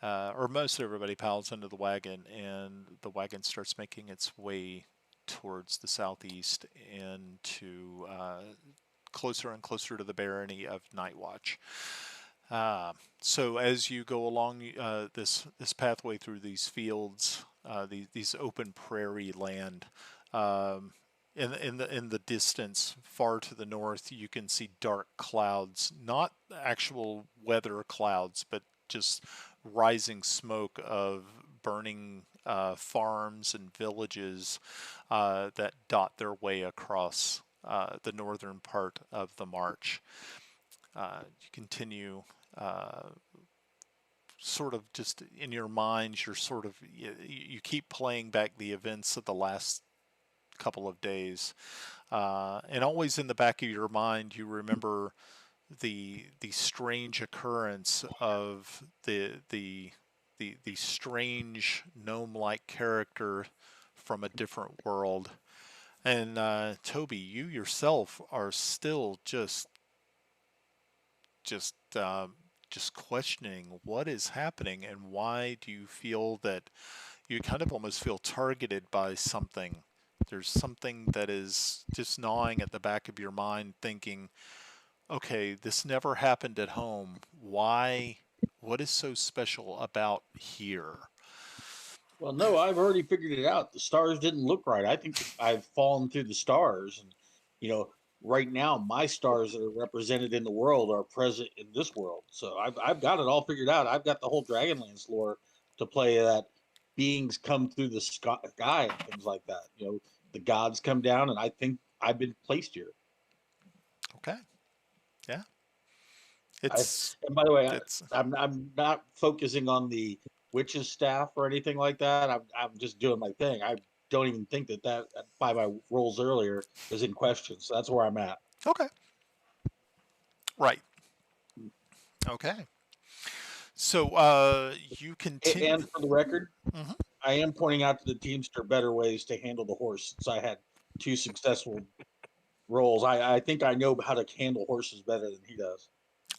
or most everybody piles into the wagon, and the wagon starts making its way towards the southeast and to closer and closer to the barony of Nightwatch. So as you go along this pathway through these fields, these open prairie land, in the distance, far to the north, you can see dark clouds, not actual weather clouds, but just rising smoke of burning farms and villages that dot their way across the northern part of the march. You continue sort of just in your mind, you're sort of you keep playing back the events of the last couple of days, and always in the back of your mind, you remember the strange occurrence of the strange gnome-like character from a different world. And Toby, you yourself are still just just questioning what is happening, and why do you feel that you kind of almost feel targeted by something. There's something that is just gnawing at the back of your mind, thinking, okay, this never happened at home. Why? What is so special about here? Well, no, I've already figured it out. The stars didn't look right. I think I've fallen through the stars, and you know, right now my stars that are represented in the world are present in this world. So I've got it all figured out. I've got the whole Dragonlance lore to play that beings come through the sky and things like that. You know, the gods come down, and I think I've been placed here. Okay, yeah, I it's and by the way, it's I'm not focusing on the witch's staff or anything like that. I'm just doing my thing. I don't even think that by my roles earlier is in question. So that's where I'm at. okay, right, okay. So you continue. And for the record, Hmm. I am pointing out to the teamster better ways to handle the horse. Since I had two successful roles, I think I know how to handle horses better than he does.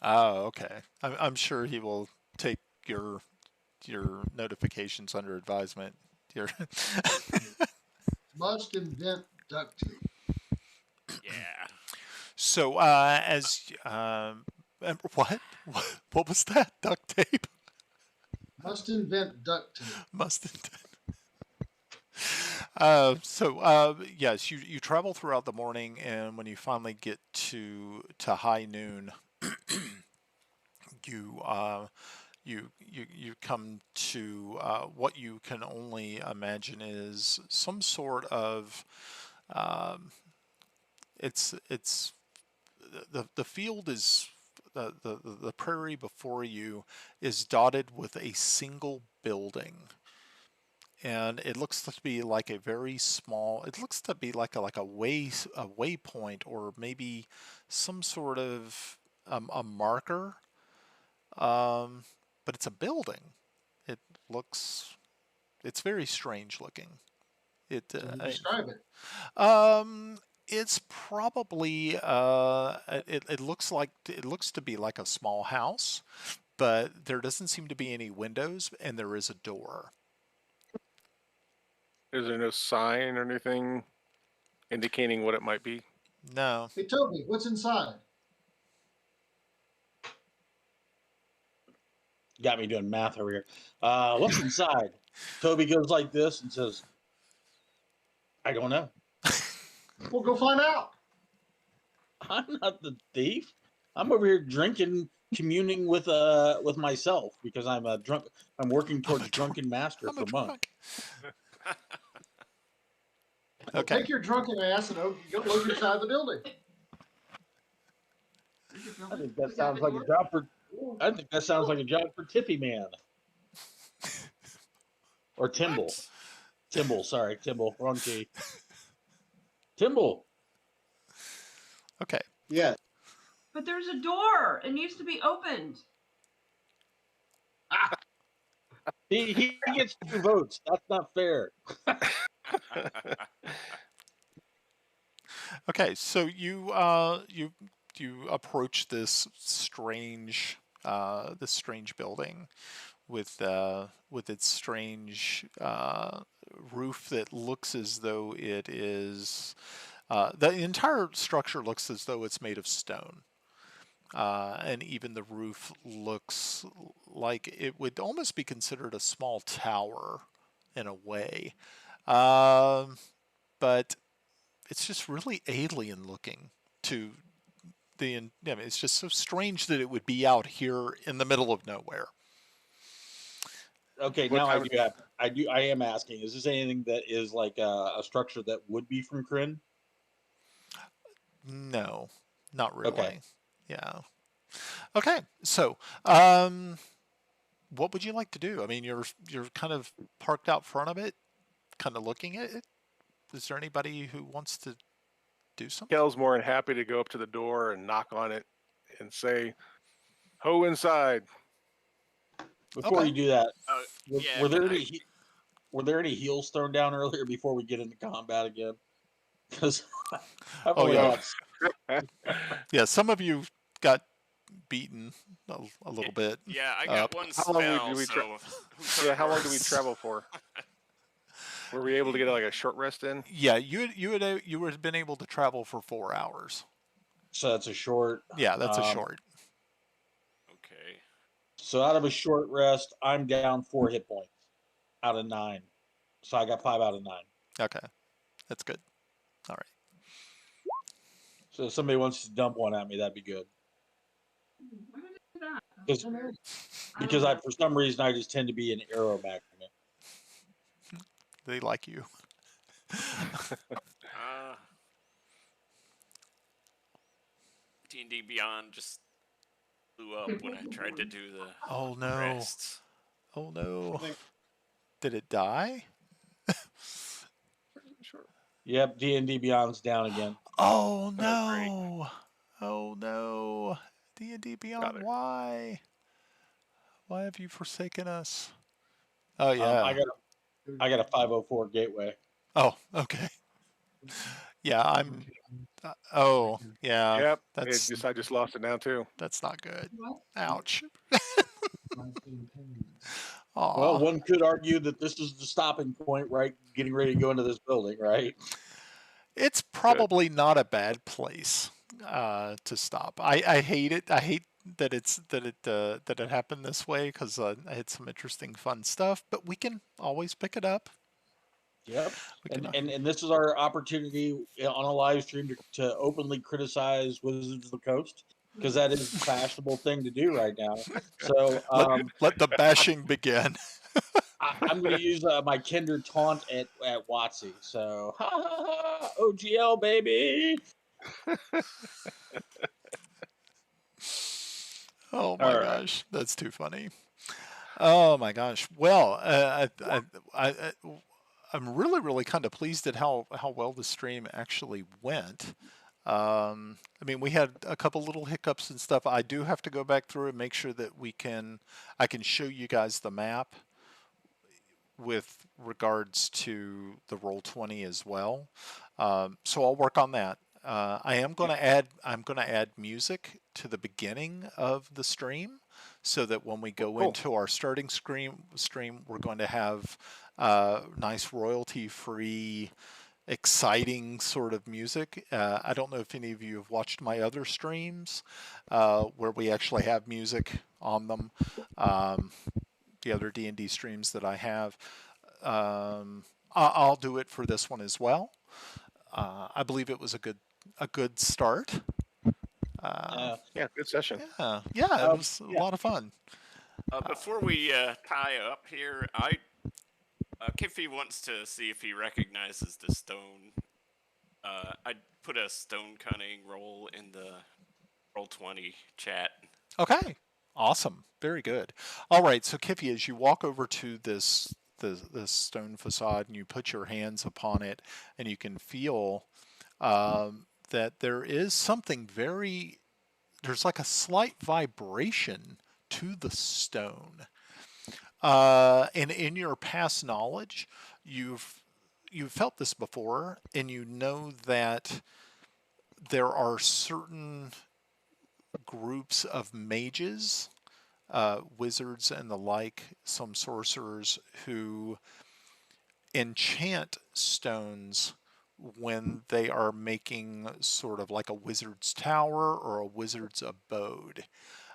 Oh, okay. I'm sure he will take your notifications under advisement. Your Must invent duct tape. Yeah. so what what was that? Duct tape Must invent duct tape. must have. Yes, you travel throughout the morning, and when you finally get to high noon, you you come to what you can only imagine is some sort of um, it's the field is the prairie before you is dotted with a single building, and it looks to be like a very small, it looks to be like a waypoint, or maybe some sort of a marker, um, but it's a building. It looks, it's very strange looking. It Can you describe it? it's probably it looks like, it looks to be like a small house, but there doesn't seem to be any windows, and there is a door. Is there no sign or anything indicating what it might be? No. Hey, Toby, what's inside? Got me doing math over here. What's inside? Toby goes like this and says, "I don't know. We'll go find out. I'm not the thief. I'm over here drinking, communing with myself because I'm a drunk. I'm working I'm a towards drunk. drunken master I'm a for monk." drunk. Well, Okay. take your drunken ass and go look inside the building. I think that sounds like a job for. I think that sounds like a job for Tippy Man or Timble. What? Timble, sorry, Timble, wrong key. Timble. Okay. Yes. But there's a door. It needs to be opened. He gets 2 votes. That's not fair. Okay. So you approach this strange building with its strange roof that looks as though it is the entire structure looks as though it's made of stone. And even the roof looks like it would almost be considered a small tower in a way. But it's just really alien looking to I mean, it's just so strange that it would be out here in the middle of nowhere. Okay, What now kind of, I am asking, is this anything that is like a structure that would be from Kryn? No, not Okay. really. Yeah. Okay. So, um, what would you like to do? I mean, you're kind of parked out front of it, kind of looking at it. Is there anybody who wants to do something? Kel's more than happy to go up to the door and knock on it and say, "Ho inside." Before Okay. you do that, Yeah. were there can I- any were there any heels thrown down earlier before we get into combat again? Because I've Oh, only yeah. got Yeah, some of you got beaten a little bit Yeah, I up. got one How long spell, did we so who Yeah, took how long did we worse? travel for? Were we able to get like a short rest in? Yeah, you would have been able to travel for 4 hours. so that's a short. Yeah, that's a short. Okay. So out of a short rest, I'm down 4 hit points out of 9. So I got 5 out of 9. Okay, that's good. All right. So if somebody wants to dump one at me, that'd be good. Why did I do that? Because I don't know. because I for some reason I just tend to be an arrow magnet. They like you. D&D Beyond just blew up when I tried to do the Oh no. rest. Oh no. Did it die? Yep, D&D Beyond's down again. Oh great. no. Oh no. D&D Beyond, it. why? Why have you forsaken us? Oh I yeah. got a 504 gateway. Oh, okay. Yeah, I'm oh, yeah. Yep. That's I just lost it now too. that's not good. What? Ouch. Well, Aw. one could argue that this is the stopping point, right? Getting ready to go into this building, right? It's probably not a bad place to stop. I hate it. I hate that it happened this way because I had some interesting fun stuff. But we can always pick it up. Yep. We can, And this is our opportunity on a live stream to openly criticize Wizards of the Coast, because that is the fashionable thing to do right now. So let the bashing begin. I'm going to use my Kinder taunt at WotC. So, ha ha ha, OGL baby. Oh my All right. gosh, that's too funny. Oh my gosh. Well, I'm really kind of pleased at how well the stream actually went. I mean, we had a couple little hiccups and stuff. I do have to go back through and make sure that I can show you guys the map with regards to the Roll20 as well. So I'll work on that. I'm going to add music to the beginning of the stream so that when we go into our starting stream, we're going to have nice royalty-free, exciting sort of music. I don't know if any of you have watched my other streams where we actually have music on them. The other D&D streams that I have. I'll do it for this one as well. I believe it was a good start. Yeah, good session. Yeah, it was a lot of fun. Before we tie up here, Kiffy wants to see if he recognizes the stone. I put a stone cunning roll in the Roll20 chat. Okay, awesome, very good. All right, so Kiffy, as you walk over to this stone facade and you put your hands upon it, and you can feel that there is something there's like a slight vibration to the stone. And in your past knowledge, you've felt this before, and you know that there are certain groups of mages, wizards, and the like, some sorcerers who enchant stones when they are making sort of like a wizard's tower or a wizard's abode.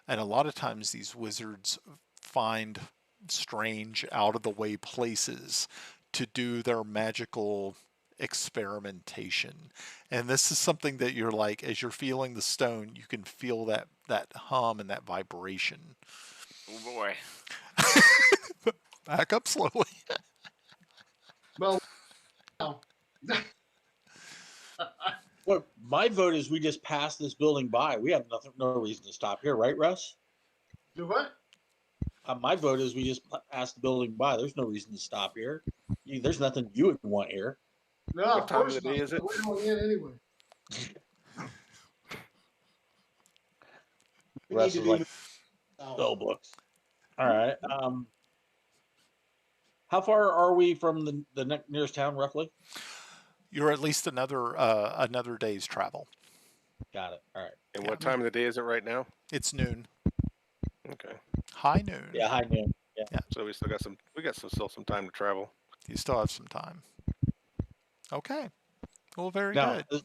And a lot of times these wizards find strange, out of the way places to do their magical experimentation. And this is something that you're like, as you're feeling the stone, you can feel that hum and that vibration. Oh boy. Back up slowly. Well, Look, my vote is we just pass this building by. We have no reason to stop here, right, Russ? do what? My vote is we just pass the building by. There's no reason to stop here. There's nothing you would want here. No, What of time of course the day not. is it? We're going in anyway. The rest is like spell books. All right. How far are we from the nearest town, roughly? You're at least another day's travel. Got it. All right. And Yeah. what time of the day is it right now? It's noon. Okay. High noon. Yeah, high noon. Yeah. So we still got still some time to travel. You still have some time. Okay. Well, very Now, good.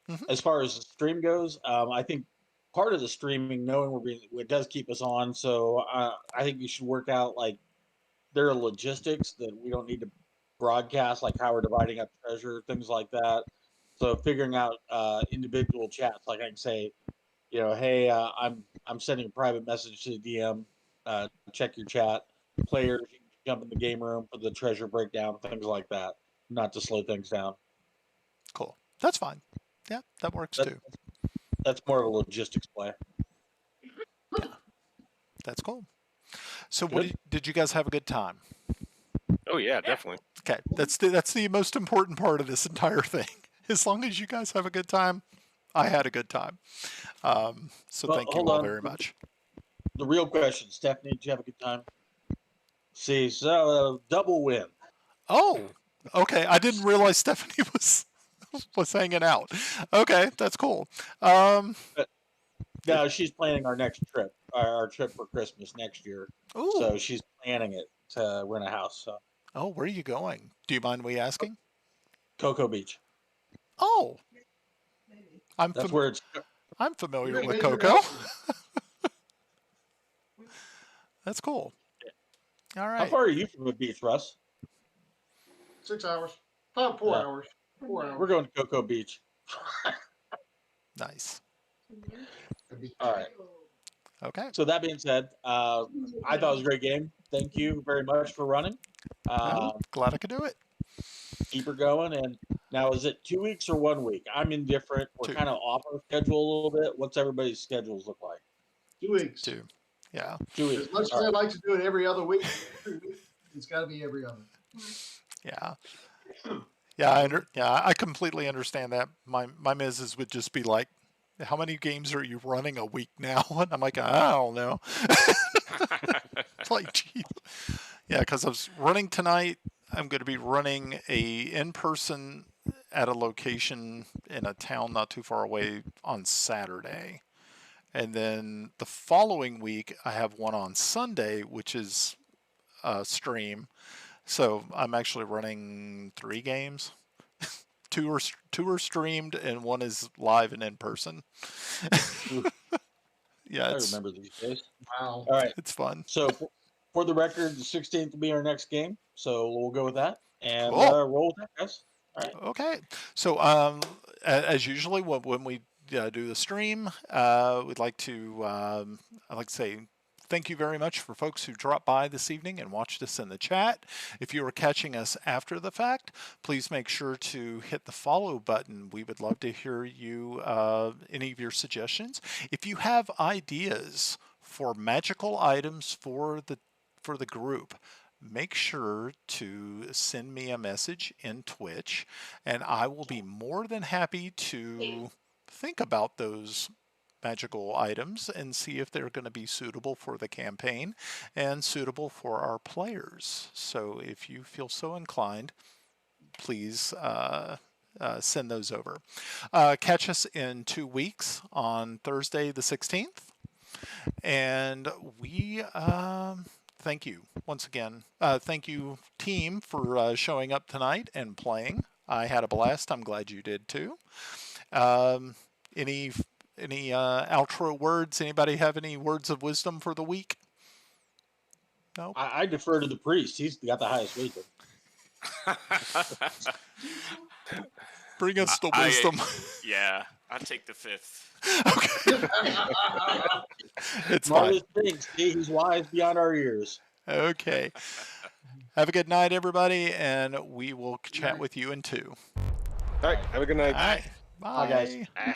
Mhm. as far as the stream goes, I think part of the streaming, knowing it does keep us on. So I think you should work out like there are logistics that we don't need to broadcast, like how we're dividing up treasure, things like that. So figuring out individual chats, like I can say, hey, I'm sending a private message to the DM. Check your chat. Players, you can jump in the game room for the treasure breakdown, things like that. Not to slow things down. Cool. That's fine. Yeah, that works too. That's more of a logistics play. Yeah, that's cool. So, Good. did you guys have a good time? Oh yeah, definitely. Okay, that's the most important part of this entire thing. As long as you guys have a good time, I had a good time. So Well, thank you hold all on. very much. The real question, Stephanie, did you have a good time? See, so double win. Oh, okay. I didn't realize Stephanie was hanging out. Okay, that's cool. No, she's planning our next trip, our trip for Christmas next year. Ooh. So she's planning it to rent a house. So Oh, where are you going? Do you mind me asking? Cocoa Beach. Oh, That's where it's. I'm familiar You're with gonna make Coco. it That's cool. All How right. far are you from the beach, Russ? 6 hours. About 4 Yeah. hours. 4 hours. We're going to Cocoa Beach. Nice. All right. Okay. So that being said, I thought it was a great game. Thank you very much for running. Glad I could do it. Keep her going. And now, is it 2 weeks or 1 week? I'm indifferent. We're 2. kind of off our schedule a little bit. What's everybody's schedules look like? 2 weeks. 2. Yeah. 2 weeks. As much as I like to do it every other week, it's got to be every other. Yeah. Yeah, I completely understand that. My missus would just be like, "How many games are you running a week now?" And I'm like, "I don't know." It's like, geez. Yeah, because I was running tonight. I'm going to be running a in-person at a location in a town not too far away on Saturday. And then the following week, I have one on Sunday, which is a stream. So I'm actually running 3 games. Two are streamed and one is live and in person. Yeah, I remember these days. Wow. All right. It's fun. So for the record, the 16th will be our next game. So we'll go with that and Cool. roll with that, guys. All right. Okay. So as usually when we do the stream, we'd like to I'd like to say thank you very much for folks who dropped by this evening and watched us in the chat. If you are catching us after the fact, please make sure to hit the follow button. We would love to hear you any of your suggestions. If you have ideas for magical items for the group, make sure to send me a message in Twitch, and I will be more than happy to think about those magical items and see if they're going to be suitable for the campaign and suitable for our players. So if you feel so inclined, please send those over. Catch us in 2 weeks on Thursday the 16th. And we thank you once again. Thank you, team, for showing up tonight and playing. I had a blast. I'm glad you did too. Any outro words? Anybody have any words of wisdom for the week? No. I defer to the priest. He's got the highest wisdom. Bring us the wisdom. Yeah, I take the 5th. Okay. It's Marvelous fine. things. See, he's wise beyond our years. Okay. Have a good night, everybody, and we will chat with you in 2. All right. Have a good night. All right. Bye, guys. Bye.